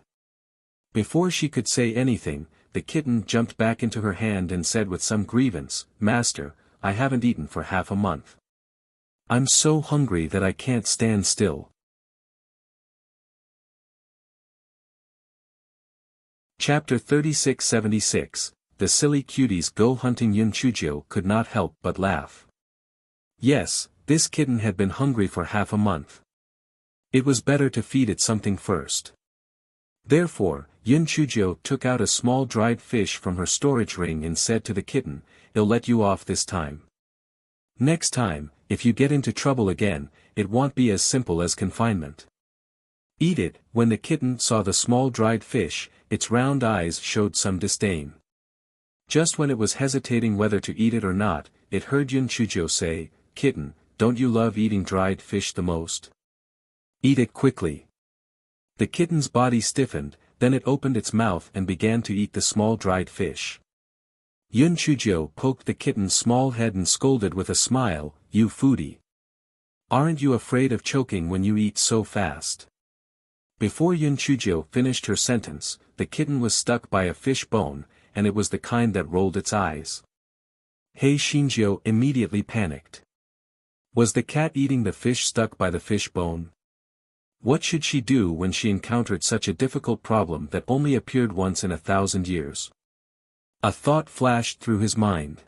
Before she could say anything, the kitten jumped back into her hand and said with some grievance, "Master, I haven't eaten for half a month. I'm so hungry that I can't stand still." Chapter 3676, The Silly Cuties Go Hunting. Yun Chujiu could not help but laugh. Yes, this kitten had been hungry for half a month. It was better to feed it something first. Therefore, Yun Chujiu took out a small dried fish from her storage ring and said to the kitten, "I'll let you off this time. Next time, if you get into trouble again, it won't be as simple as confinement. Eat it." When the kitten saw the small dried fish, its round eyes showed some disdain. Just when it was hesitating whether to eat it or not, it heard Yun Chujiu say, "Kitten, don't you love eating dried fish the most? Eat it quickly." The kitten's body stiffened, then it opened its mouth and began to eat the small dried fish. Yun Chujiu poked the kitten's small head and scolded with a smile, "You foodie. Aren't you afraid of choking when you eat so fast?" Before Yun Chujiu finished her sentence, the kitten was stuck by a fish bone, and it was the kind that rolled its eyes. He Xinjiu immediately panicked. Was the cat eating the fish stuck by the fish bone? What should she do when she encountered such a difficult problem that only appeared once in 1,000 years? A thought flashed through his mind.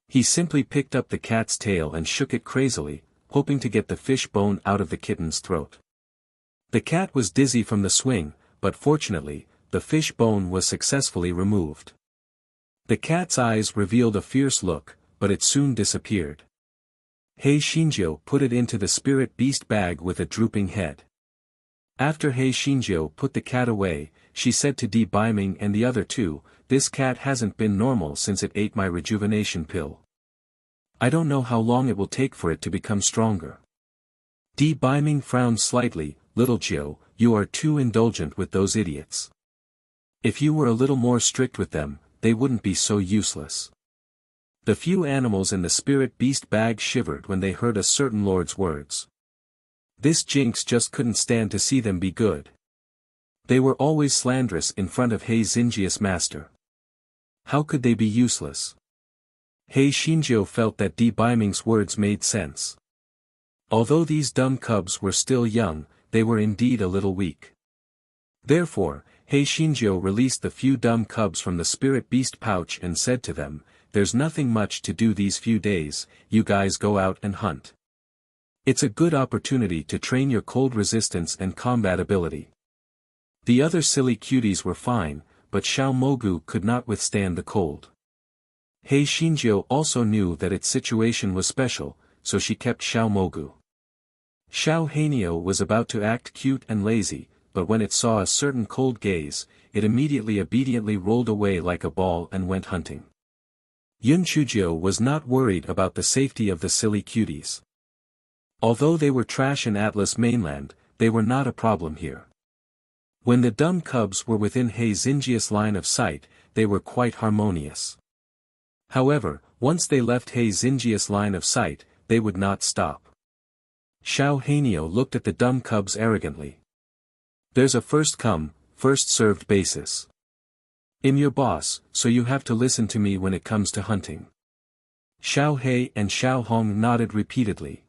He simply picked up the cat's tail and shook it crazily, hoping to get the fish bone out of the kitten's throat. The cat was dizzy from the swing, but fortunately, the fish bone was successfully removed. The cat's eyes revealed a fierce look, but it soon disappeared. He Xinjiu put it into the spirit beast bag with a drooping head. After He Xinjiu put the cat away, she said to Di Baiming and the other two, "This cat hasn't been normal since it ate my rejuvenation pill. I don't know how long it will take for it to become stronger." Di Baiming frowned slightly, "Little Jiu, you are too indulgent with those idiots. If you were a little more strict with them, they wouldn't be so useless." The few animals in the spirit beast bag shivered when they heard a certain lord's words. This jinx just couldn't stand to see them be good. They were always slanderous in front of He Xinjiu's master. How could they be useless? He Xinjiu felt that Di Baiming's words made sense. Although these dumb cubs were still young, they were indeed a little weak. Therefore, He Xinjiu released the few dumb cubs from the spirit beast pouch and said to them, "There's nothing much to do these few days, you guys go out and hunt. It's a good opportunity to train your cold resistance and combat ability." The other silly cuties were fine, but Xiao Mogu could not withstand the cold. He Xinjiu also knew that its situation was special, so she kept Xiao Mogu. Xiao Hanio was about to act cute and lazy, but when it saw a certain cold gaze, it immediately obediently rolled away like a ball and went hunting. Yun Chujiu was not worried about the safety of the silly cuties. Although they were trash in Atlas mainland, they were not a problem here. When the dumb cubs were within He Xinjia's line of sight, they were quite harmonious. However, once they left He Xinjia's line of sight, they would not stop. Xiao Hanio looked at the dumb cubs arrogantly. There's a first come, first served basis. I'm your boss, so you have to listen to me when it comes to hunting. Xiao He and Xiao Hong nodded repeatedly.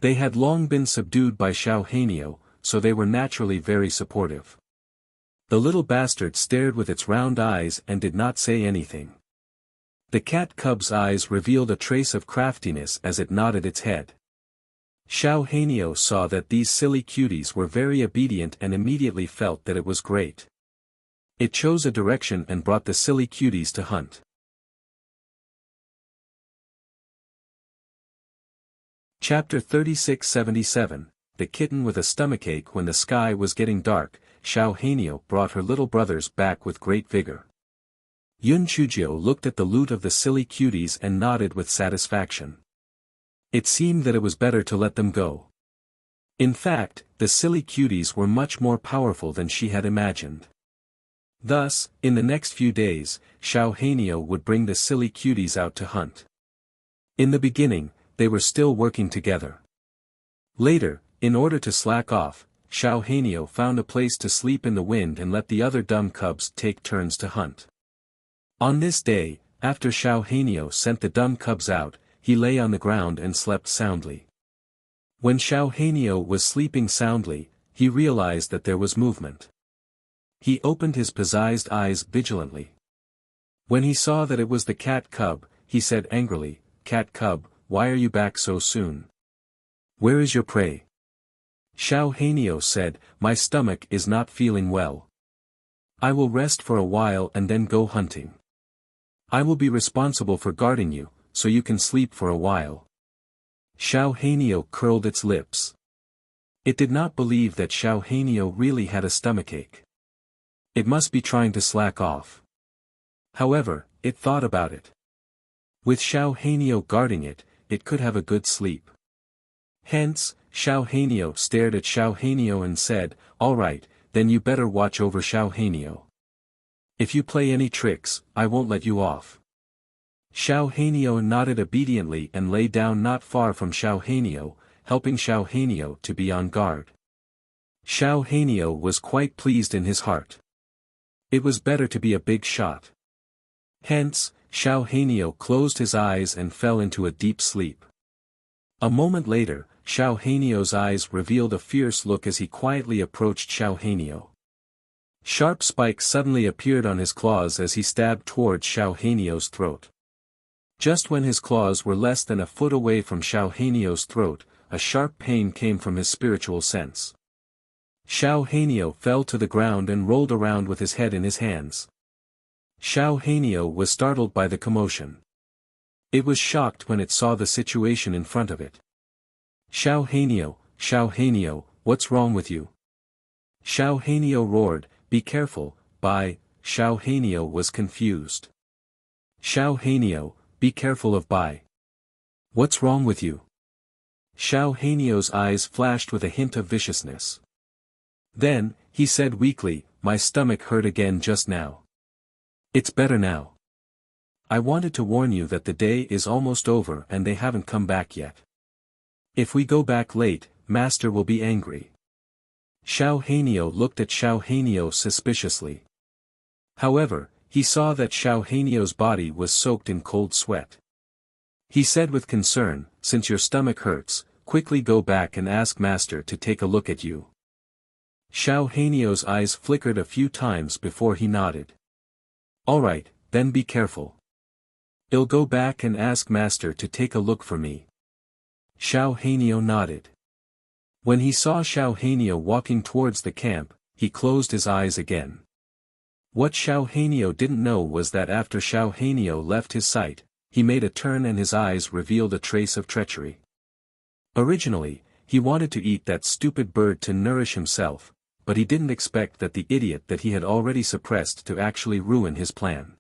They had long been subdued by Xiao Hanio, so they were naturally very supportive. The little bastard stared with its round eyes and did not say anything. The cat cub's eyes revealed a trace of craftiness as it nodded its head. Xiao Hanio saw that these silly cuties were very obedient and immediately felt that it was great. It chose a direction and brought the silly cuties to hunt. Chapter 3677, The Kitten with a Stomachache. When the sky was getting dark, Xiao Hanio brought her little brothers back with great vigor. Yun Chujio looked at the loot of the silly cuties and nodded with satisfaction. It seemed that it was better to let them go. In fact, the silly cuties were much more powerful than she had imagined. Thus, in the next few days, Xiao Hanio would bring the silly cuties out to hunt. In the beginning, they were still working together. Later, in order to slack off, Xiao Hanio found a place to sleep in the wind and let the other dumb cubs take turns to hunt. On this day, after Xiao Hanio sent the dumb cubs out, he lay on the ground and slept soundly. When Xiao Hanio was sleeping soundly, he realized that there was movement. He opened his possessed eyes vigilantly. When he saw that it was the cat cub, he said angrily, "Cat cub, why are you back so soon? Where is your prey?" Xiao Hanio said, "My stomach is not feeling well. I will rest for a while and then go hunting. I will be responsible for guarding you, so you can sleep for a while." Xiao Hanio curled its lips. It did not believe that Xiao Hanio really had a stomachache. It must be trying to slack off. However, it thought about it. With Xiao Hanio guarding it, it could have a good sleep. Hence, Xiao Hanio stared at Xiao Hanio and said, "All right, then you better watch over Xiao Hanio. If you play any tricks, I won't let you off." Xiao Hanio nodded obediently and lay down not far from Xiao Hanio, helping Xiao Hanio to be on guard. Xiao Hanio was quite pleased in his heart. It was better to be a big shot. Hence, Xiao Hanio closed his eyes and fell into a deep sleep. A moment later, Xiao Hanio's eyes revealed a fierce look as he quietly approached Xiao Hanio. Sharp spikes suddenly appeared on his claws as he stabbed towards Xiao Hanio's throat. Just when his claws were less than a foot away from Xiao Hanio's throat, a sharp pain came from his spiritual sense. Xiao Hanio fell to the ground and rolled around with his head in his hands. Xiao Hanio was startled by the commotion. It was shocked when it saw the situation in front of it. Xiao Hanio, what's wrong with you?" Xiao Hanio roared, "Be careful, Bai." Xiao Hanio was confused. "Xiao Hanio, be careful of Bai. What's wrong with you?" Xiao Hanio's eyes flashed with a hint of viciousness. Then, he said weakly, "My stomach hurt again just now. It's better now. I wanted to warn you that the day is almost over and they haven't come back yet. If we go back late, Master will be angry." Xiao Hanio looked at Xiao Hanio suspiciously. However, he saw that Xiao Hanio's body was soaked in cold sweat. He said with concern, "Since your stomach hurts, quickly go back and ask Master to take a look at you." Xiao Hanio's eyes flickered a few times before he nodded. "All right, then be careful. I'll go back and ask Master to take a look for me." Xiao Hanio nodded. When he saw Xiao Hanio walking towards the camp, he closed his eyes again. What Xiao Hanio didn't know was that after Xiao Hanio left his sight, he made a turn and his eyes revealed a trace of treachery. Originally, he wanted to eat that stupid bird to nourish himself, but he didn't expect that the idiot that he had already suppressed to actually ruin his plan.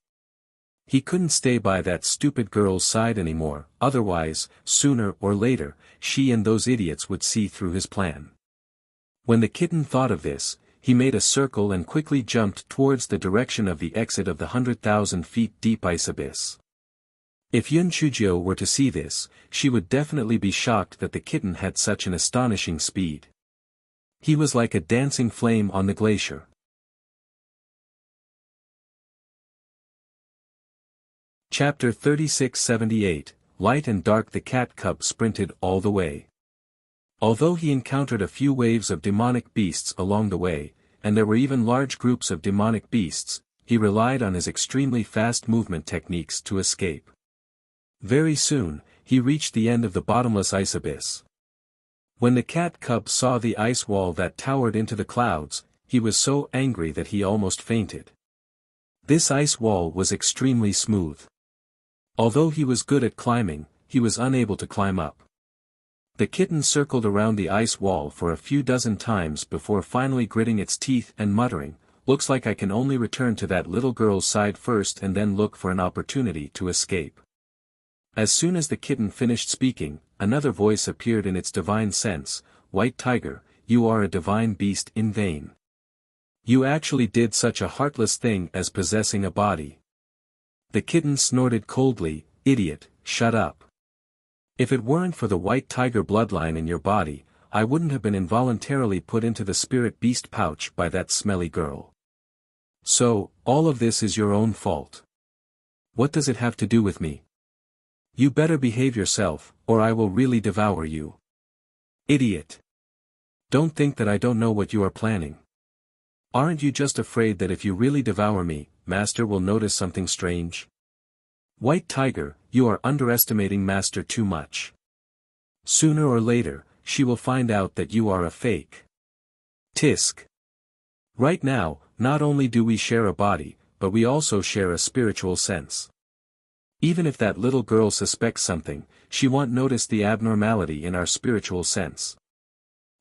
He couldn't stay by that stupid girl's side anymore, otherwise, sooner or later, she and those idiots would see through his plan. When the kitten thought of this, he made a circle and quickly jumped towards the direction of the exit of the 100,000 feet deep ice abyss. If Yun Chujio were to see this, she would definitely be shocked that the kitten had such an astonishing speed. He was like a dancing flame on the glacier. Chapter 3678, Light and Dark. The cat cub sprinted all the way. Although he encountered a few waves of demonic beasts along the way, and there were even large groups of demonic beasts, he relied on his extremely fast movement techniques to escape. Very soon, he reached the end of the bottomless ice abyss. When the cat cub saw the ice wall that towered into the clouds, he was so angry that he almost fainted. This ice wall was extremely smooth. Although he was good at climbing, he was unable to climb up. The kitten circled around the ice wall for a few dozen times before finally gritting its teeth and muttering, "Looks like I can only return to that little girl's side first and then look for an opportunity to escape." As soon as the kitten finished speaking, another voice appeared in its divine sense, "White Tiger, you are a divine beast in vain. You actually did such a heartless thing as possessing a body." The kitten snorted coldly, "Idiot, shut up. If it weren't for the white tiger bloodline in your body, I wouldn't have been involuntarily put into the spirit beast pouch by that smelly girl. So, all of this is your own fault. What does it have to do with me? You better behave yourself, or I will really devour you. Idiot. Don't think that I don't know what you are planning. Aren't you just afraid that if you really devour me, Master will notice something strange? White Tiger, you are underestimating Master too much. Sooner or later, she will find out that you are a fake. Tisk. Right now, not only do we share a body, but we also share a spiritual sense. Even if that little girl suspects something, she won't notice the abnormality in our spiritual sense.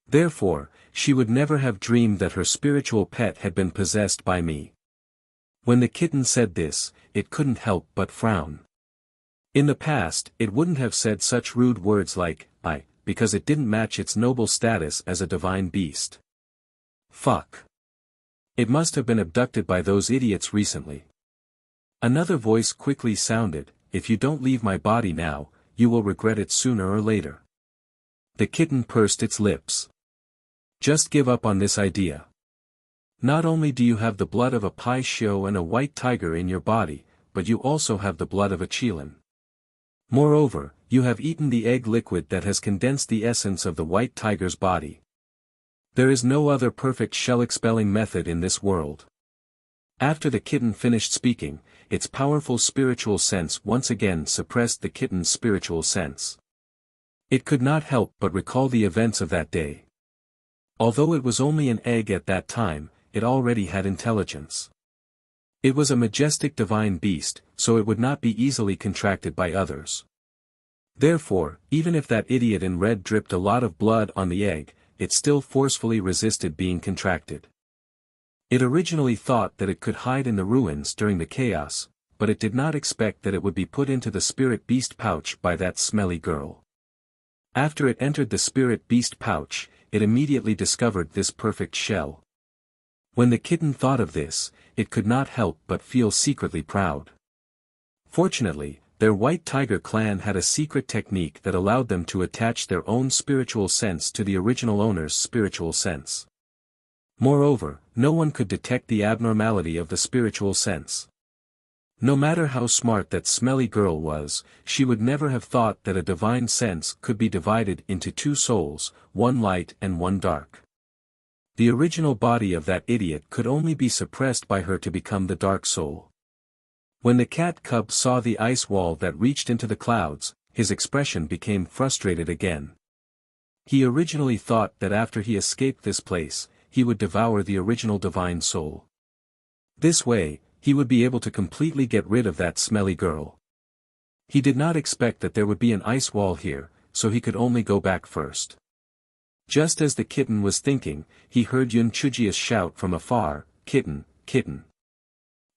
Therefore, she would never have dreamed that her spiritual pet had been possessed by me." When the kitten said this, it couldn't help but frown. In the past, it wouldn't have said such rude words like, "I," because it didn't match its noble status as a divine beast. Fuck. It must have been abducted by those idiots recently. Another voice quickly sounded, "If you don't leave my body now, you will regret it sooner or later." The kitten pursed its lips. Just give up on this idea. Not only do you have the blood of a Pai Shio and a white tiger in your body, but you also have the blood of a Qilin. Moreover, you have eaten the egg liquid that has condensed the essence of the white tiger's body. There is no other perfect shell-expelling method in this world. After the kitten finished speaking, its powerful spiritual sense once again suppressed the kitten's spiritual sense. It could not help but recall the events of that day. Although it was only an egg at that time, it already had intelligence. It was a majestic divine beast, so it would not be easily contracted by others. Therefore, even if that idiot in red dripped a lot of blood on the egg, it still forcefully resisted being contracted. It originally thought that it could hide in the ruins during the chaos, but it did not expect that it would be put into the spirit beast pouch by that smelly girl. After it entered the spirit beast pouch, it immediately discovered this perfect shell. When the kitten thought of this, it could not help but feel secretly proud. Fortunately, their white tiger clan had a secret technique that allowed them to attach their own spiritual sense to the original owner's spiritual sense. Moreover, no one could detect the abnormality of the spiritual sense. No matter how smart that smelly girl was, she would never have thought that a divine sense could be divided into two souls, one light and one dark. The original body of that idiot could only be suppressed by her to become the dark soul. When the cat cub saw the ice wall that reached into the clouds, his expression became frustrated again. He originally thought that after he escaped this place, he would devour the original divine soul. This way, he would be able to completely get rid of that smelly girl. He did not expect that there would be an ice wall here, so he could only go back first. Just as the kitten was thinking, he heard Yun Chujia's shout from afar, "Kitten, kitten."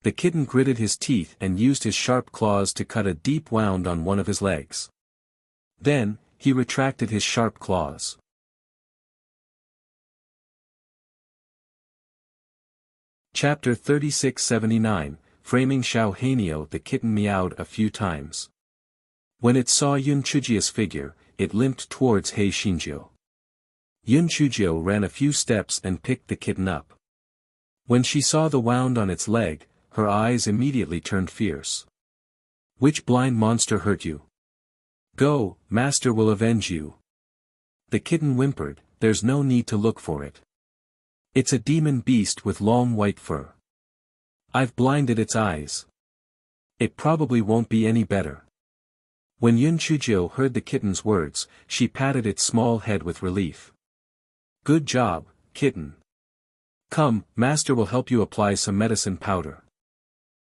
The kitten gritted his teeth and used his sharp claws to cut a deep wound on one of his legs. Then, he retracted his sharp claws. Chapter 3679, Framing Xiao Hanyo. The kitten meowed a few times. When it saw Yun Chujia's figure, it limped towards Hei Xinjiu. Yun Chujio ran a few steps and picked the kitten up. When she saw the wound on its leg, her eyes immediately turned fierce. "Which blind monster hurt you? Go, master will avenge you." The kitten whimpered, "There's no need to look for it. It's a demon beast with long white fur. I've blinded its eyes. It probably won't be any better." When Yun Chujio heard the kitten's words, she patted its small head with relief. "Good job, kitten. Come, master will help you apply some medicine powder.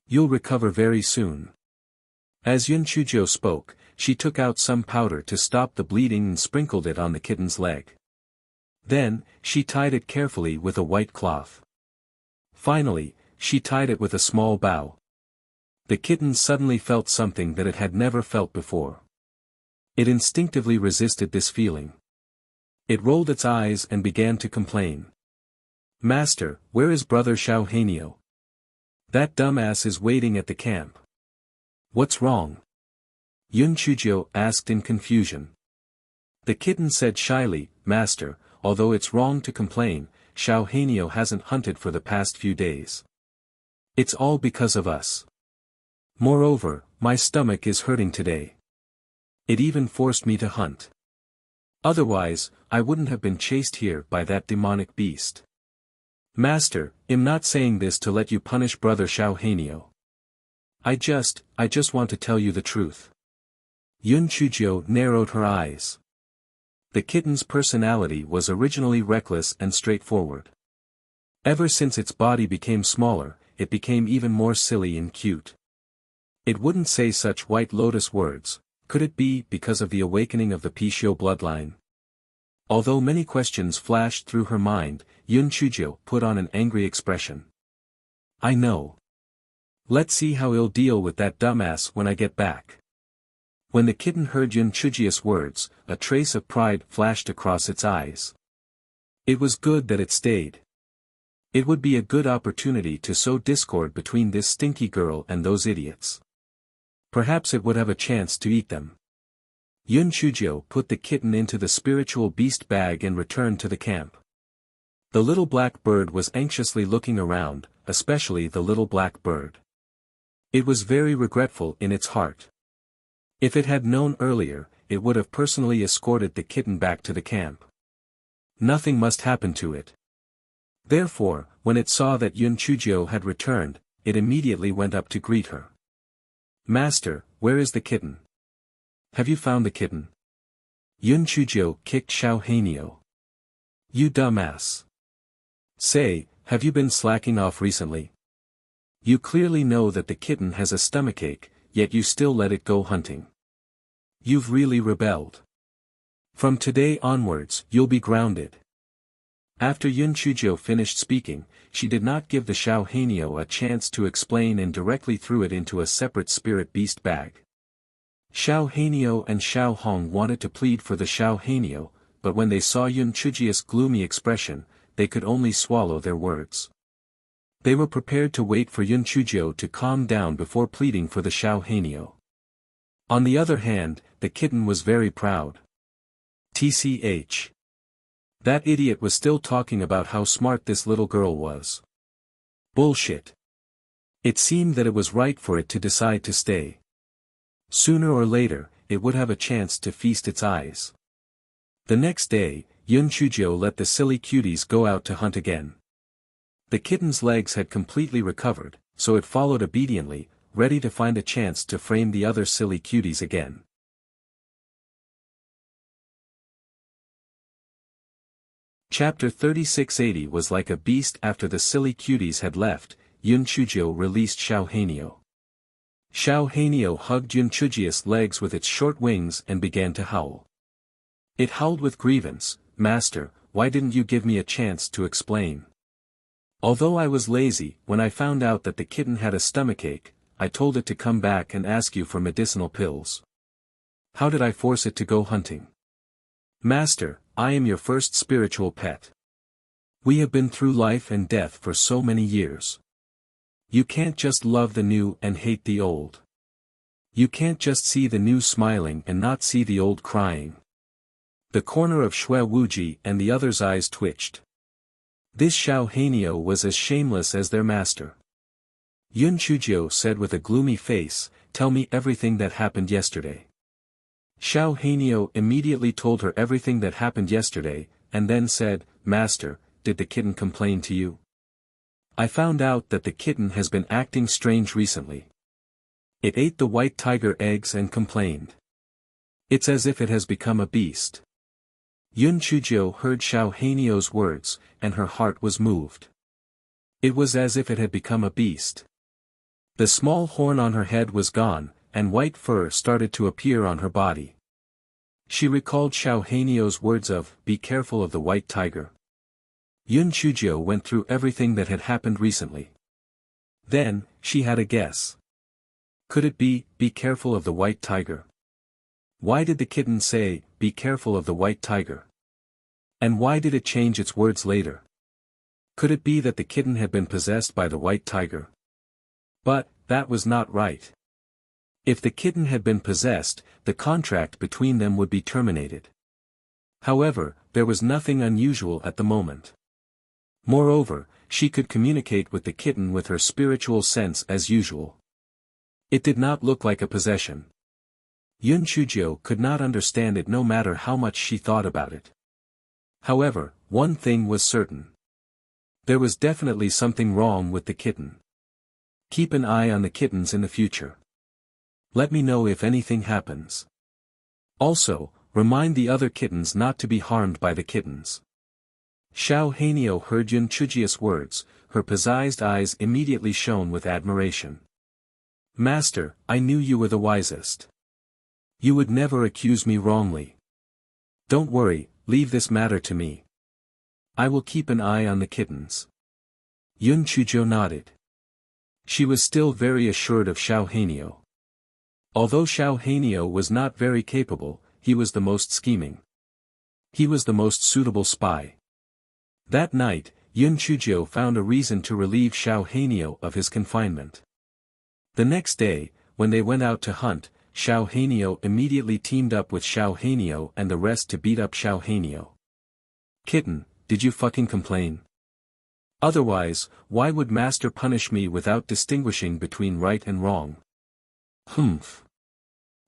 You'll recover very soon." As Yun Chujio spoke, she took out some powder to stop the bleeding and sprinkled it on the kitten's leg. Then, she tied it carefully with a white cloth. Finally, she tied it with a small bow. The kitten suddenly felt something that it had never felt before. It instinctively resisted this feeling. It rolled its eyes and began to complain. "Master, where is brother Xiao Hanyo? That dumbass is waiting at the camp." "What's wrong?" Yun Chujio asked in confusion. The kitten said shyly, "Master, although it's wrong to complain, Xiao Hanyo hasn't hunted for the past few days. It's all because of us. Moreover, my stomach is hurting today. It even forced me to hunt. Otherwise, I wouldn't have been chased here by that demonic beast. Master, I'm not saying this to let you punish brother Xiao Hanyo. I just want to tell you the truth." Yun Chujio narrowed her eyes. The kitten's personality was originally reckless and straightforward. Ever since its body became smaller, it became even more silly and cute. It wouldn't say such white lotus words. Could it be because of the awakening of the Pishio bloodline? Although many questions flashed through her mind, Yun Chujio put on an angry expression. "I know. Let's see how he'll deal with that dumbass when I get back." When the kitten heard Yun Chujio's words, a trace of pride flashed across its eyes. It was good that it stayed. It would be a good opportunity to sow discord between this stinky girl and those idiots. Perhaps it would have a chance to eat them. Yun Chujio put the kitten into the spiritual beast bag and returned to the camp. The little black bird was anxiously looking around, especially the little black bird. It was very regretful in its heart. If it had known earlier, it would have personally escorted the kitten back to the camp. Nothing must happen to it. Therefore, when it saw that Yun Chujio had returned, it immediately went up to greet her. "Master, where is the kitten? Have you found the kitten?" Yun Chujio kicked Xiao Hanyo. "You dumbass. Say, have you been slacking off recently? You clearly know that the kitten has a stomachache, yet you still let it go hunting. You've really rebelled. From today onwards, you'll be grounded." After Yun Chujio finished speaking, she did not give the Xiao Hanyo a chance to explain and directly threw it into a separate spirit beast bag. Xiao Hanyo and Xiao Hong wanted to plead for the Xiao Hanyo, but when they saw Yun Chujio's gloomy expression, they could only swallow their words. They were prepared to wait for Yun Chujio to calm down before pleading for the Xiao Hanyo. On the other hand, the kitten was very proud. TCH. That idiot was still talking about how smart this little girl was. Bullshit. It seemed that it was right for it to decide to stay. Sooner or later, it would have a chance to feast its eyes. The next day, Yun Chujio let the silly cuties go out to hunt again. The kitten's legs had completely recovered, so it followed obediently, ready to find a chance to frame the other silly cuties again. Chapter 3680 was like a beast. After the silly cuties had left, Yun Chujio released Xiao Hanyo. Xiao Hanyo hugged Yun Chujio's legs with its short wings and began to howl. It howled with grievance, "Master, why didn't you give me a chance to explain? Although I was lazy, when I found out that the kitten had a stomachache, I told it to come back and ask you for medicinal pills. How did I force it to go hunting? Master, I am your first spiritual pet. We have been through life and death for so many years. You can't just love the new and hate the old. You can't just see the new smiling and not see the old crying. The corner of Shui Wuji and the other's eyes twitched. This Xiao Hanyo was as shameless as their master. Yun Chujio said with a gloomy face, "Tell me everything that happened yesterday." Xiao Hanyo immediately told her everything that happened yesterday, and then said, "Master, did the kitten complain to you? I found out that the kitten has been acting strange recently. It ate the white tiger eggs and complained. It's as if it has become a beast." Yun Chujio heard Xiao Hanyo's words, and her heart was moved. It was as if it had become a beast. The small horn on her head was gone, and white fur started to appear on her body. She recalled Xiao Hanyo's words of, "Be careful of the white tiger." Yun Chujio went through everything that had happened recently. Then, she had a guess. Could it be careful of the white tiger? Why did the kitten say, "Be careful of the white tiger"? And why did it change its words later? Could it be that the kitten had been possessed by the white tiger? But, that was not right. If the kitten had been possessed, the contract between them would be terminated. However, there was nothing unusual at the moment. Moreover, she could communicate with the kitten with her spiritual sense as usual. It did not look like a possession. Yun Chujio could not understand it no matter how much she thought about it. However, one thing was certain. There was definitely something wrong with the kitten. Keep an eye on the kittens in the future. Let me know if anything happens. Also, remind the other kittens not to be harmed by the kittens. Xiao Hanyo heard Yun Chujio's words, her possessed eyes immediately shone with admiration. "Master, I knew you were the wisest. You would never accuse me wrongly. Don't worry, leave this matter to me. I will keep an eye on the kittens." Yun Chujio nodded. She was still very assured of Xiao Hanyo. Although Xiao Hanyo was not very capable, he was the most scheming. He was the most suitable spy. That night, Yun Chujio found a reason to relieve Xiao Hanyo of his confinement. The next day, when they went out to hunt, Xiao Hanyo immediately teamed up with Xiao Hanyo and the rest to beat up Xiao Hanyo. "Kitten, did you fucking complain? Otherwise, why would master punish me without distinguishing between right and wrong? Humph.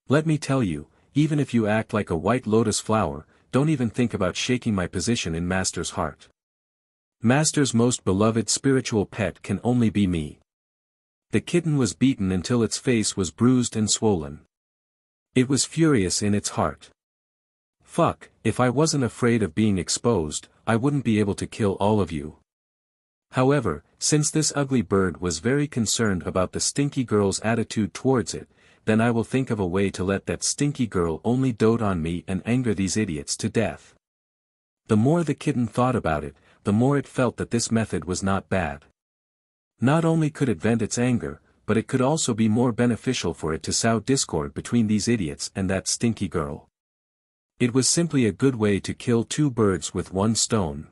Let me tell you, even if you act like a white lotus flower, don't even think about shaking my position in master's heart. Master's most beloved spiritual pet can only be me." The kitten was beaten until its face was bruised and swollen. It was furious in its heart. "Fuck, if I wasn't afraid of being exposed, I wouldn't be able to kill all of you. However, since this ugly bird was very concerned about the stinky girl's attitude towards it, then I will think of a way to let that stinky girl only dote on me and anger these idiots to death." The more the kitten thought about it, the more it felt that this method was not bad. Not only could it vent its anger, but it could also be more beneficial for it to sow discord between these idiots and that stinky girl. It was simply a good way to kill two birds with one stone.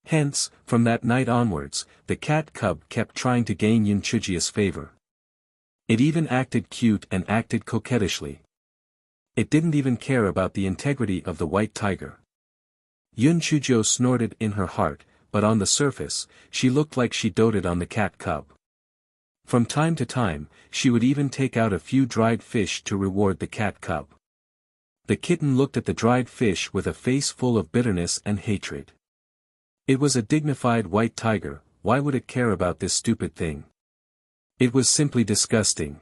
Hence, from that night onwards, the cat cub kept trying to gain Yun Chujio's favor. It even acted cute and acted coquettishly. It didn't even care about the integrity of the white tiger. Yun Chujio snorted in her heart, but on the surface, she looked like she doted on the cat cub. From time to time, she would even take out a few dried fish to reward the cat cub. The kitten looked at the dried fish with a face full of bitterness and hatred. It was a dignified white tiger, why would it care about this stupid thing? It was simply disgusting.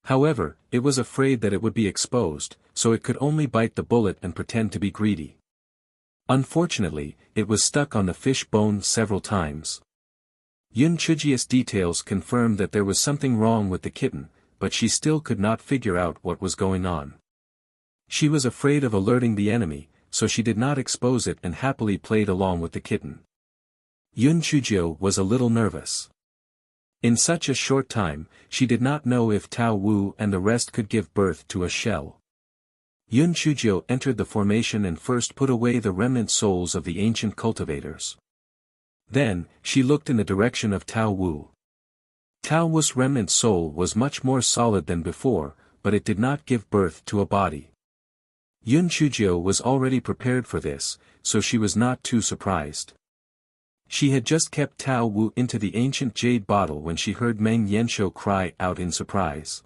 However, it was afraid that it would be exposed, so it could only bite the bullet and pretend to be greedy. Unfortunately, it was stuck on the fish bone several times. Yun Chujio's details confirmed that there was something wrong with the kitten, but she still could not figure out what was going on. She was afraid of alerting the enemy, so she did not expose it and happily played along with the kitten. Yun Chujio was a little nervous. In such a short time, she did not know if Tao Wu and the rest could give birth to a shell. Yun Chujio entered the formation and first put away the remnant souls of the ancient cultivators. Then, she looked in the direction of Tao Wu. Tao Wu's remnant soul was much more solid than before, but it did not give birth to a body. Yun Chujio was already prepared for this, so she was not too surprised. She had just kept Tao Wu into the ancient jade bottle when she heard Meng Yanshou cry out in surprise.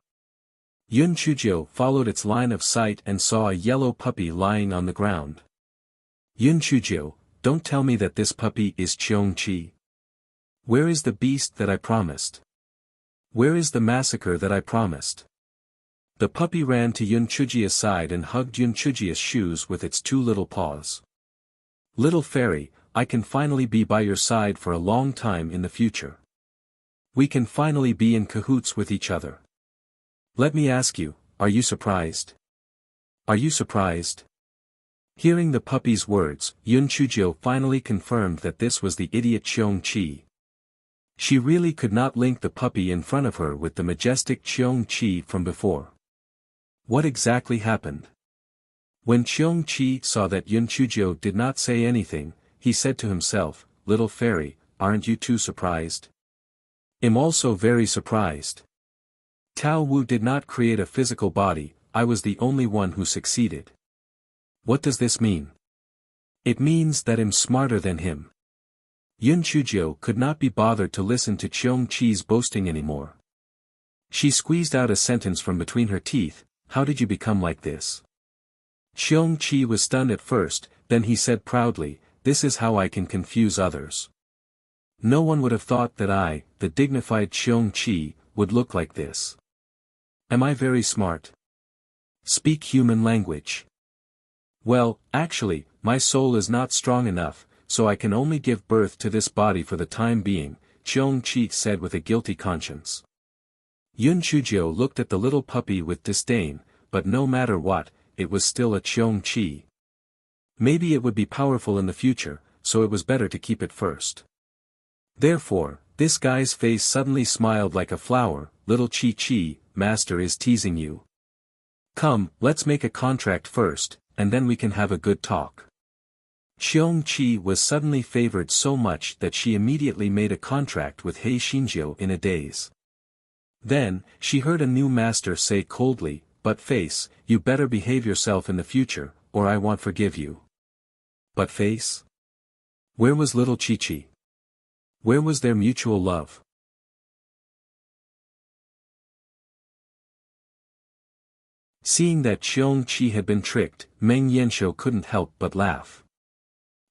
Yun Chujio followed its line of sight and saw a yellow puppy lying on the ground. Yun Chujio, don't tell me that this puppy is Qiongqi. Where is the beast that I promised? Where is the massacre that I promised? The puppy ran to Yun Chujia's side and hugged Yun Chujia's shoes with its two little paws. Little fairy, I can finally be by your side for a long time in the future. We can finally be in cahoots with each other. Let me ask you, are you surprised? Are you surprised? Hearing the puppy's words, Yun Chujio finally confirmed that this was the idiot Qiongqi. She really could not link the puppy in front of her with the majestic Qiongqi from before. What exactly happened? When Qiongqi saw that Yun Chujio did not say anything, he said to himself, little fairy, aren't you too surprised? I'm also very surprised. Tao Wu did not create a physical body, I was the only one who succeeded. What does this mean? It means that I'm smarter than him. Yun Chujio could not be bothered to listen to Qiongqi's boasting anymore. She squeezed out a sentence from between her teeth, how did you become like this? Qiongqi was stunned at first, then he said proudly, this is how I can confuse others. No one would have thought that I, the dignified Qiongqi, would look like this. Am I very smart? Speak human language. Well, actually, my soul is not strong enough, so I can only give birth to this body for the time being, Qiongqi said with a guilty conscience. Yun Chujio looked at the little puppy with disdain, but no matter what, it was still a Qiongqi. Maybe it would be powerful in the future, so it was better to keep it first. Therefore, this guy's face suddenly smiled like a flower, little Chi-Chi, master is teasing you. Come, let's make a contract first, and then we can have a good talk. Qiongqi was suddenly favored so much that she immediately made a contract with He Xinjiu in a daze. Then, she heard a new master say coldly, but face, you better behave yourself in the future, or I won't forgive you. But face? Where was little Chi-Chi? Where was their mutual love? Seeing that Qiongqi had been tricked, Meng Yanshou couldn't help but laugh.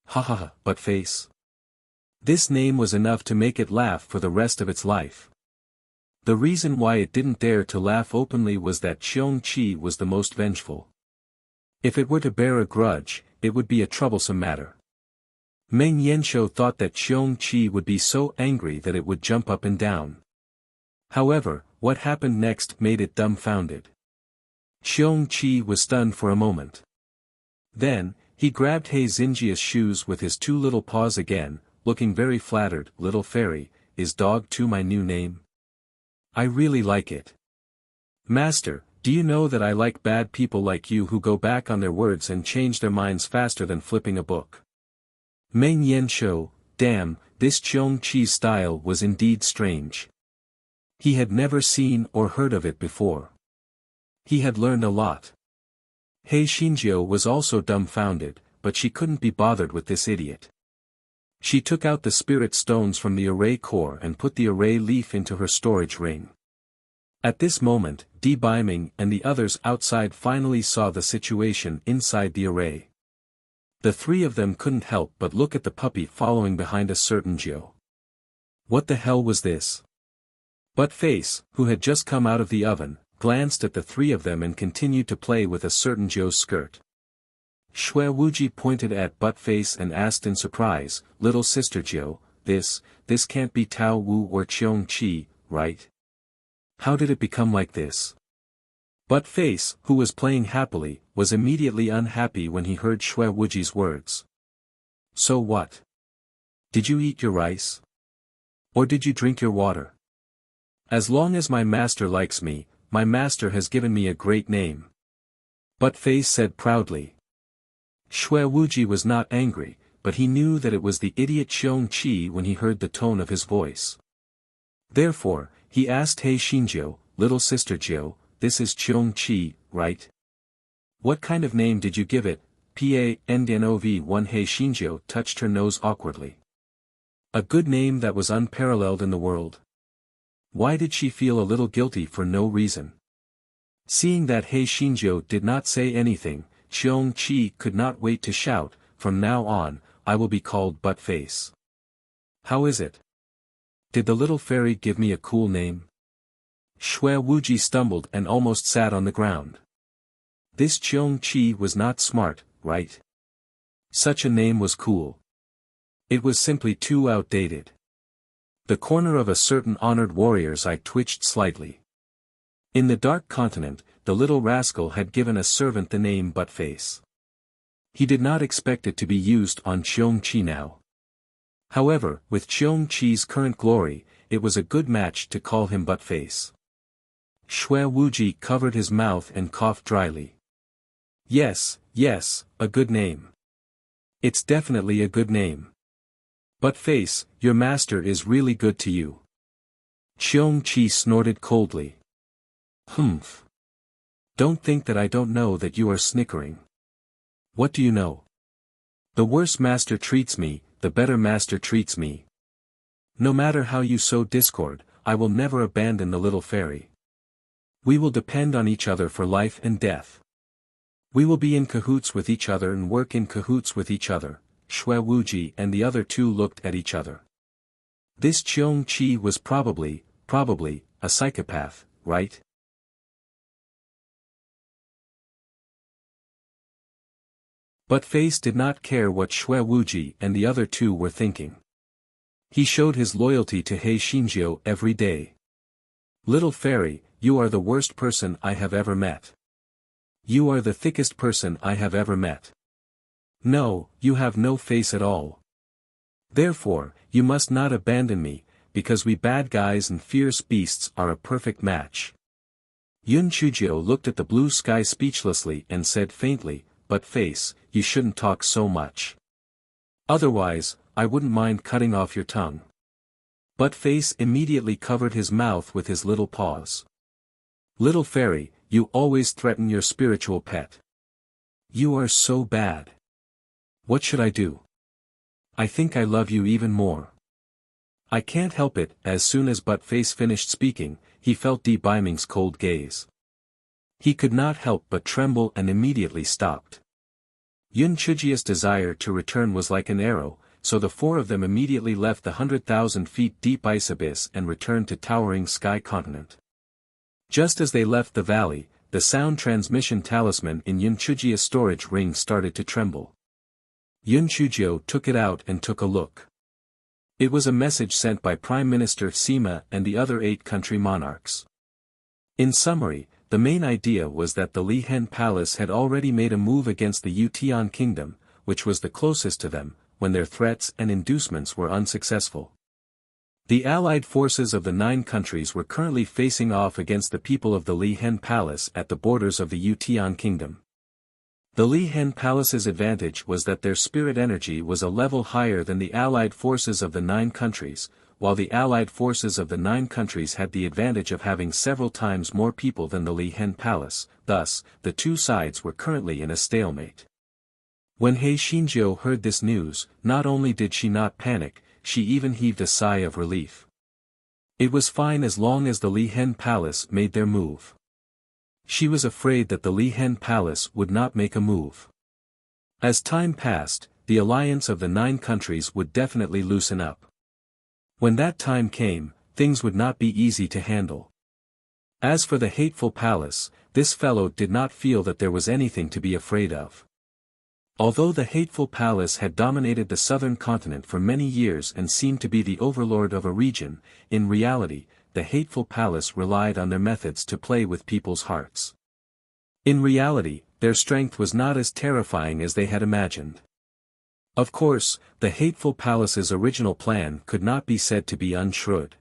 Ha ha ha, but face. This name was enough to make it laugh for the rest of its life. The reason why it didn't dare to laugh openly was that Qiongqi was the most vengeful. If it were to bear a grudge, it would be a troublesome matter. Meng Yanshou thought that Qiongqi would be so angry that it would jump up and down. However, what happened next made it dumbfounded. Qiongqi was stunned for a moment. Then, he grabbed He Xinjia's shoes with his two little paws again, looking very flattered, little fairy, is dog too my new name? I really like it. Master, do you know that I like bad people like you who go back on their words and change their minds faster than flipping a book? Meng Yanshou, damn, this Qiongqi's style was indeed strange. He had never seen or heard of it before. He had learned a lot. He Xinjiu was also dumbfounded, but she couldn't be bothered with this idiot. She took out the spirit stones from the array core and put the array leaf into her storage ring. At this moment, Di Baiming and the others outside finally saw the situation inside the array. The three of them couldn't help but look at the puppy following behind a certain Jiu. What the hell was this? But Face, who had just come out of the oven, glanced at the three of them and continued to play with a certain Jiu's skirt. Shui Wuji pointed at Buttface and asked in surprise, little sister Jiu, this can't be Tao Wu or Qiongqi, right? How did it become like this? Buttface, who was playing happily, was immediately unhappy when he heard Shui Wuji's words. So what? Did you eat your rice? Or did you drink your water? As long as my master likes me, my master has given me a great name. Butt-face said proudly. Xue Wuji was not angry, but he knew that it was the idiot Xiong Qi when he heard the tone of his voice. Therefore, he asked He Xinjiu, little sister Jiu, this is Xiong Qi, right? What kind of name did you give it? Pa-Ndnov1 He Xinjiu touched her nose awkwardly. A good name that was unparalleled in the world. Why did she feel a little guilty for no reason? Seeing that He Xinjiu did not say anything, Xiong Qi could not wait to shout, from now on, I will be called Butt-face. How is it? Did the little fairy give me a cool name? Xue Wuji stumbled and almost sat on the ground. This Xiong Qi was not smart, right? Such a name was cool. It was simply too outdated. The corner of a certain honored warrior's eye twitched slightly. In the Dark Continent, the little rascal had given a servant the name Butt-face. He did not expect it to be used on Xiong Qi now. However, with Xiong Qi's current glory, it was a good match to call him Butt-face. Xue Wuji covered his mouth and coughed dryly. Yes, a good name. It's definitely a good name. Butt-face, your master is really good to you. Xiong Qi snorted coldly. Humph. Don't think that I don't know that you are snickering. What do you know? The worse master treats me, the better master treats me. No matter how you sow discord, I will never abandon the little fairy. We will depend on each other for life and death. We will be in cahoots with each other and work in cahoots with each other. Xue Wuji and the other two looked at each other. This Xiong Qi was probably, a psychopath, right? Butt-face did not care what Xue Wuji and the other two were thinking. He showed his loyalty to He Xinjiu every day. Little fairy, you are the worst person I have ever met. You are the thickest person I have ever met. No, you have no face at all. Therefore, you must not abandon me, because we bad guys and fierce beasts are a perfect match. Yun Chujio looked at the blue sky speechlessly and said faintly, Butt-face, you shouldn't talk so much. Otherwise, I wouldn't mind cutting off your tongue. Butt-face immediately covered his mouth with his little paws. Little fairy, you always threaten your spiritual pet. You are so bad. What should I do? I think I love you even more. I can't help it. As soon as Butt-face finished speaking, he felt Di Biming's cold gaze. He could not help but tremble and immediately stopped. Yun Chujia's desire to return was like an arrow, so the four of them immediately left the 100,000 feet deep ice abyss and returned to towering sky continent. Just as they left the valley, the sound transmission talisman in Yun Chujia's storage ring started to tremble. Yun Chujio took it out and took a look. It was a message sent by Prime Minister Sima and the other 8 country monarchs. In summary, the main idea was that the Li Hen Palace had already made a move against the Yutian Kingdom, which was the closest to them, when their threats and inducements were unsuccessful. The allied forces of the 9 countries were currently facing off against the people of the Li Hen Palace at the borders of the Yutian Kingdom. The Li Hen Palace's advantage was that their spirit energy was a level higher than the allied forces of the 9 countries, while the allied forces of the 9 countries had the advantage of having several times more people than the Li Hen Palace. Thus, the two sides were currently in a stalemate. When He Xinjiu heard this news, not only did she not panic, she even heaved a sigh of relief. It was fine as long as the Li Hen Palace made their move. She was afraid that the Li Hen Palace would not make a move. As time passed, the alliance of the 9 countries would definitely loosen up. When that time came, things would not be easy to handle. As for the hateful palace, this fellow did not feel that there was anything to be afraid of. Although the hateful palace had dominated the southern continent for many years and seemed to be the overlord of a region, in reality, the hateful palace relied on their methods to play with people's hearts. In reality, their strength was not as terrifying as they had imagined. Of course, the hateful palace's original plan could not be said to be unshrewd.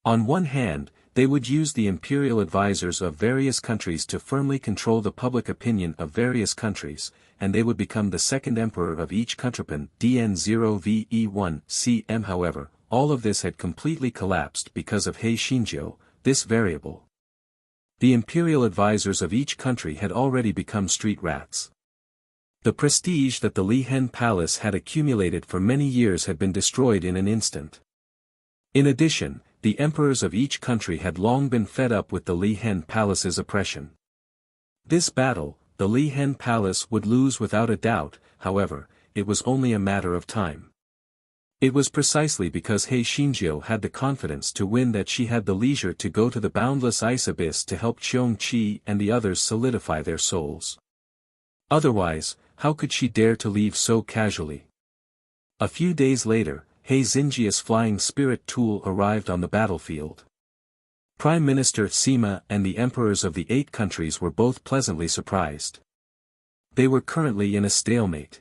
On one hand, They would use the imperial advisors of various countries to firmly control the public opinion of various countries, and they would become the second emperor of each countrypan DN0VE1 CM. However, all of this had completely collapsed because of He Xinjiu, this variable. The imperial advisors of each country had already become street rats. The prestige that the Li Hen Palace had accumulated for many years had been destroyed in an instant. In addition, the emperors of each country had long been fed up with the Li Hen Palace's oppression. This battle, the Li Hen Palace would lose without a doubt. However, it was only a matter of time. It was precisely because He Xinjiu had the confidence to win that she had the leisure to go to the boundless ice abyss to help Qiong Qi and the others solidify their souls. Otherwise, how could she dare to leave so casually? A few days later, He Xinjia's flying spirit tool arrived on the battlefield. Prime Minister Sima and the emperors of the 8 countries were both pleasantly surprised. They were currently in a stalemate.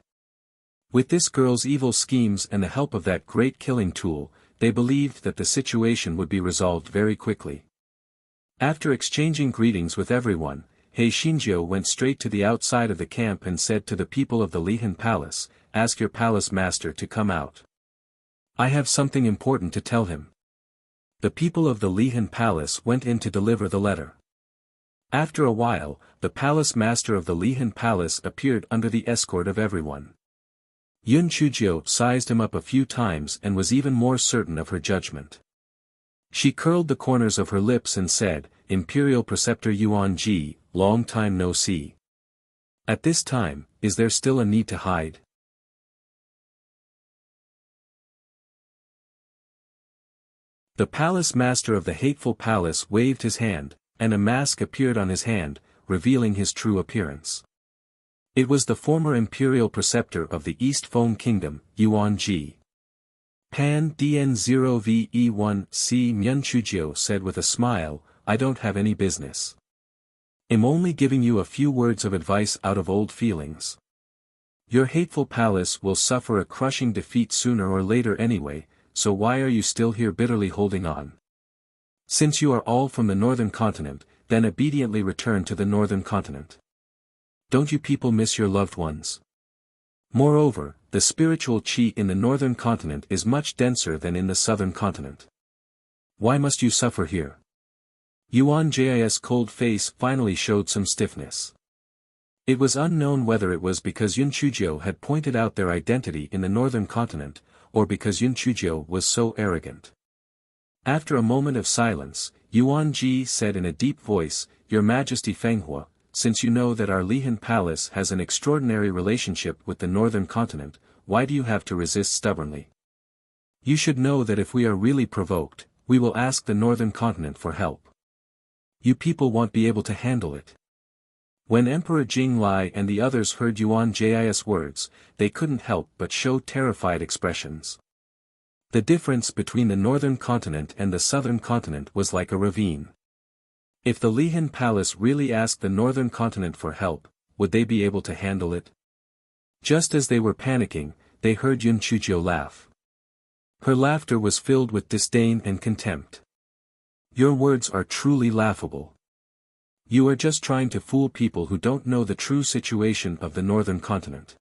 With this girl's evil schemes and the help of that great killing tool, they believed that the situation would be resolved very quickly. After exchanging greetings with everyone, He Xinjiu went straight to the outside of the camp and said to the people of the Li Hen Palace, "Ask your palace master to come out. I have something important to tell him." The people of the Li Hen Palace went in to deliver the letter. After a while, the palace master of the Li Hen Palace appeared under the escort of everyone. Yun Chujiu sized him up a few times and was even more certain of her judgment. She curled the corners of her lips and said, "Imperial Preceptor Yuan Ji, long time no see. At this time, is there still a need to hide?" The palace master of the hateful palace waved his hand, and a mask appeared on his hand, revealing his true appearance. It was the former imperial preceptor of the East Feng Kingdom, Yuan Ji. Pan DN0VE1 C Myun Chujio said with a smile, "I don't have any business. I'm only giving you a few words of advice out of old feelings. Your hateful palace will suffer a crushing defeat sooner or later anyway, so why are you still here bitterly holding on? Since you are all from the northern continent, then obediently return to the northern continent. Don't you people miss your loved ones? Moreover, the spiritual qi in the northern continent is much denser than in the southern continent. Why must you suffer here?" Yuan Ji's cold face finally showed some stiffness. It was unknown whether it was because Yun Chujiu had pointed out their identity in the northern continent, or because Yun Chujiu was so arrogant. After a moment of silence, Yuan Ji said in a deep voice, "Your Majesty Fenghua, since you know that our Li Hen Palace has an extraordinary relationship with the northern continent, why do you have to resist stubbornly? You should know that if we are really provoked, we will ask the northern continent for help. You people won't be able to handle it." When Emperor Jing Lai and the others heard Yuan Ji's words, they couldn't help but show terrified expressions. The difference between the northern continent and the southern continent was like a ravine. If the Li Hen Palace really asked the northern continent for help, would they be able to handle it? Just as they were panicking, they heard Yun Chujiu laugh. Her laughter was filled with disdain and contempt. "Your words are truly laughable. You are just trying to fool people who don't know the true situation of the northern continent.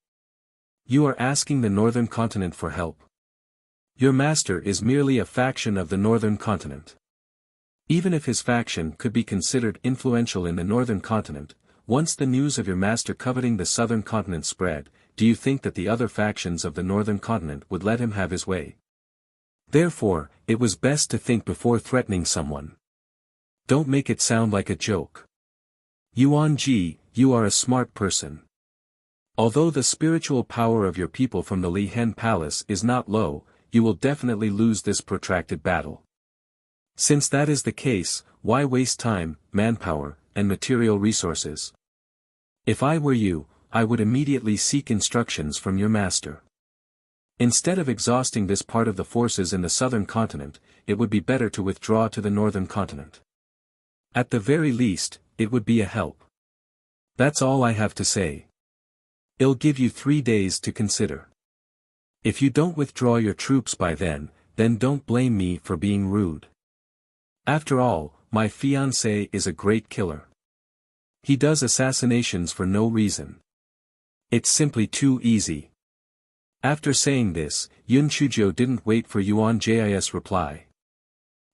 You are asking the northern continent for help. Your master is merely a faction of the northern continent. Even if his faction could be considered influential in the northern continent, once the news of your master coveting the southern continent spread, do you think that the other factions of the northern continent would let him have his way? Therefore, it was best to think before threatening someone. Don't make it sound like a joke. Yuan Ji, you are a smart person. Although the spiritual power of your people from the Li Hen Palace is not low, you will definitely lose this protracted battle. Since that is the case, why waste time, manpower, and material resources? If I were you, I would immediately seek instructions from your master. Instead of exhausting this part of the forces in the southern continent, it would be better to withdraw to the northern continent. At the very least, it would be a help. That's all I have to say. I'll give you 3 days to consider. If you don't withdraw your troops by then don't blame me for being rude. After all, my fiancé is a great killer. He does assassinations for no reason. It's simply too easy. After saying this, Yun Chujio didn't wait for Yuan Ji's reply.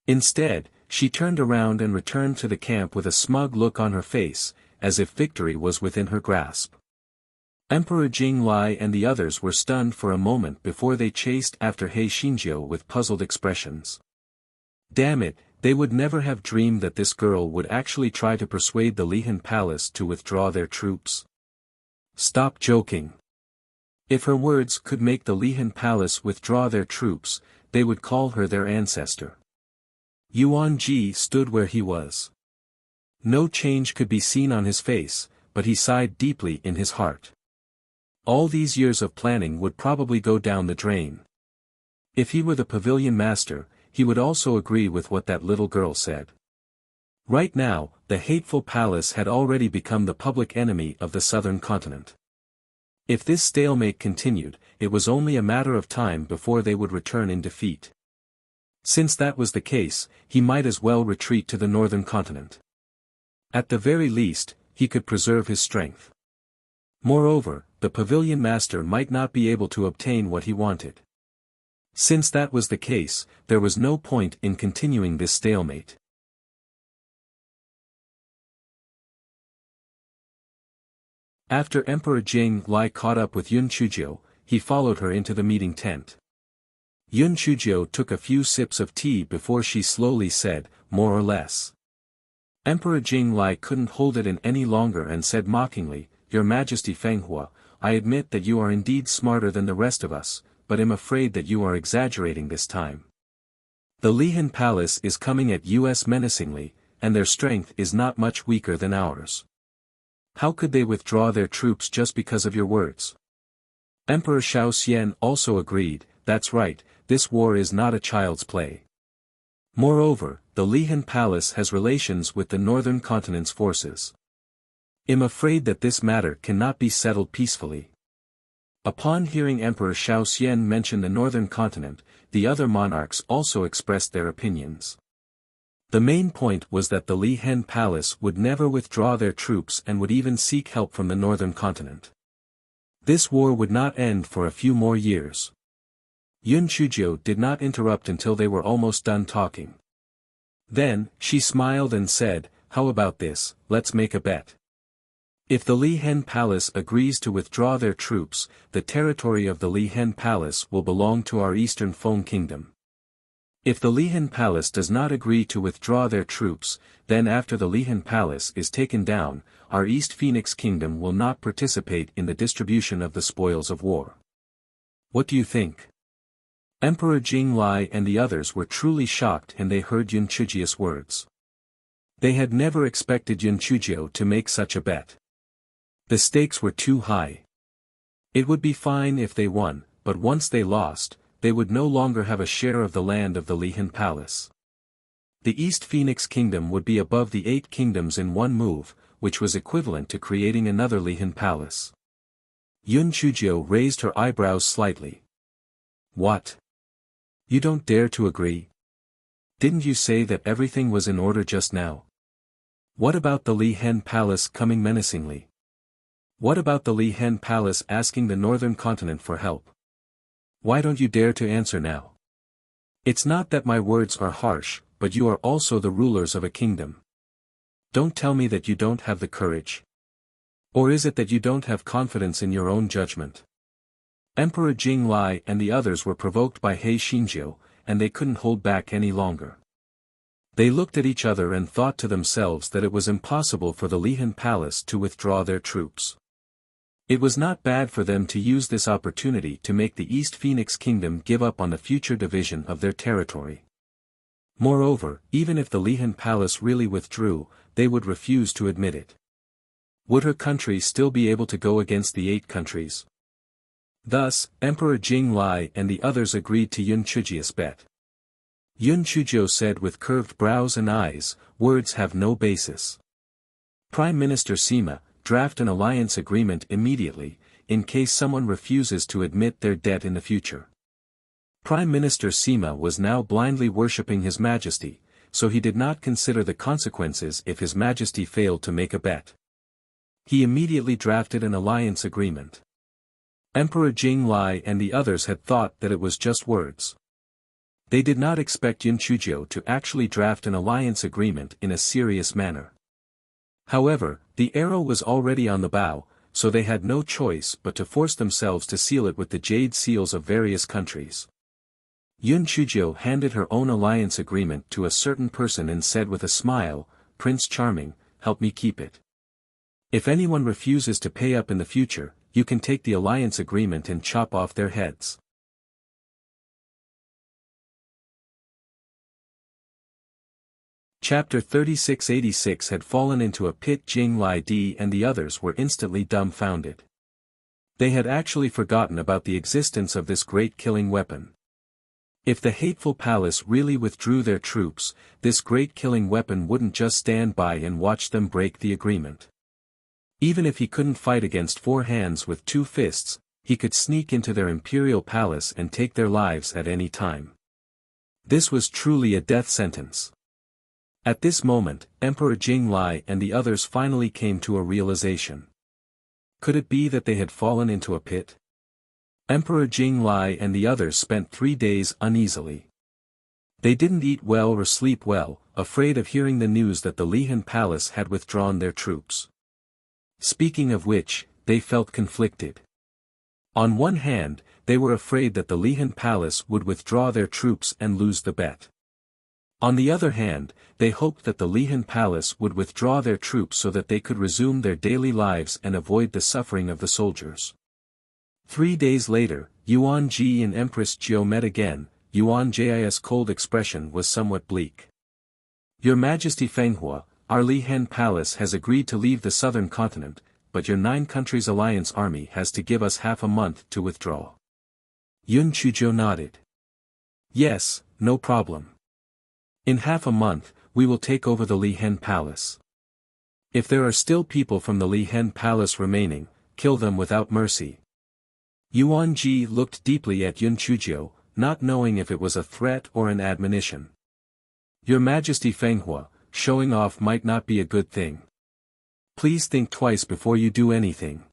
Instead, she turned around and returned to the camp with a smug look on her face, as if victory was within her grasp. Emperor Jing Lai and the others were stunned for a moment before they chased after He Xinjiu with puzzled expressions. Damn it, they would never have dreamed that this girl would actually try to persuade the Lihan Palace to withdraw their troops. Stop joking. If her words could make the Lihan Palace withdraw their troops, they would call her their ancestor. Yuan Ji stood where he was. No change could be seen on his face, but he sighed deeply in his heart. All these years of planning would probably go down the drain. If he were the pavilion master, he would also agree with what that little girl said. Right now, the hateful palace had already become the public enemy of the southern continent. If this stalemate continued, it was only a matter of time before they would return in defeat. Since that was the case, he might as well retreat to the northern continent. At the very least, he could preserve his strength. Moreover, the pavilion master might not be able to obtain what he wanted. Since that was the case, there was no point in continuing this stalemate. After Emperor Jing Lai caught up with Yun Chujio, he followed her into the meeting tent. Yun Chujio took a few sips of tea before she slowly said, more or less. Emperor Jing Lai couldn't hold it in any longer and said mockingly, Your Majesty Fenghua, I admit that you are indeed smarter than the rest of us, but am afraid that you are exaggerating this time. The Lihan Palace is coming at us menacingly, and their strength is not much weaker than ours. How could they withdraw their troops just because of your words? Emperor Shaoxian also agreed, that's right, this war is not a child's play. Moreover, the Lihan Palace has relations with the northern continent's forces. I'm afraid that this matter cannot be settled peacefully. Upon hearing Emperor Shaoxian mention the northern continent, the other monarchs also expressed their opinions. The main point was that the Lihan Palace would never withdraw their troops and would even seek help from the northern continent. This war would not end for a few more years. Yun Chujio did not interrupt until they were almost done talking. Then, she smiled and said, How about this, let's make a bet. If the Lihan Palace agrees to withdraw their troops, the territory of the Lihan Palace will belong to our Eastern Feng Kingdom. If the Lihan Palace does not agree to withdraw their troops, then after the Lihan Palace is taken down, our East Phoenix Kingdom will not participate in the distribution of the spoils of war. What do you think? Emperor Jing Lai and the others were truly shocked when they heard Yun Chujio's words. They had never expected Yun Chujio to make such a bet. The stakes were too high. It would be fine if they won, but once they lost, they would no longer have a share of the land of the Lihan Palace. The East Phoenix Kingdom would be above the 8 kingdoms in one move, which was equivalent to creating another Lihan Palace. Yun Chujio raised her eyebrows slightly. What? You don't dare to agree? Didn't you say that everything was in order just now? What about the Lihan Palace coming menacingly? What about the Lihan Palace asking the northern continent for help? Why don't you dare to answer now? It's not that my words are harsh, but you are also the rulers of a kingdom. Don't tell me that you don't have the courage. Or is it that you don't have confidence in your own judgment? Emperor Jing Lai and the others were provoked by He Xinjiu, and they couldn't hold back any longer. They looked at each other and thought to themselves that it was impossible for the Lihan Palace to withdraw their troops. It was not bad for them to use this opportunity to make the East Phoenix Kingdom give up on the future division of their territory. Moreover, even if the Lihan Palace really withdrew, they would refuse to admit it. Would her country still be able to go against the 8 countries? Thus, Emperor Jing Lai and the others agreed to Yun Chujio's bet. Yun Chujio said with curved brows and eyes, words have no basis. Prime Minister Sima, draft an alliance agreement immediately, in case someone refuses to admit their debt in the future. Prime Minister Sima was now blindly worshipping His Majesty, so he did not consider the consequences if His Majesty failed to make a bet. He immediately drafted an alliance agreement. Emperor Jing Lai and the others had thought that it was just words. They did not expect Yun Chuzhou to actually draft an alliance agreement in a serious manner. However, the arrow was already on the bow, so they had no choice but to force themselves to seal it with the jade seals of various countries. Yun Chuzhou handed her own alliance agreement to a certain person and said with a smile, "Prince Charming, help me keep it. If anyone refuses to pay up in the future, you can take the alliance agreement and chop off their heads." Chapter 3686 had fallen into a pit. Jing Lai Di and the others were instantly dumbfounded. They had actually forgotten about the existence of this great killing weapon. If the hateful palace really withdrew their troops, this great killing weapon wouldn't just stand by and watch them break the agreement. Even if he couldn't fight against 4 hands with 2 fists, he could sneak into their imperial palace and take their lives at any time. This was truly a death sentence. At this moment, Emperor Jing Lai and the others finally came to a realization. Could it be that they had fallen into a pit? Emperor Jing Lai and the others spent 3 days uneasily. They didn't eat well or sleep well, afraid of hearing the news that the Lihan Palace had withdrawn their troops. Speaking of which, they felt conflicted. On one hand, they were afraid that the Lihan Palace would withdraw their troops and lose the bet. On the other hand, they hoped that the Lihan Palace would withdraw their troops so that they could resume their daily lives and avoid the suffering of the soldiers. 3 days later, Yuan Ji and Empress Jiao met again. Yuan Ji's cold expression was somewhat bleak. "Your Majesty Fenghua, our Lihan Palace has agreed to leave the southern continent, but your 9 countries alliance army has to give us half a month to withdraw." Yun Chuzhou nodded. "Yes, no problem. In half a month, we will take over the Lihan Palace. If there are still people from the Lihan Palace remaining, kill them without mercy." Yuan Ji looked deeply at Yun Chuzhou, not knowing if it was a threat or an admonition. "Your Majesty Fenghua, showing off might not be a good thing. Please think twice before you do anything."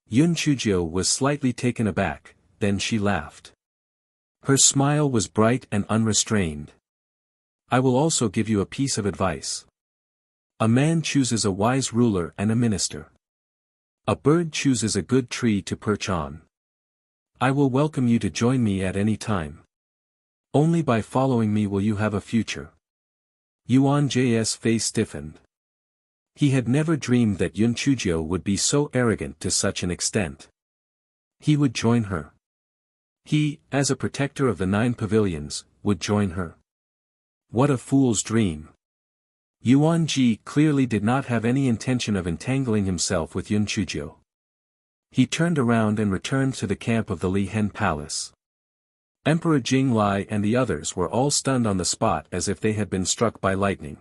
Yun Chuzhou was slightly taken aback, then she laughed. Her smile was bright and unrestrained. "I will also give you a piece of advice. A man chooses a wise ruler and a minister. A bird chooses a good tree to perch on. I will welcome you to join me at any time. Only by following me will you have a future." Yuan Ji's face stiffened. He had never dreamed that Yun Chuzhou would be so arrogant to such an extent. He would join her. He, as a protector of the 9 pavilions, would join her. What a fool's dream. Yuan Ji clearly did not have any intention of entangling himself with Yun Chuzhou. He turned around and returned to the camp of the Lihan Palace. Emperor Jing Lai and the others were all stunned on the spot as if they had been struck by lightning.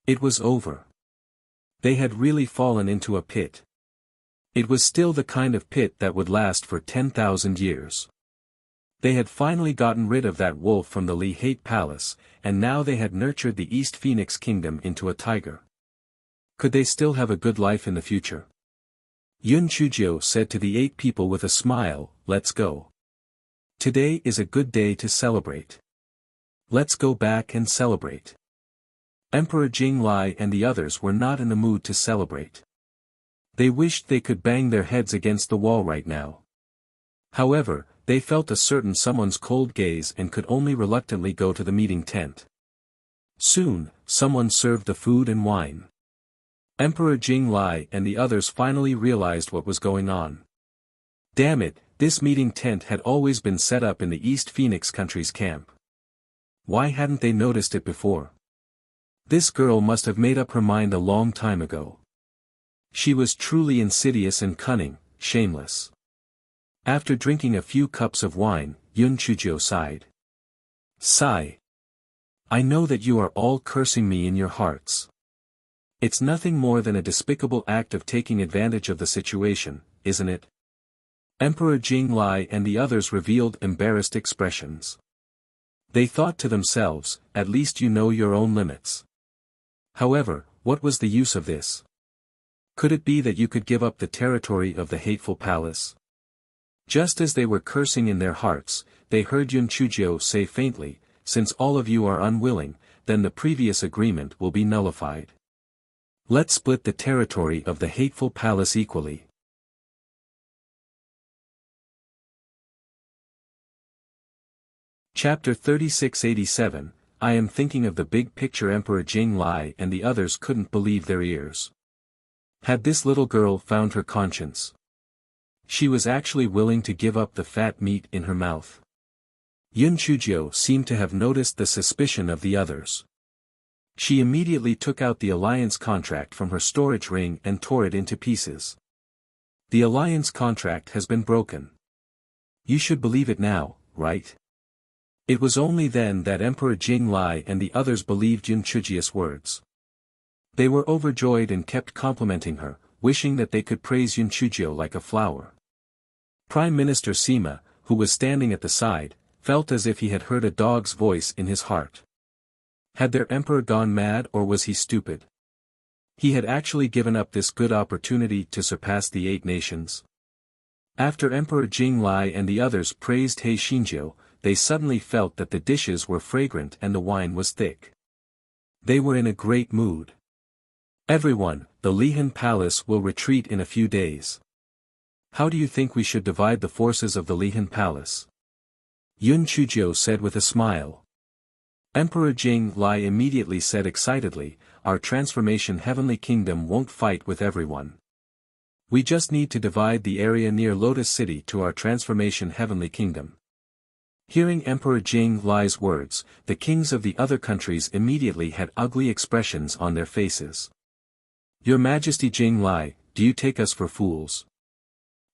It was over. They had really fallen into a pit. It was still the kind of pit that would last for 10,000 years. They had finally gotten rid of that wolf from the Lihan Palace, and now they had nurtured the East Phoenix Kingdom into a tiger. Could they still have a good life in the future? Yun Chuzhou said to the 8 people with a smile, "Let's go. Today is a good day to celebrate. Let's go back and celebrate." Emperor Jing Lai and the others were not in the mood to celebrate. They wished they could bang their heads against the wall right now. However, they felt a certain someone's cold gaze and could only reluctantly go to the meeting tent. Soon, someone served the food and wine. Emperor Jing Lai and the others finally realized what was going on. Damn it, this meeting tent had always been set up in the East Phoenix country's camp. Why hadn't they noticed it before? This girl must have made up her mind a long time ago. She was truly insidious and cunning, shameless. After drinking a few cups of wine, Yun Chuzhou sighed. "Sigh. I know that you are all cursing me in your hearts. It's nothing more than a despicable act of taking advantage of the situation, isn't it?" Emperor Jing Lai and the others revealed embarrassed expressions. They thought to themselves, at least you know your own limits. However, what was the use of this? Could it be that you could give up the territory of the hateful palace? Just as they were cursing in their hearts, they heard Yun Chujio say faintly, since all of you are unwilling, then the previous agreement will be nullified. Let's split the territory of the hateful palace equally. Chapter 3687, I am thinking of the big picture. Emperor Jing Lai and the others couldn't believe their ears. Had this little girl found her conscience? She was actually willing to give up the fat meat in her mouth. Yun Chujio seemed to have noticed the suspicion of the others. She immediately took out the alliance contract from her storage ring and tore it into pieces. The alliance contract has been broken. You should believe it now, right? It was only then that Emperor Jing Lai and the others believed Yun Chujio's words. They were overjoyed and kept complimenting her, wishing that they could praise Yun Chujio like a flower. Prime Minister Sima, who was standing at the side, felt as if he had heard a dog's voice in his heart. Had their emperor gone mad, or was he stupid? He had actually given up this good opportunity to surpass the 8 nations. After Emperor Jing Lai and the others praised He Xinjiu, they suddenly felt that the dishes were fragrant and the wine was thick. They were in a great mood. Everyone, the Lihan Palace will retreat in a few days. How do you think we should divide the forces of the Lihan Palace? Yun Chujio said with a smile. Emperor Jing Lai immediately said excitedly, our transformation heavenly kingdom won't fight with everyone. We just need to divide the area near Lotus City to our transformation heavenly kingdom. Hearing Emperor Jing Lai's words, the kings of the other countries immediately had ugly expressions on their faces. Your Majesty Jing Lai, do you take us for fools?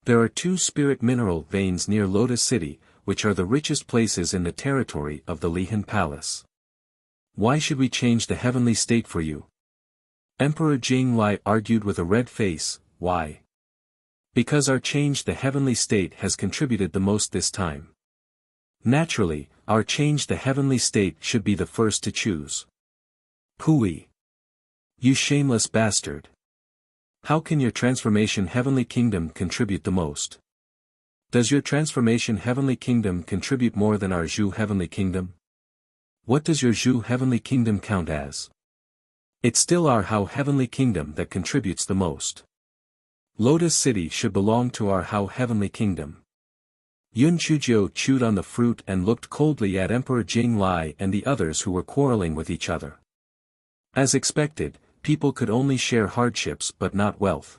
There are 2 spirit mineral veins near Lotus City, which are the richest places in the territory of the Lihan Palace. Why should we change the heavenly state for you? Emperor Jing Lai argued with a red face. Why? Because our change the heavenly state has contributed the most this time. Naturally, our change the heavenly state should be the first to choose. Pooey! You shameless bastard! How can your transformation heavenly kingdom contribute the most? Does your transformation heavenly kingdom contribute more than our Zhu heavenly kingdom? What does your Zhu heavenly kingdom count as? It's still our Hao heavenly kingdom that contributes the most. Lotus City should belong to our Hao heavenly kingdom. Yun Chujio chewed on the fruit and looked coldly at Emperor Jing Lai and the others who were quarreling with each other. As expected, people could only share hardships but not wealth.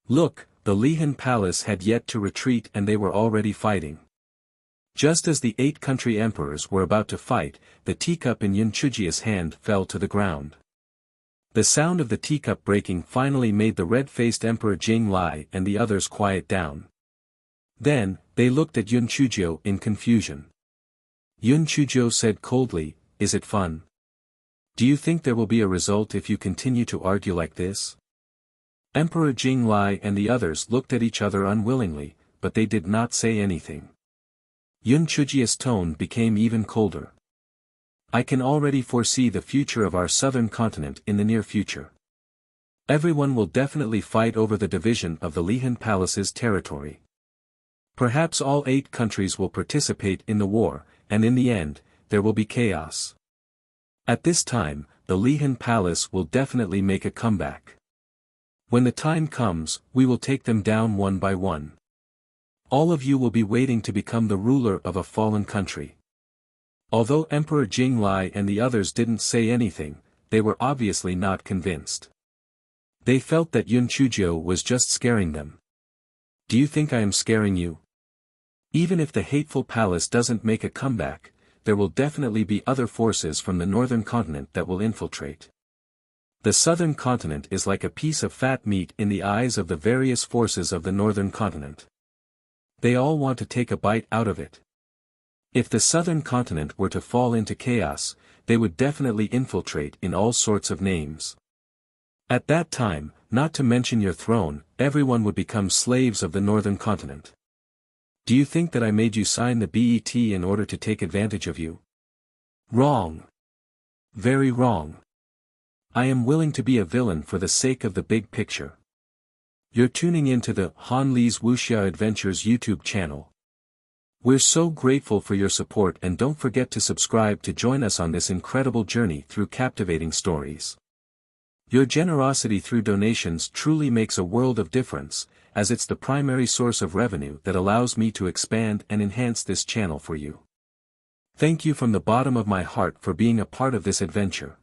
Look, the Lihan Palace had yet to retreat and they were already fighting. Just as the 8 country emperors were about to fight, the teacup in Yun Chujio's hand fell to the ground. The sound of the teacup breaking finally made the red-faced Emperor Jing Lai and the others quiet down. Then, they looked at Yun Chujio in confusion. Yun Chujio said coldly, is it fun? Do you think there will be a result if you continue to argue like this? Emperor Jing Lai and the others looked at each other unwillingly, but they did not say anything. Yun Chujio's tone became even colder. I can already foresee the future of our southern continent in the near future. Everyone will definitely fight over the division of the Lihan Palace's territory. Perhaps all 8 countries will participate in the war, and in the end, there will be chaos. At this time, the Lihan Palace will definitely make a comeback. When the time comes, we will take them down one by one. All of you will be waiting to become the ruler of a fallen country. Although Emperor Jing Lai and the others didn't say anything, they were obviously not convinced. They felt that Yun Chujio was just scaring them. Do you think I am scaring you? Even if the hateful palace doesn't make a comeback, there will definitely be other forces from the northern continent that will infiltrate. The southern continent is like a piece of fat meat in the eyes of the various forces of the northern continent. They all want to take a bite out of it. If the southern continent were to fall into chaos, they would definitely infiltrate in all sorts of names. At that time, not to mention your throne, everyone would become slaves of the northern continent. Do you think that I made you sign the BET in order to take advantage of you? Wrong. Very wrong. I am willing to be a villain for the sake of the big picture. You're tuning into the Han Li's Wuxia Adventures YouTube channel. We're so grateful for your support, and don't forget to subscribe to join us on this incredible journey through captivating stories. Your generosity through donations truly makes a world of difference, as it's the primary source of revenue that allows me to expand and enhance this channel for you. Thank you from the bottom of my heart for being a part of this adventure.